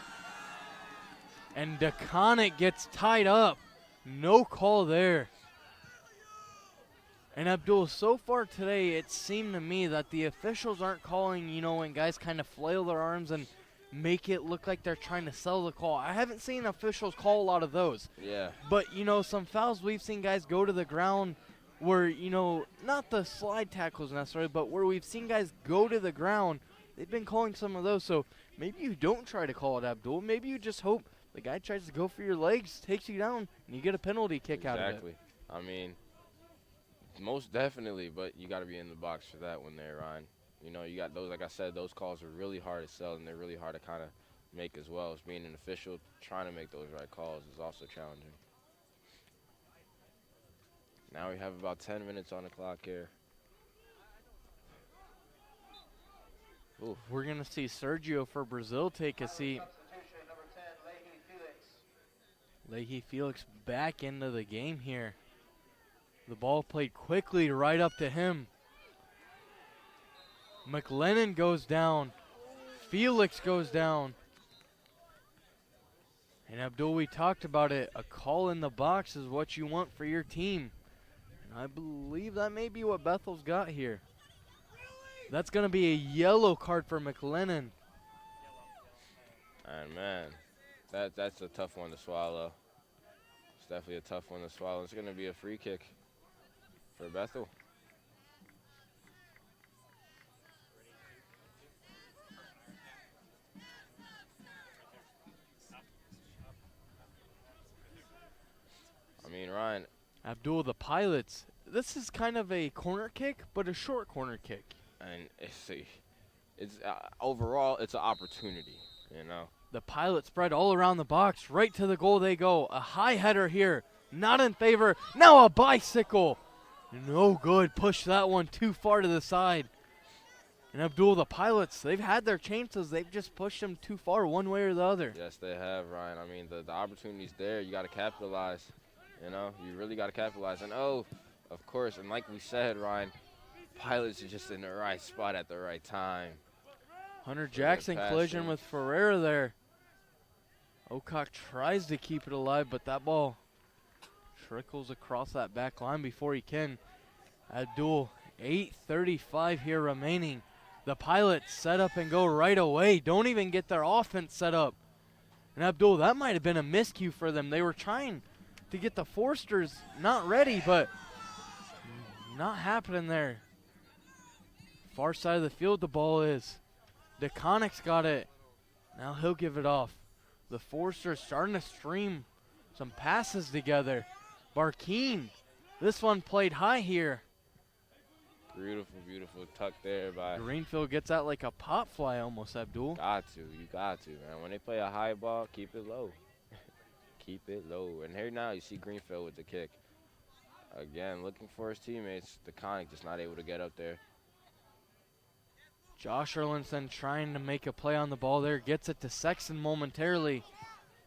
And DeConnick gets tied up. No call there. And Abdul, so far today, it seemed to me that the officials aren't calling, when guys kind of flail their arms and make it look like they're trying to sell the call. I haven't seen officials call a lot of those. Yeah. But, some fouls we've seen guys go to the ground where, not the slide tackles necessarily, but where we've seen guys go to the ground. They've been calling some of those. So maybe you don't try to call it, Abdul. Maybe you just hope the guy tries to go for your legs, takes you down, and you get a penalty kick out of it. Exactly. I mean, most definitely, but you got to be in the box for that one there, Ryan. You got those, like I said, those calls are really hard to sell, and they're really hard to kind of make as well. As being an official, trying to make those right calls is also challenging. Now we have about 10 minutes on the clock here. Ooh. We're going to see Sergio for Brazil take a seat. Leahy Felix back into the game here. The ball played quickly right up to him. McLennan goes down. Felix goes down. And Abdul, we talked about it. A call in the box is what you want for your team. And I believe that may be what Bethel's got here. That's going to be a yellow card for McLennan. And man, that's a tough one to swallow. It's definitely a tough one to swallow. It's going to be a free kick for Bethel. I mean, Ryan. Abdul, the Pilots, this is kind of a corner kick, but a short corner kick. And it's overall, it's an opportunity, The Pilots spread all around the box. Right to the goal they go. A high header here. Not in favor. Now a bicycle. No good. Push that one too far to the side. And Abdul, the Pilots, they've had their chances. They've just pushed them too far one way or the other. Yes, they have, Ryan. I mean, the opportunity's there. You got to capitalize. You really got to capitalize. And, of course, and like we said, Ryan, Pilots are just in the right spot at the right time. Hunter Jackson collision with Ferreira there. Ocock tries to keep it alive, but that ball trickles across that back line before he can. Abdul, 8:35 here remaining. The Pilots set up and go right away. Don't even get their offense set up. And Abdul, that might have been a miscue for them. They were trying to get the Forsters not ready, but not happening there. Far side of the field the ball is. DeConnick's got it. Now he'll give it off. The Forsters starting to stream some passes together. Barkeen, this one played high here. Beautiful, beautiful tuck there by Greenfield gets that like a pop fly almost, Abdul. You got to, man. When they play a high ball, keep it low. Keep it low. And here now you see Greenfield with the kick. Again, looking for his teammates. DeConnick just not able to get up there. Josh Erlinson trying to make a play on the ball there. Gets it to Sexton momentarily.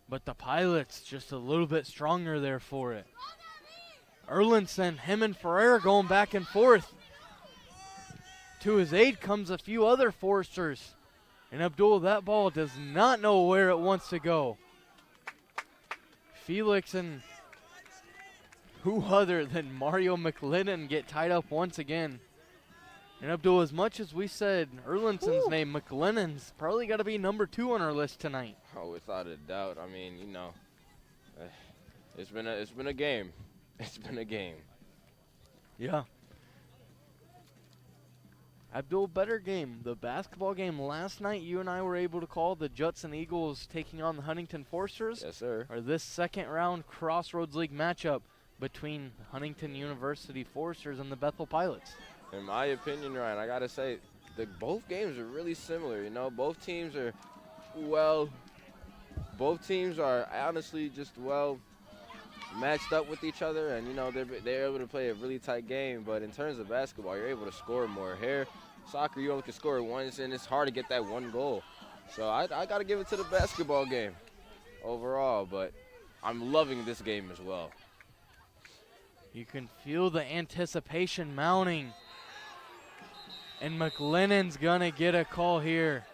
But the Pilots just a little bit stronger there for it. Erlinson, him and Ferrer going back and forth. To his aid comes a few other Forsters. And Abdul, that ball does not know where it wants to go. Felix and who other than Mario McLennan get tied up once again. And Abdul, as much as we said Erlinson's name, McLennan's probably got to be number 2 on our list tonight. Oh, without a doubt. I mean, it's been a game. It's been a game. Yeah. Abdul, better game. The basketball game last night, you and I were able to call the Judson Eagles taking on the Huntington Forsters. Yes, sir. Or this second round Crossroads League matchup between Huntington University Foresters and the Bethel Pilots? In my opinion, Ryan, I gotta say, both games are really similar. You know, both teams are honestly just matched up with each other, and you know they're able to play a really tight game. But in terms of basketball, you're able to score more. Here, soccer, you only can score once, and it's hard to get that one goal. So I got to give it to the basketball game overall, but I'm loving this game as well. You can feel the anticipation mounting. And McLennan's going to get a call here.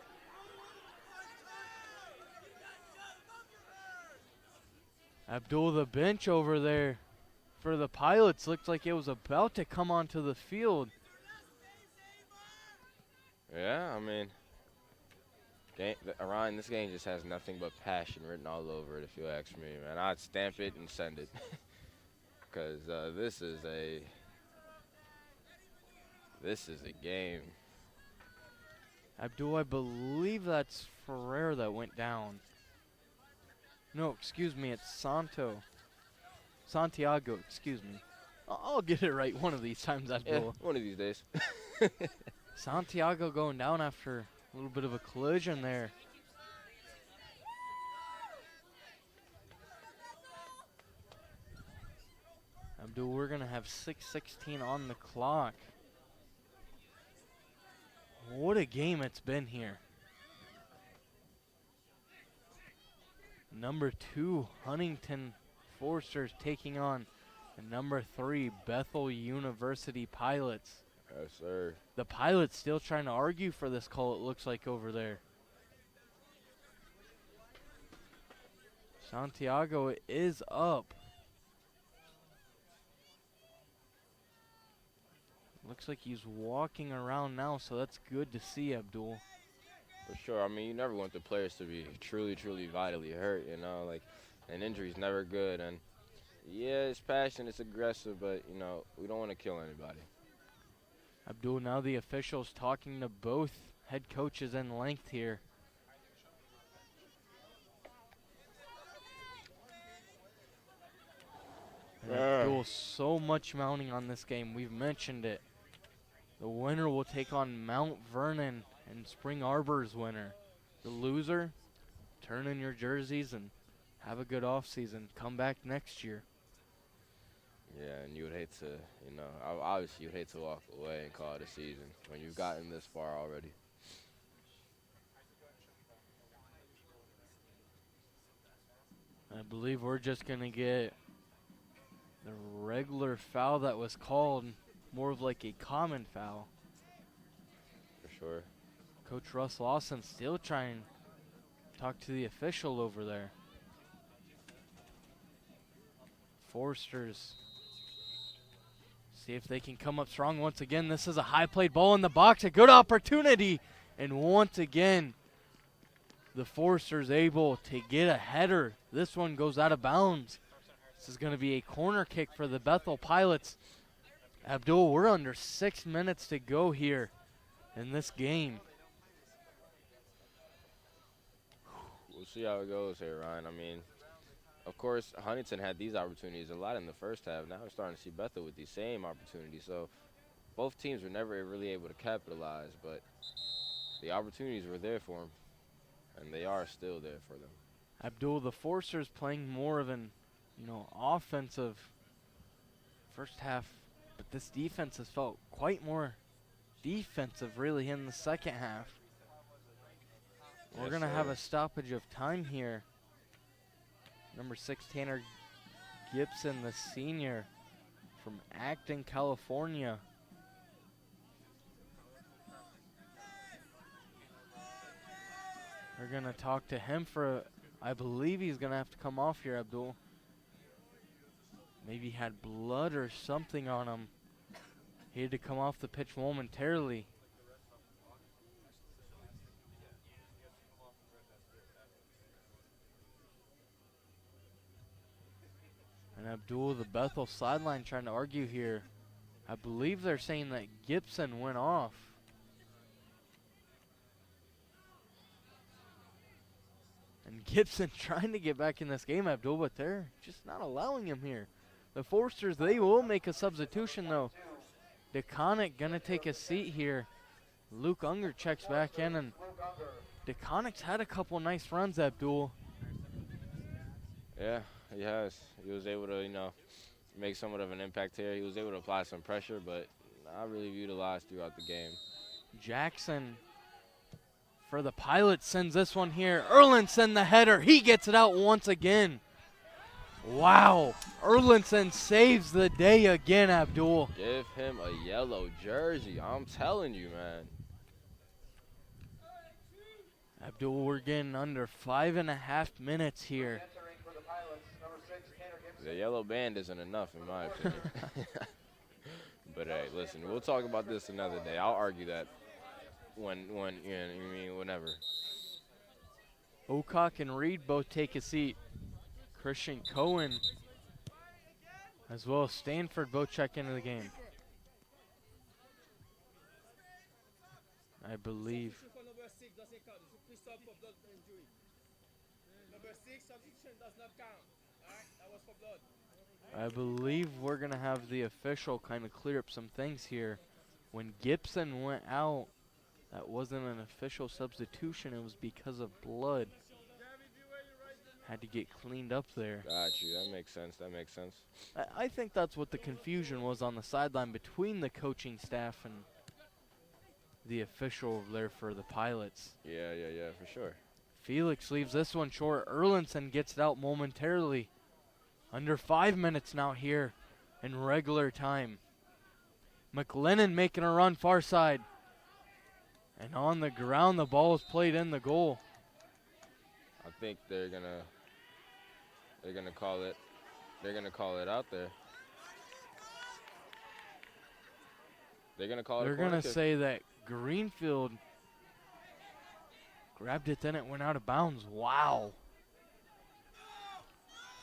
Abdul, the bench over there for the Pilots, looked like it was about to come onto the field. Yeah, I mean, Ryan, this game just has nothing but passion written all over it, if you ask me, man. I'd stamp it and send it. Because this is a game. Abdul, I believe that's Ferrer that went down. No, excuse me, it's Santiago, excuse me. I'll get it right one of these times, Abdul. Yeah, one of these days. Santiago going down after a little bit of a collision there. Abdul, we're going to have 6:16 on the clock. What a game it's been here. Number 2, Huntington Foresters taking on the number 3, Bethel University Pilots. Yes, sir. The Pilots still trying to argue for this call, it looks like, over there. Santiago is up. Looks like he's walking around now, so that's good to see, Abdul. For sure. I mean, you never want the players to be truly, truly vitally hurt, you know. Like, an injury's never good. And, yeah, it's passion, it's aggressive, but, you know, we don't want to kill anybody. Abdul, now the officials talking to both head coaches in length here. And Abdul, so much mounting on this game. We've mentioned it. The winner will take on Mount Vernon and Spring Arbor's winner. The loser, turn in your jerseys and have a good offseason. Come back next year. Yeah, and you would hate to, you know, obviously you'd hate to walk away and call it a season when you've gotten this far already. I believe we're just going to get the regular foul that was called, more of like a common foul. For sure. Coach Russ Lawson still trying to talk to the official over there. Foresters see if they can come up strong once again. This is a high played ball in the box, a good opportunity. And once again, the Foresters able to get a header. This one goes out of bounds. This is going to be a corner kick for the Bethel Pilots. Abdul, we're under 6 minutes to go here in this game. We'll see how it goes here, Ryan. I mean, of course, Huntington had these opportunities a lot in the first half. Now we're starting to see Bethel with these same opportunities. So both teams were never really able to capitalize, but the opportunities were there for them, and they are still there for them. Abdul, the Foresters playing more of an, offensive first half, but this defense has felt quite more defensive really in the second half. We're going to have a stoppage of time here. Number 6, Tanner Gibson, the senior from Acton, California. We're going to talk to him for, I believe he's going to have to come off here, Abdul. Maybe he had blood or something on him. He had to come off the pitch momentarily. And Abdul, the Bethel sideline, trying to argue here. I believe they're saying that Gibson went off. And Gibson trying to get back in this game, Abdul, but they're just not allowing him here. The Forsters, they will make a substitution, though. DeConnick going to take a seat here. Luke Unger checks back in, and DeConnick's had a couple nice runs, Abdul. Yeah, he has. He was able to, make somewhat of an impact here. He was able to apply some pressure, but not really utilized throughout the game. Jackson for the Pilots sends this one here. Erlinson, the header. He gets it out once again. Wow. Erlinson saves the day again, Abdul. Give him a yellow jersey. I'm telling you, man. Abdul, we're getting under 5.5 minutes here. The yellow band isn't enough, in my opinion. But hey, listen, we'll talk about this another day. I'll argue that whenever. Ocock and Reed both take a seat. Christian Cohen, as well as Stanford, both check into the game. I believe. I believe we're going to have the official kind of clear up some things here. When Gibson went out, that wasn't an official substitution. It was because of blood. Had to get cleaned up there. Got you. That makes sense. That makes sense. I think that's what the confusion was on the sideline between the coaching staff and the official there for the Pilots. Yeah, for sure. Felix leaves this one short. Erlinson gets it out momentarily. Under 5 minutes now here in regular time. McLennan making a run far side. And on the ground, the ball is played in the goal. I think they're gonna call it. They're gonna call it out there. They're gonna call it. They're gonna say that Greenfield grabbed it, then it went out of bounds. Wow.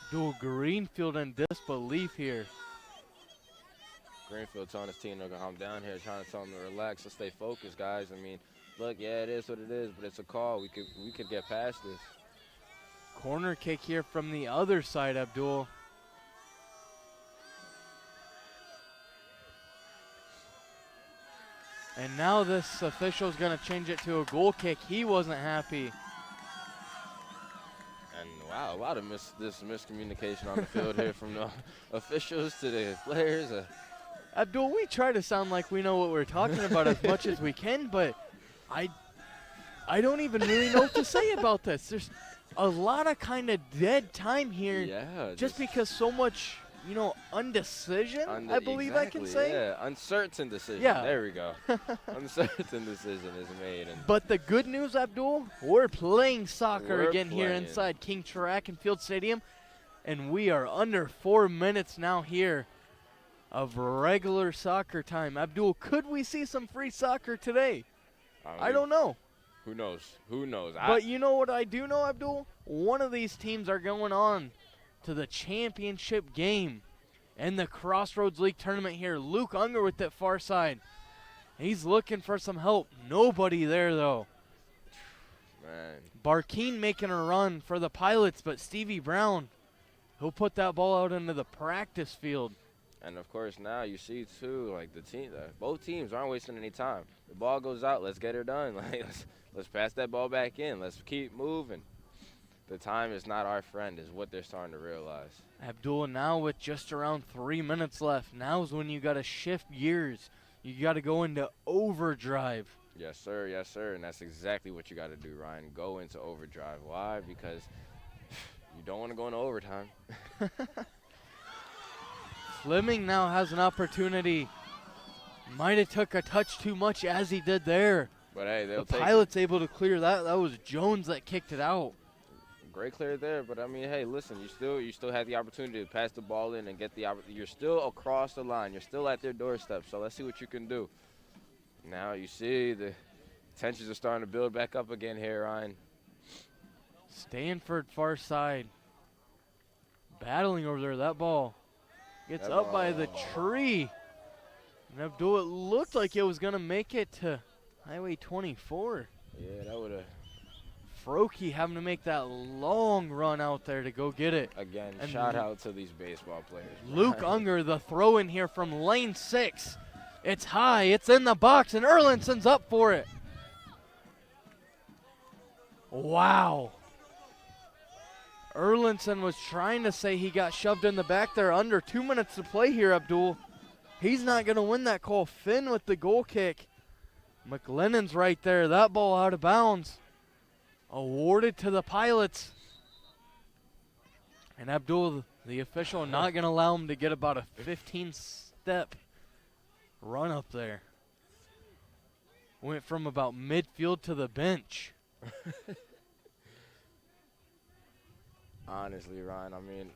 Dual Greenfield in disbelief here. Greenfield telling his team they're gonna come down here, trying to tell them to relax and stay focused, guys. I mean, look, yeah, it is what it is, but it's a call. We could get past this. Corner kick here from the other side, Abdul. And now this official's gonna change it to a goal kick. He wasn't happy. And wow, a lot of miscommunication on the field here from the officials to the players. Abdul, we try to sound like we know what we're talking about as much as we can, but I don't even really know what to say about this. There's a lot of kind of dead time here. Yeah. Just because so much, undecision, I believe I can say. Yeah, uncertain decision. Yeah. There we go. Uncertain decision is made. But the good news, Abdul, we're playing soccer We're again here playing. inside King Track and Field Stadium, and we are under 4 minutes now here of regular soccer time. Abdul, could we see some free soccer today? I don't know. Who knows? Who knows? But you know what I do know, Abdul? One of these teams are going on to the championship game in the Crossroads League Tournament here. Luke Unger with that far side. He's looking for some help. Nobody there, though. Man. Barkeen making a run for the Pilots, but Stevie Brown, he'll put that ball out into the practice field. And, of course, now you see, too, like both teams aren't wasting any time. The ball goes out. Let's get her done. Let's pass that ball back in. Let's keep moving. The time is not our friend is what they're starting to realize. Abdul, now with just around 3 minutes left, now's when you got to shift gears. You got to go into overdrive. Yes, sir. Yes, sir. And that's exactly what you got to do, Ryan. Go into overdrive. Why? Because you don't want to go into overtime. Fleming now has an opportunity. Might have took a touch too much as he did there. But, hey, they'll the take Pilots able to clear that. That was Jones that kicked it out. Great clear there, but I mean, hey, listen, you still had the opportunity to pass the ball in and get the opportunity. You're still across the line. You're still at their doorstep, so let's see what you can do. Now you see the tensions are starting to build back up again here, Ryan. Stanford far side. Battling over there. That ball gets up by the tree. And Abdul, it looked like it was going to make it to Highway 24. Yeah, that would have. Frokie having to make that long run out there to go get it. Again, And shout out to these baseball players. Luke Unger, the throw in here from lane 6. It's high, it's in the box, and Erlinson's up for it. Wow. Erlinson was trying to say he got shoved in the back there. Under 2 minutes to play here, Abdul. He's not going to win that call. Finn with the goal kick. McLennan's right there. That ball out of bounds. Awarded to the Pilots. And Abdul, the official, not going to allow him to get about a 15-step run up there. Went from about midfield to the bench. Honestly, Ryan, I mean,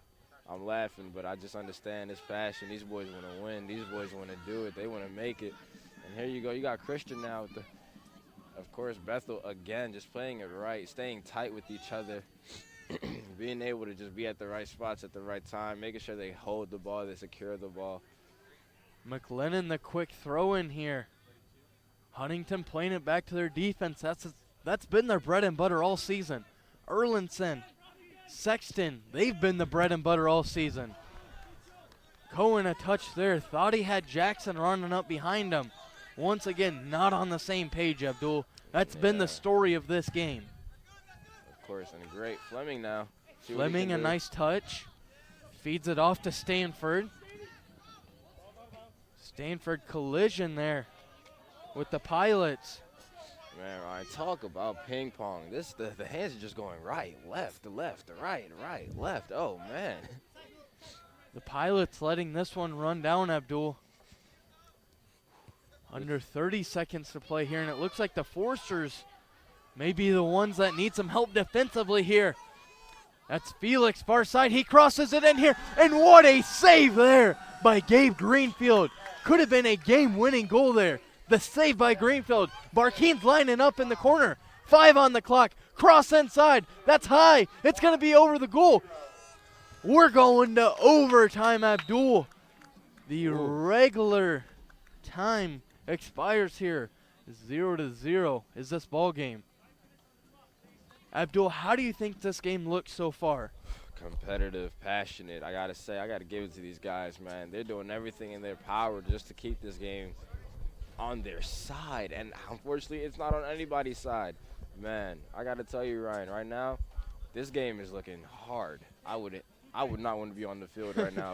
I'm laughing, but I just understand this passion. These boys want to win. These boys want to do it. They want to make it. And here you go. You got Christian now with of course, Bethel, again, just playing it right, staying tight with each other, being able to just be at the right spots at the right time, making sure they hold the ball, they secure the ball. McLennan, the quick throw in here. Huntington playing it back to their defense. That's been their bread and butter all season. Erlinson, Sexton, they've been the bread and butter all season. Cohen a touch there. Thought he had Jackson running up behind him. Once again, not on the same page, Abdul. That's been the story of this game. Of course, and great Fleming now. Fleming, a nice touch. Feeds it off to Stanford. Stanford collision there with the Pilots. Man, Ryan, talk about ping pong. The hands are just going right, left, right, left. Oh, man. The Pilots letting this one run down, Abdul. Under 30 seconds to play here, and it looks like the Forsters may be the ones that need some help defensively here. That's Felix, far side. He crosses it in here, and what a save there by Gabe Greenfield. Could have been a game-winning goal there. The save by Greenfield. Barkeen's lining up in the corner. 5 on the clock. Cross inside. That's high. It's going to be over the goal. We're going to overtime, Abdul. The regular time expires here. 0-0 is this ball game. Abdul, how do you think this game looks so far? Competitive, passionate. I got to give it to these guys, man. They're doing everything in their power just to keep this game on their side. And unfortunately, it's not on anybody's side. Man, I got to tell you, Ryan, right now, this game is looking hard. I would not want to be on the field right now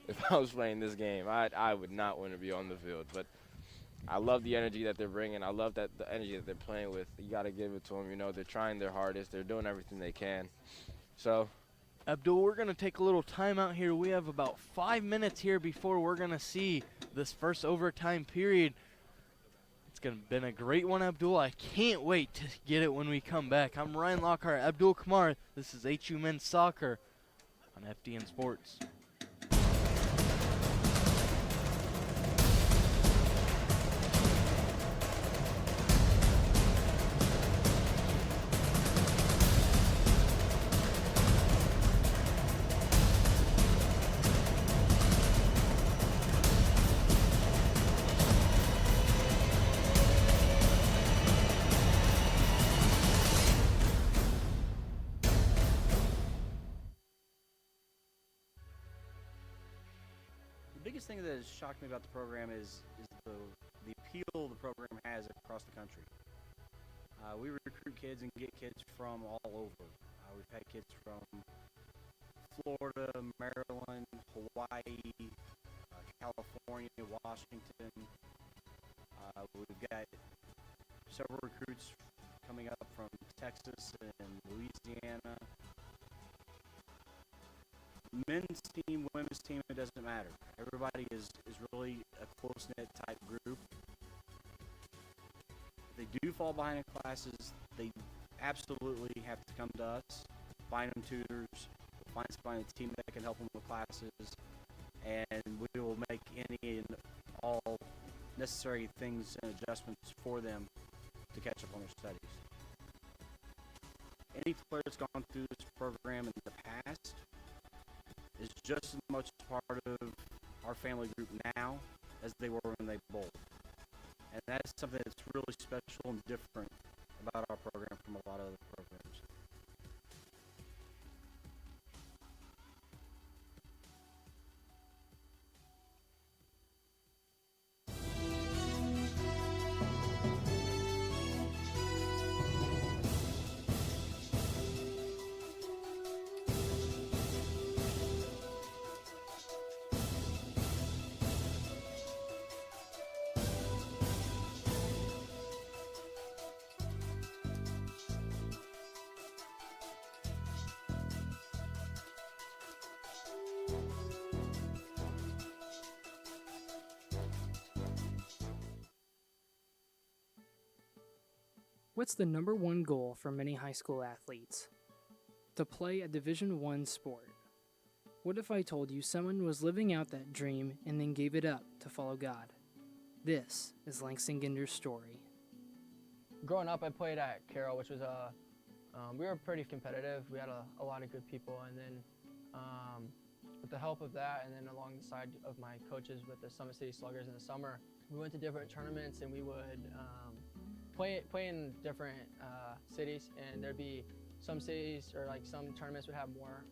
if I was playing this game. I would not want to be on the field. But I love the energy that they're bringing. I love the energy that they're playing with. You got to give it to them. You know, they're trying their hardest. They're doing everything they can. So, Abdul, we're going to take a little time out here. We have about 5 minutes here before we're going to see this first overtime period. It's been a great one, Abdul. I can't wait to get it when we come back. I'm Ryan Lockhart, Abdul Kamar. This is HU Men's Soccer on FDN Sports. The biggest thing that has shocked me about the program is the appeal the program has across the country. We recruit kids and get kids from all over. We've had kids from Florida, Maryland, Hawaii, California, Washington. We've got several recruits coming up from Texas and Louisiana. Men's team, women's team, it doesn't matter. Everybody is really a close-knit type group. If they do fall behind in classes, they absolutely have to come to us, find them tutors, find somebody on the team that can help them with classes, and we will make any and all necessary things and adjustments for them to catch up on their studies. Any player that's gone through this program in the past is just as much part of our family group now as they were when they bowled. And that's something that's really special and different about our program from a lot of other programs. What's the number one goal for many high school athletes? To play a Division I sport. What if I told you someone was living out that dream and then gave it up to follow God? This is Langston Ginder's story. Growing up, I played at Carroll, which was we were pretty competitive. We had a lot of good people, and then with the help of that, and then along the side of my coaches with the Summit City Sluggers in the summer, we went to different tournaments, and we would play in different cities, and there'd be some cities or like some tournaments would have more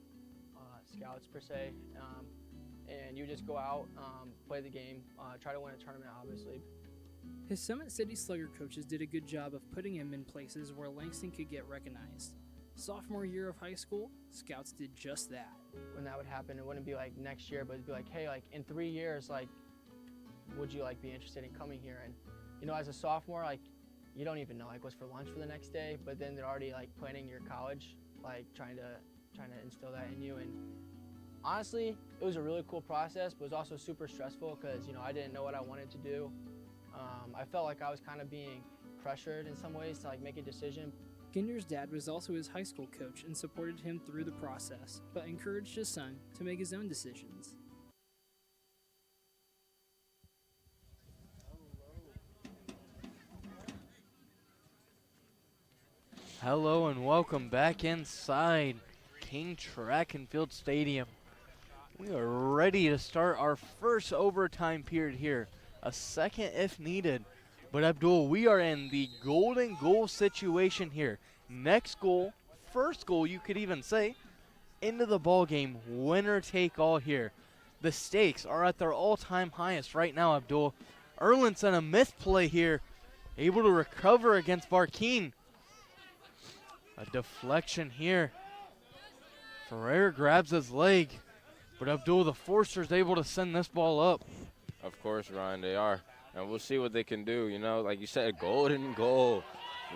scouts per se, and you just go out, play the game, try to win a tournament, obviously. His Summit City Slugger coaches did a good job of putting him in places where Langston could get recognized. Sophomore year of high school, scouts did just that. When that would happen, it wouldn't be like next year, but it'd be like, hey, like in 3 years, like, would you like be interested in coming here? And you know, as a sophomore, like, you don't even know like what's for lunch for the next day, but then they're already like planning your college, like trying to instill that in you. And honestly, it was a really cool process, but it was also super stressful because, you know, I didn't know what I wanted to do. I felt like I was kind of being pressured in some ways to like make a decision. Ginder's dad was also his high school coach and supported him through the process, but encouraged his son to make his own decisions. Hello and welcome back inside King Track and Field Stadium. We are ready to start our first overtime period here. A second if needed. But Abdul, we are in the golden goal situation here. Next goal, first goal you could even say, into the ball game, winner take all here. The stakes are at their all-time highest right now, Abdul. Erlinson, a misplay here, able to recover against Barkeen. A deflection here. Ferrer grabs his leg, but Abdul, the Forcer's able to send this ball up. Of course, Ryan, they are. And we'll see what they can do. You know, like you said, golden goal.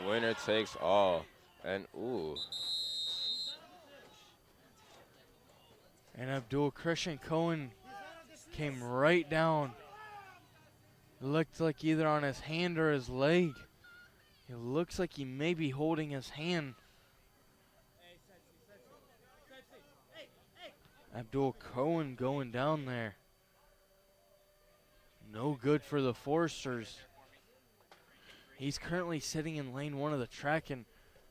Winner takes all. And, ooh. And Abdul, Christian Cohen came right down. It looked like either on his hand or his leg. It looks like he may be holding his hand. Abdul Cohen going down there. No good for the Forsters. He's currently sitting in lane 1 of the track, and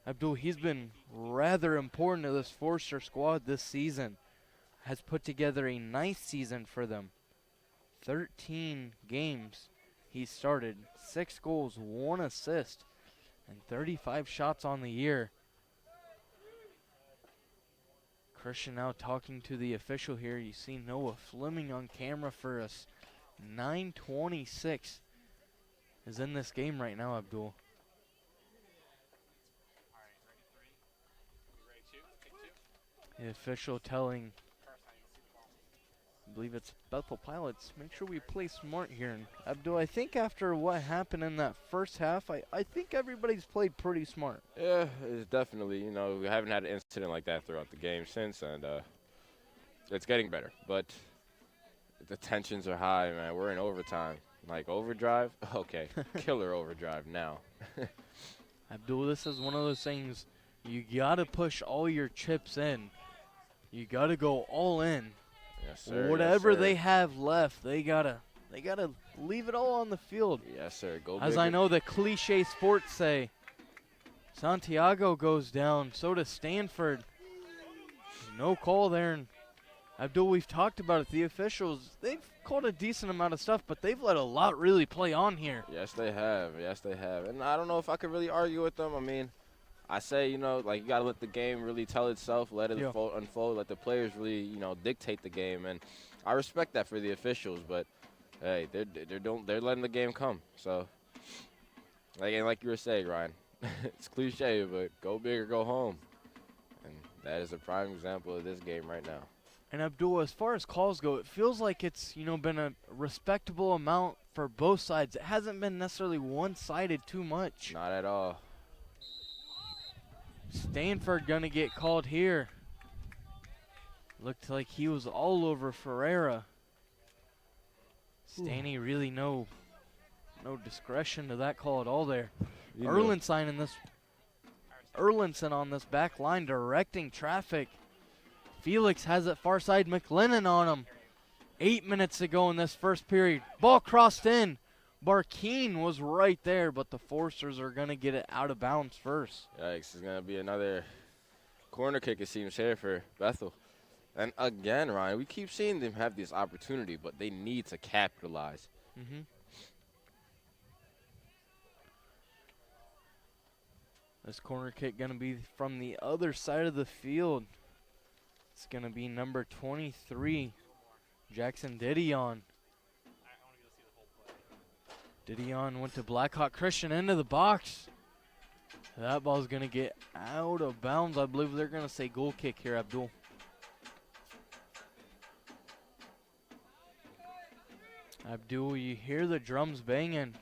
Abdul, he's been rather important to this Forster squad this season. Has put together a nice season for them. 13 games he started, 6 goals, 1 assist, and 35 shots on the year. Christian now talking to the official here. You see Noah Fleming on camera for us. 9:26 is in this game right now, Abdul. The official telling, I believe it's Bethel Pilots, make sure we play smart here. And Abdul, I think after what happened in that first half, I think everybody's played pretty smart. Yeah, it's definitely, you know, we haven't had an incident like that throughout the game since, and it's getting better. But the tensions are high, man. We're in overtime. Like overdrive? Okay, killer overdrive now. Abdul, this is one of those things, you got to push all your chips in. You got to go all in. Yes, sir. Whatever yes, sir. they have left, they gotta leave it all on the field. Yes, sir. Go As bigger. I know the cliche sports say, Santiago goes down, so does Stanford. No call there, and Abdul, we've talked about it. The officials, they've called a decent amount of stuff, but they've let a lot really play on here. Yes, they have. Yes, they have. And I don't know if I could really argue with them. I mean, I say, you know, like, you got to let the game really tell itself, let it unfold, let the players really, you know, dictate the game. And I respect that for the officials, but, hey, they're letting the game come. So, like you were saying, Ryan, it's cliche, but go big or go home. And that is a prime example of this game right now. And Abdul, as far as calls go, it feels like it's, you know, been a respectable amount for both sides. It hasn't been necessarily one-sided too much. Not at all. Stanford gonna get called here. Looked like he was all over Ferreira. Stanny really no discretion to that call at all there. Erlinson on this back line directing traffic. Felix has it far side, McLennan on him. 8 minutes to go in this first period. Ball crossed in. Barkeen was right there, but the Forsters are going to get it out of bounds first. Yikes, it's going to be another corner kick, it seems, here for Bethel. And again, Ryan, we keep seeing them have this opportunity, but they need to capitalize. This corner kick going to be from the other side of the field. It's going to be number 23, Jackson Didion. Didion went to Blackhawk Christian into the box. That ball's going to get out of bounds. I believe they're going to say goal kick here, Abdul. Abdul, you hear the drums banging.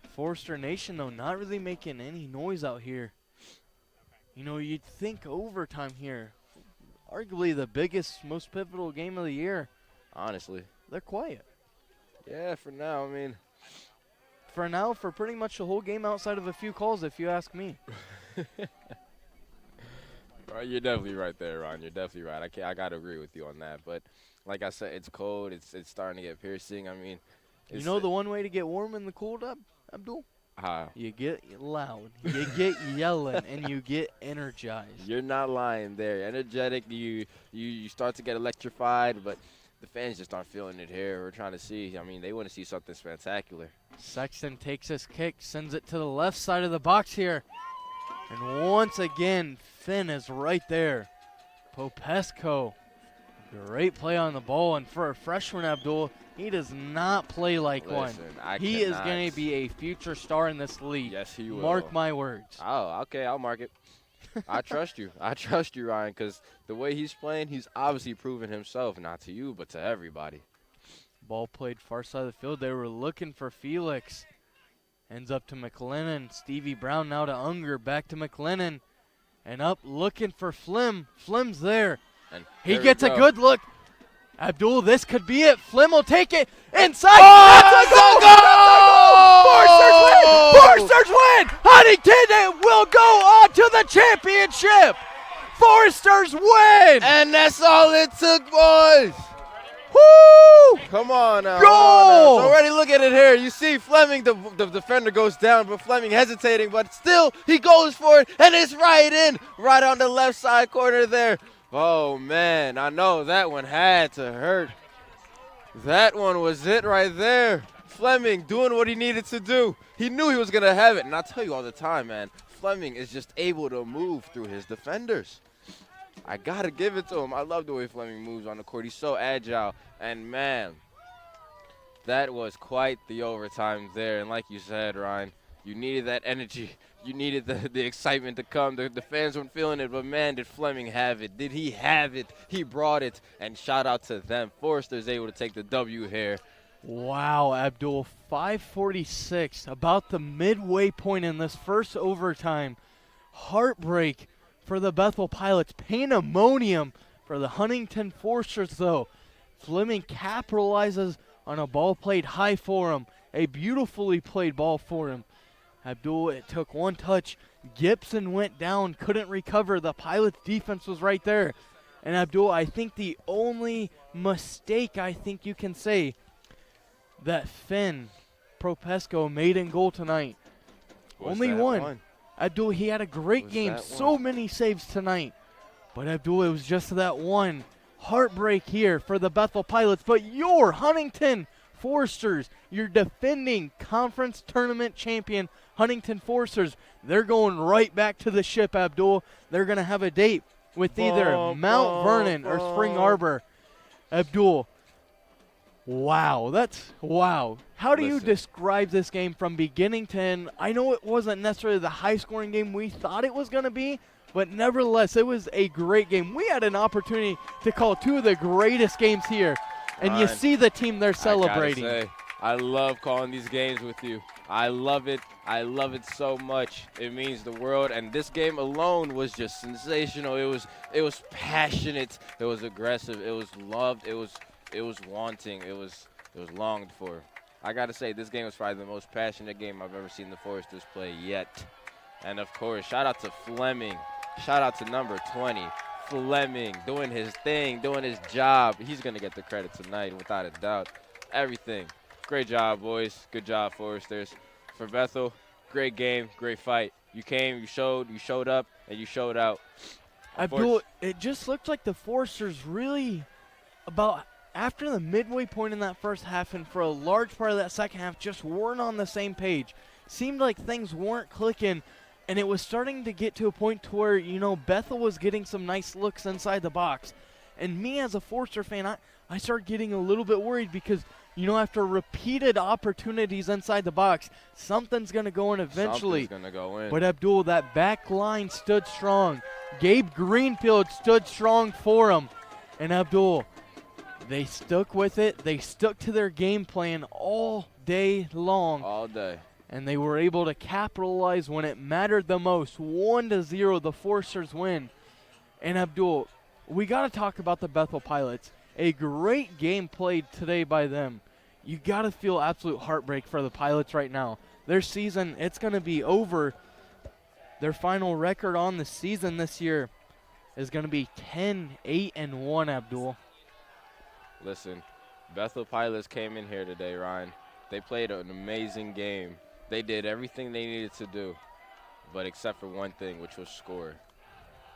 Forster Nation, though, not really making any noise out here. You know, you'd think overtime here. Arguably the biggest, most pivotal game of the year. Honestly. They're quiet. Yeah, for now, I mean. For now, for pretty much the whole game outside of a few calls, if you ask me. Right, you're definitely right there, Ron. You're definitely right. I got to agree with you on that. But like I said, it's cold. It's starting to get piercing. I mean. You know the one way to get warm in the cold, Abdul? You get loud, you get yelling, and you get energized. You're not lying there. Energetic, you start to get electrified, but the fans just aren't feeling it here. We're trying to see. I mean, they want to see something spectacular. Sexton takes his kick, sends it to the left side of the box here. And once again, Finn is right there. Popesco, great play on the ball. And for a freshman, Abdul, he does not play like one. He is going to be a future star in this league. Yes, he will. Mark my words. Oh, okay, I'll mark it. I trust you. I trust you, Ryan, because the way he's playing, he's obviously proven himself, not to you, but to everybody. Ball played far side of the field. They were looking for Felix. Ends up to McLennan. Stevie Brown now to Unger. Back to McLennan. And up looking for Flim. Flim's there. And he gets a good look. Abdul, this could be it. Flim will take it inside. That's a goal! Forsters win! Huntington will go on to the championship. Forsters win! And that's all it took, boys. Woo! Come on now. Goal! So already look at it here. You see Fleming, the defender goes down, but Fleming hesitating, but still he goes for it, and it's right in, right on the left side corner there. Oh, man, I know that one had to hurt. That one was it right there. Fleming doing what he needed to do. He knew he was going to have it. And I tell you all the time, man, Fleming is just able to move through his defenders. I got to give it to him. I love the way Fleming moves on the court. He's so agile. And, man, that was quite the overtime there. And like you said, Ryan, you needed that energy. You needed the excitement to come. The fans weren't feeling it, but, man, did Fleming have it. Did he have it? He brought it, and shout out to them. Forster's able to take the W here. Wow, Abdul, 5:46, about the midway point in this first overtime. Heartbreak for the Bethel Pilots. Pandemonium for the Huntington Forsters, though. Fleming capitalizes on a ball played high for him, a beautifully played ball for him. Abdul, it took one touch. Gibson went down, couldn't recover. The Pilots' defense was right there. And Abdul, I think the only mistake I think you can say that Finn Propesco made in goal tonight. Only one. Abdul, he had a great game. So many saves tonight. But Abdul, it was just that one. heartbreak here for the Bethel Pilots, but your Huntington Foresters, your defending conference tournament champion Huntington Foresters, they're going right back to the ship, Abdul. They're going to have a date with either Mount Vernon or Spring Arbor. Abdul, wow. How do you describe this game from beginning to end? I know it wasn't necessarily the high-scoring game we thought it was going to be, but nevertheless, it was a great game. We had an opportunity to call two of the greatest games here, and you see the team they're celebrating. I gotta say, I love calling these games with you. I love it. I love it so much. It means the world, and this game alone was just sensational. It was passionate. It was aggressive. It was loved. It was wanting. It was longed for. I gotta say, this game was probably the most passionate game I've ever seen the Foresters play yet. And of course, shout out to Fleming. Shout out to number 20, Fleming, doing his thing, doing his job. He's gonna get the credit tonight, without a doubt. Everything. Great job, boys. Good job, Foresters. For Bethel, great game, great fight. You came, you showed up, and you showed out. Abdul, it just looked like the Foresters really, about after the midway point in that first half and for a large part of that second half, just weren't on the same page. Seemed like things weren't clicking, and it was starting to get to a point to where, Bethel was getting some nice looks inside the box. And me as a Forester fan, I started getting a little bit worried because, after repeated opportunities inside the box, something's going to go in eventually. Something's going to go in. But Abdul, that back line stood strong. Gabe Greenfield stood strong for him. And Abdul, they stuck with it. They stuck to their game plan all day long. All day. And they were able to capitalize when it mattered the most. 1-0, the Foresters win. And Abdul, we got to talk about the Bethel Pilots. A great game played today by them. You got to feel absolute heartbreak for the Pilots right now. Their season, it's going to be over. Their final record on the season this year is going to be 10-8-1, Abdul. Listen, Bethel Pilots came in here today, Ryan. They played an amazing game. They did everything they needed to do, but except for one thing, which was score.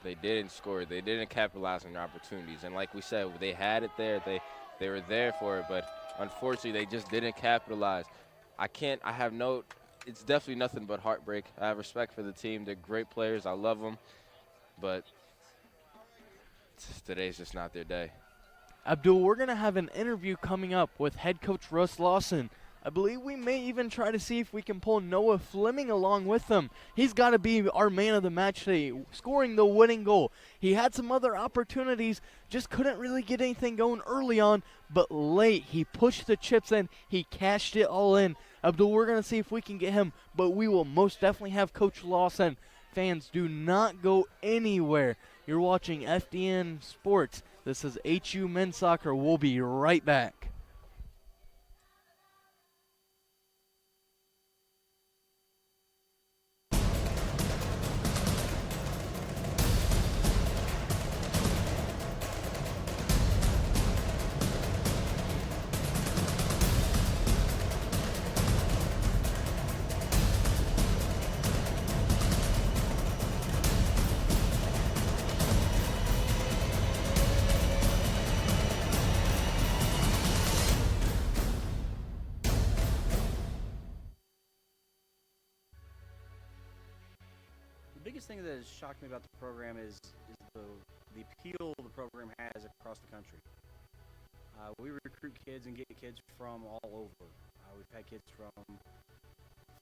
They didn't score. They didn't capitalize on their opportunities. And like we said, they had it there. They were there for it, but unfortunately, they just didn't capitalize. It's definitely nothing but heartbreak. I have respect for the team. They're great players. I love them, but today's just not their day. Abdul, we're going to have an interview coming up with head coach Russ Lawson. I believe we may even try to see if we can pull Noah Fleming along with them. He's got to be our man of the match today, scoring the winning goal. He had some other opportunities, just couldn't really get anything going early on, but late he pushed the chips in, he cashed it all in. Abdul, we're going to see if we can get him, but we will most definitely have Coach Lawson. Fans, do not go anywhere. You're watching FDN Sports. This is HU Men's Soccer. We'll be right back. The biggest thing that has shocked me about the program is the appeal the program has across the country. We recruit kids and get kids from all over. We've had kids from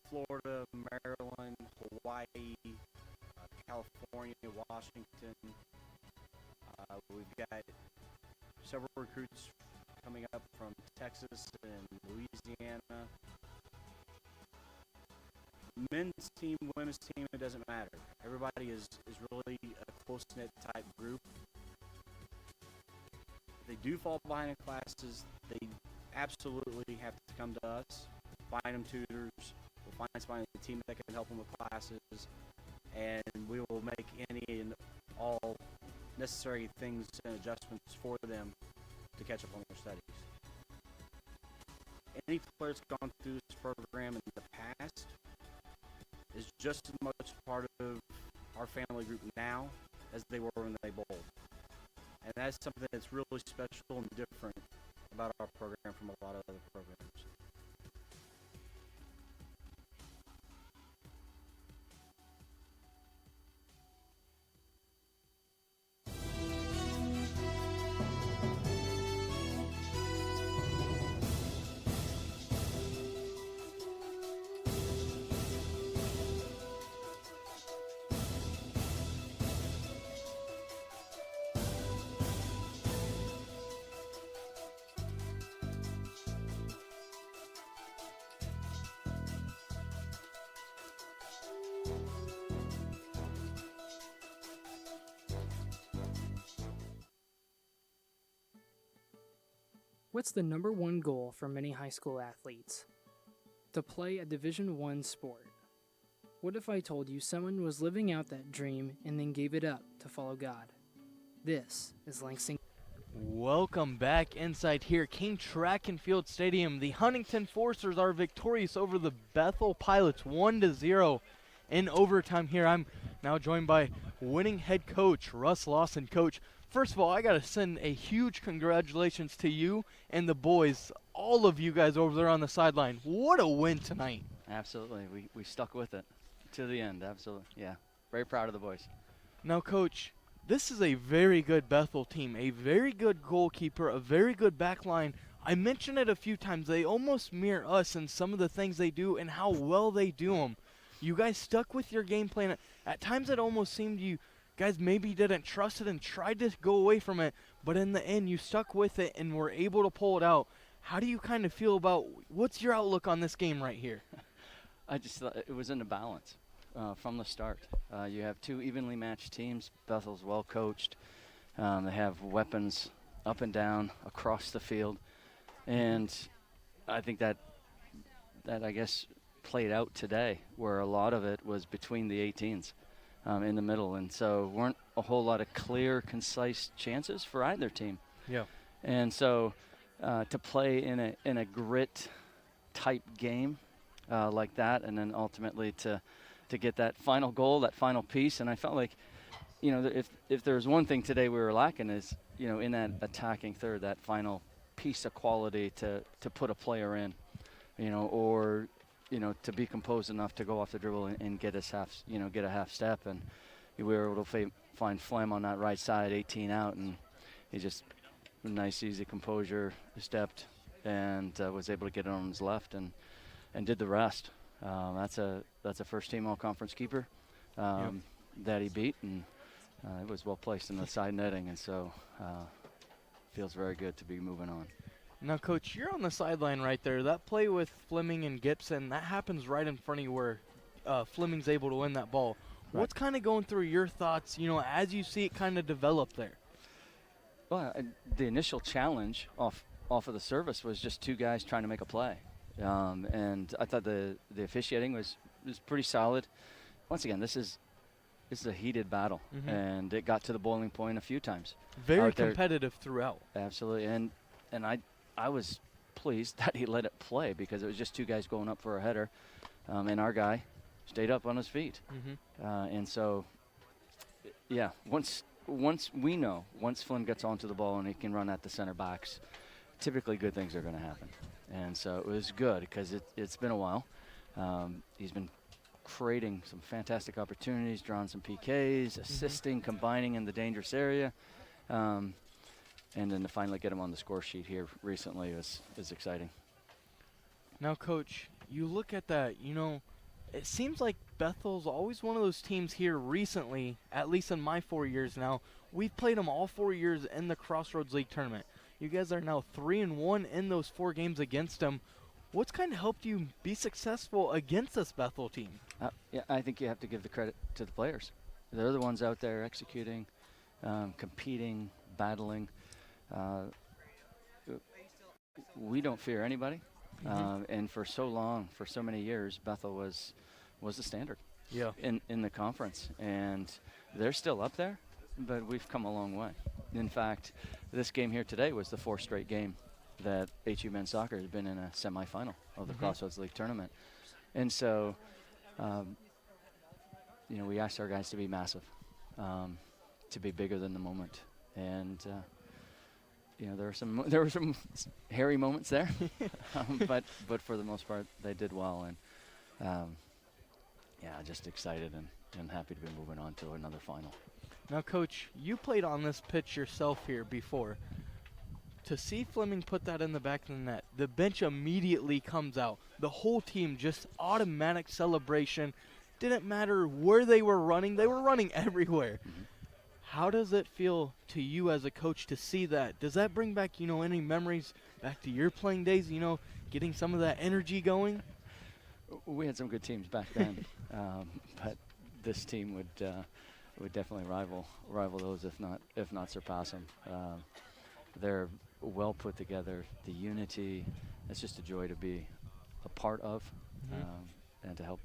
Florida, Maryland, Hawaii, California, Washington. We've got several recruits coming up from Texas and Louisiana. Men's team, women's team, it doesn't matter. Everybody is really a close-knit type group. If they do fall behind in classes, they absolutely have to come to us, find them tutors, we'll find somebody on the team that can help them with classes, and we will make any and all necessary things and adjustments for them to catch up on their studies. Any player that's gone through this program in the past is just as much part of our family group now as they were when they bowled. And that's something that's really special and different about our program from a lot of other programs. What's the number one goal for many high school athletes? To play a Division I sport. What if I told you someone was living out that dream and then gave it up to follow God? This is Langston. Welcome back inside here, King Track and Field Stadium. The Huntington Forcers are victorious over the Bethel Pilots 1-0 in overtime here. I'm now joined by winning head coach Russ Lawson. Coach, first of all, I got to send a huge congratulations to you and the boys, all of you guys over there on the sideline. What a win tonight. Absolutely. We stuck with it to the end. Absolutely. Yeah. Very proud of the boys. Now, Coach, this is a very good Bethel team, a very good goalkeeper, a very good back line. I mentioned it a few times. They almost mirror us in some of the things they do and how well they do them. You guys stuck with your game plan. At times it almost seemed you guys maybe didn't trust it and tried to go away from it, but in the end you stuck with it and were able to pull it out. How do you kind of feel about, what's your outlook on this game right here? I just thought it was in a balance from the start. You have two evenly matched teams. Bethel's well coached. They have weapons up and down across the field. And I think that I guess played out today, where a lot of it was between the 18s in the middle. And so weren't a whole lot of clear, concise chances for either team. Yeah. And so to play in a grit type game like that, and then ultimately to get that final goal, that final piece. And I felt like, if there's one thing today we were lacking is, in that attacking third, that final piece of quality to put a player in, or to be composed enough to go off the dribble and get us get a half step. And we were able to find Flem on that right side, 18 out, and he just nice, easy composure, stepped and was able to get it on his left and did the rest. That's a first team all conference keeper that he beat, and it was well placed in the side netting, and so feels very good to be moving on. Now, Coach, you're on the sideline right there. That play with Fleming and Gibson, that happens right in front of you where Fleming's able to win that ball. Right. What's kind of going through your thoughts, as you see it kind of develop there? Well, the initial challenge off of the service was just two guys trying to make a play. And I thought the officiating was pretty solid. Once again, this is a heated battle, and it got to the boiling point a few times. Very competitive throughout. Absolutely, and I was pleased that he let it play, because it was just two guys going up for a header, and our guy stayed up on his feet. And so, yeah, once Flynn gets onto the ball and he can run at the center backs, typically good things are going to happen. And so it was good, because it's been a while. He's been creating some fantastic opportunities, drawing some PKs, assisting, combining in the dangerous area. And then to finally get him on the score sheet here recently is exciting. Now, Coach, you look at that, it seems like Bethel's always one of those teams here recently, at least in my 4 years now. We've played them all 4 years in the Crossroads League Tournament. You guys are now 3-1 in those 4 games against them. What's kind of helped you be successful against this Bethel team? Yeah, I think you have to give the credit to the players. They're the ones out there executing, competing, battling. We don't fear anybody, and for so long, for so many years, Bethel was the standard in the conference, and they're still up there, but we've come a long way. In fact, this game here today was the 4th straight game that HU men's soccer has been in a semifinal of the Crossroads League Tournament, and so we asked our guys to be massive, to be bigger than the moment. and there were some hairy moments there, but for the most part they did well, and just excited and happy to be moving on to another final. Now, Coach, you played on this pitch yourself here before. To see Fleming put that in the back of the net, the bench immediately comes out. The whole team just automatic celebration. Didn't matter where they were running everywhere. Mm-hmm. How does it feel to you as a coach to see that? Does that bring back, any memories back to your playing days, getting some of that energy going? We had some good teams back then, but this team would definitely rival those, if not surpass them. They're well put together. The unity, it's just a joy to be a part of, and to help,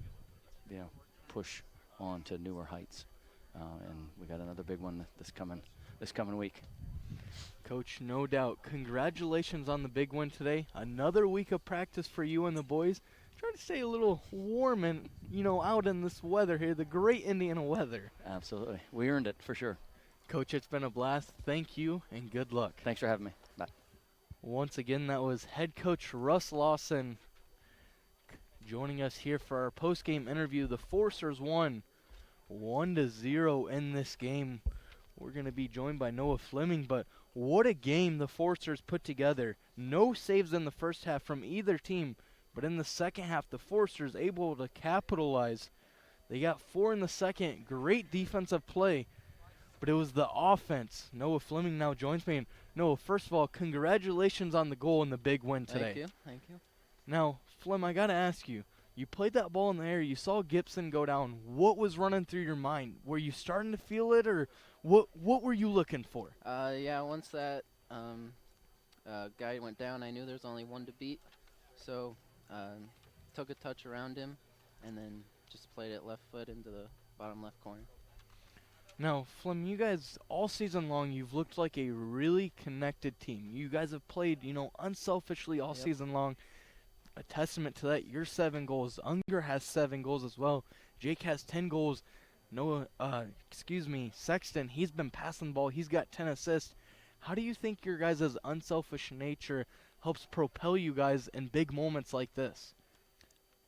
push on to newer heights. And we got another big one this coming week. Coach, no doubt. Congratulations on the big one today. Another week of practice for you and the boys. Try to stay a little warm and, out in this weather here, the great Indiana weather. Absolutely. We earned it for sure. Coach, it's been a blast. Thank you and good luck. Thanks for having me. Bye. Once again, that was head coach Russ Lawson joining us here for our post-game interview. The Forcers won 1-0 in this game. We're going to be joined by Noah Fleming, but what a game the Forcers put together. No saves in the first half from either team, but in the second half, the Forcers able to capitalize. They got 4 in the second. Great defensive play. But it was the offense. Noah Fleming now joins me. And Noah, first of all, congratulations on the goal and the big win today. Thank you. Now, Flem, I got to ask you. You played that ball in the air. You saw Gibson go down. What was running through your mind? Were you starting to feel it, or what were you looking for? Once that guy went down, I knew there was only one to beat. So took a touch around him and then just played it left foot into the bottom left corner. Now, Flem, you guys, all season long, you've looked like a really connected team. You guys have played, unselfishly all season long. A testament to that, your 7 goals. Unger has 7 goals as well. Jake has 10 goals. Sexton, he's been passing the ball. He's got 10 assists. How do you think your guys' unselfish nature helps propel you guys in big moments like this?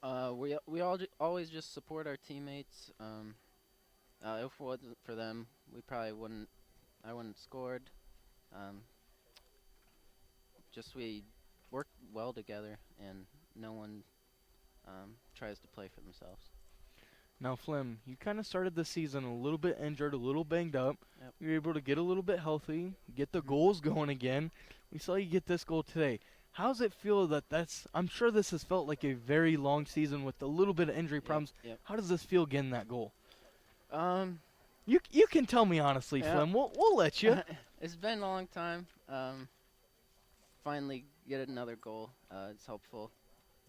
We always just support our teammates. If it wasn't for them, I wouldn't scored. We work well together, and no one tries to play for themselves. Now, Flem, you kind of started the season a little bit injured, a little banged up. Yep. You were able to get a little bit healthy, get the goals going again. We saw you get this goal today. How does it feel I'm sure this has felt like a very long season with a little bit of injury problems. Yep. How does this feel getting that goal? You can tell me honestly, Flem. We'll let you. It's been a long time. Finally get another goal. It's helpful.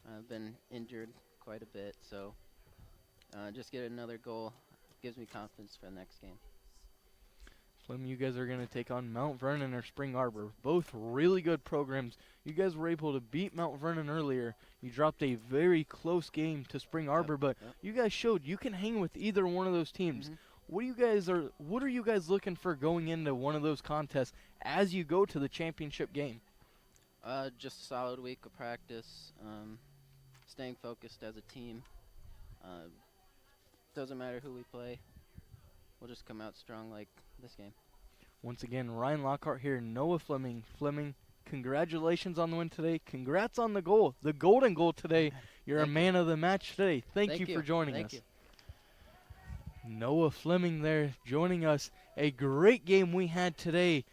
I've been injured quite a bit, so just get another goal gives me confidence for the next game. Flem, you guys are going to take on Mount Vernon or Spring Arbor. Both really good programs. You guys were able to beat Mount Vernon earlier. You dropped a very close game to Spring Arbor, but you guys showed you can hang with either one of those teams. Mm-hmm. What are you guys looking for going into one of those contests as you go to the championship game? Just a solid week of practice, staying focused as a team. Doesn't matter who we play. We'll just come out strong like this game. Once again, Ryan Lockhart here, Noah Fleming. Fleming, congratulations on the win today. Congrats on the goal, the golden goal today. You're a man of the match today. Thank you for joining us. Thank you. Noah Fleming there joining us. A great game we had today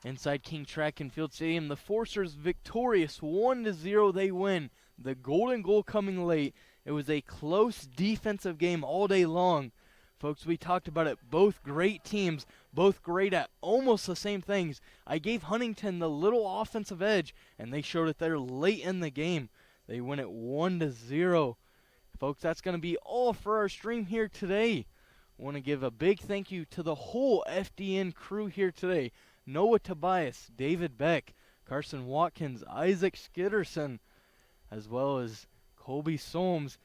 inside King Track and Field Stadium. The Forcers victorious 1-0. They win. The golden goal coming late. It was a close defensive game all day long. Folks, we talked about it. Both great teams, both great at almost the same things. I gave Huntington the little offensive edge, and they showed it there late in the game. They win it 1-0. Folks, that's going to be all for our stream here today. I want to give a big thank you to the whole FDN crew here today. Noah Tobias, David Beck, Carson Watkins, Isaac Skitterson, as well as Colby Solms,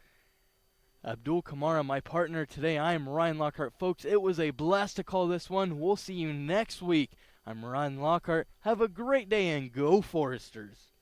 Abdul Kamara, my partner today. I am Ryan Lockhart. Folks, it was a blast to call this one. We'll see you next week I'm Ryan Lockhart. Have a great day and go Foresters.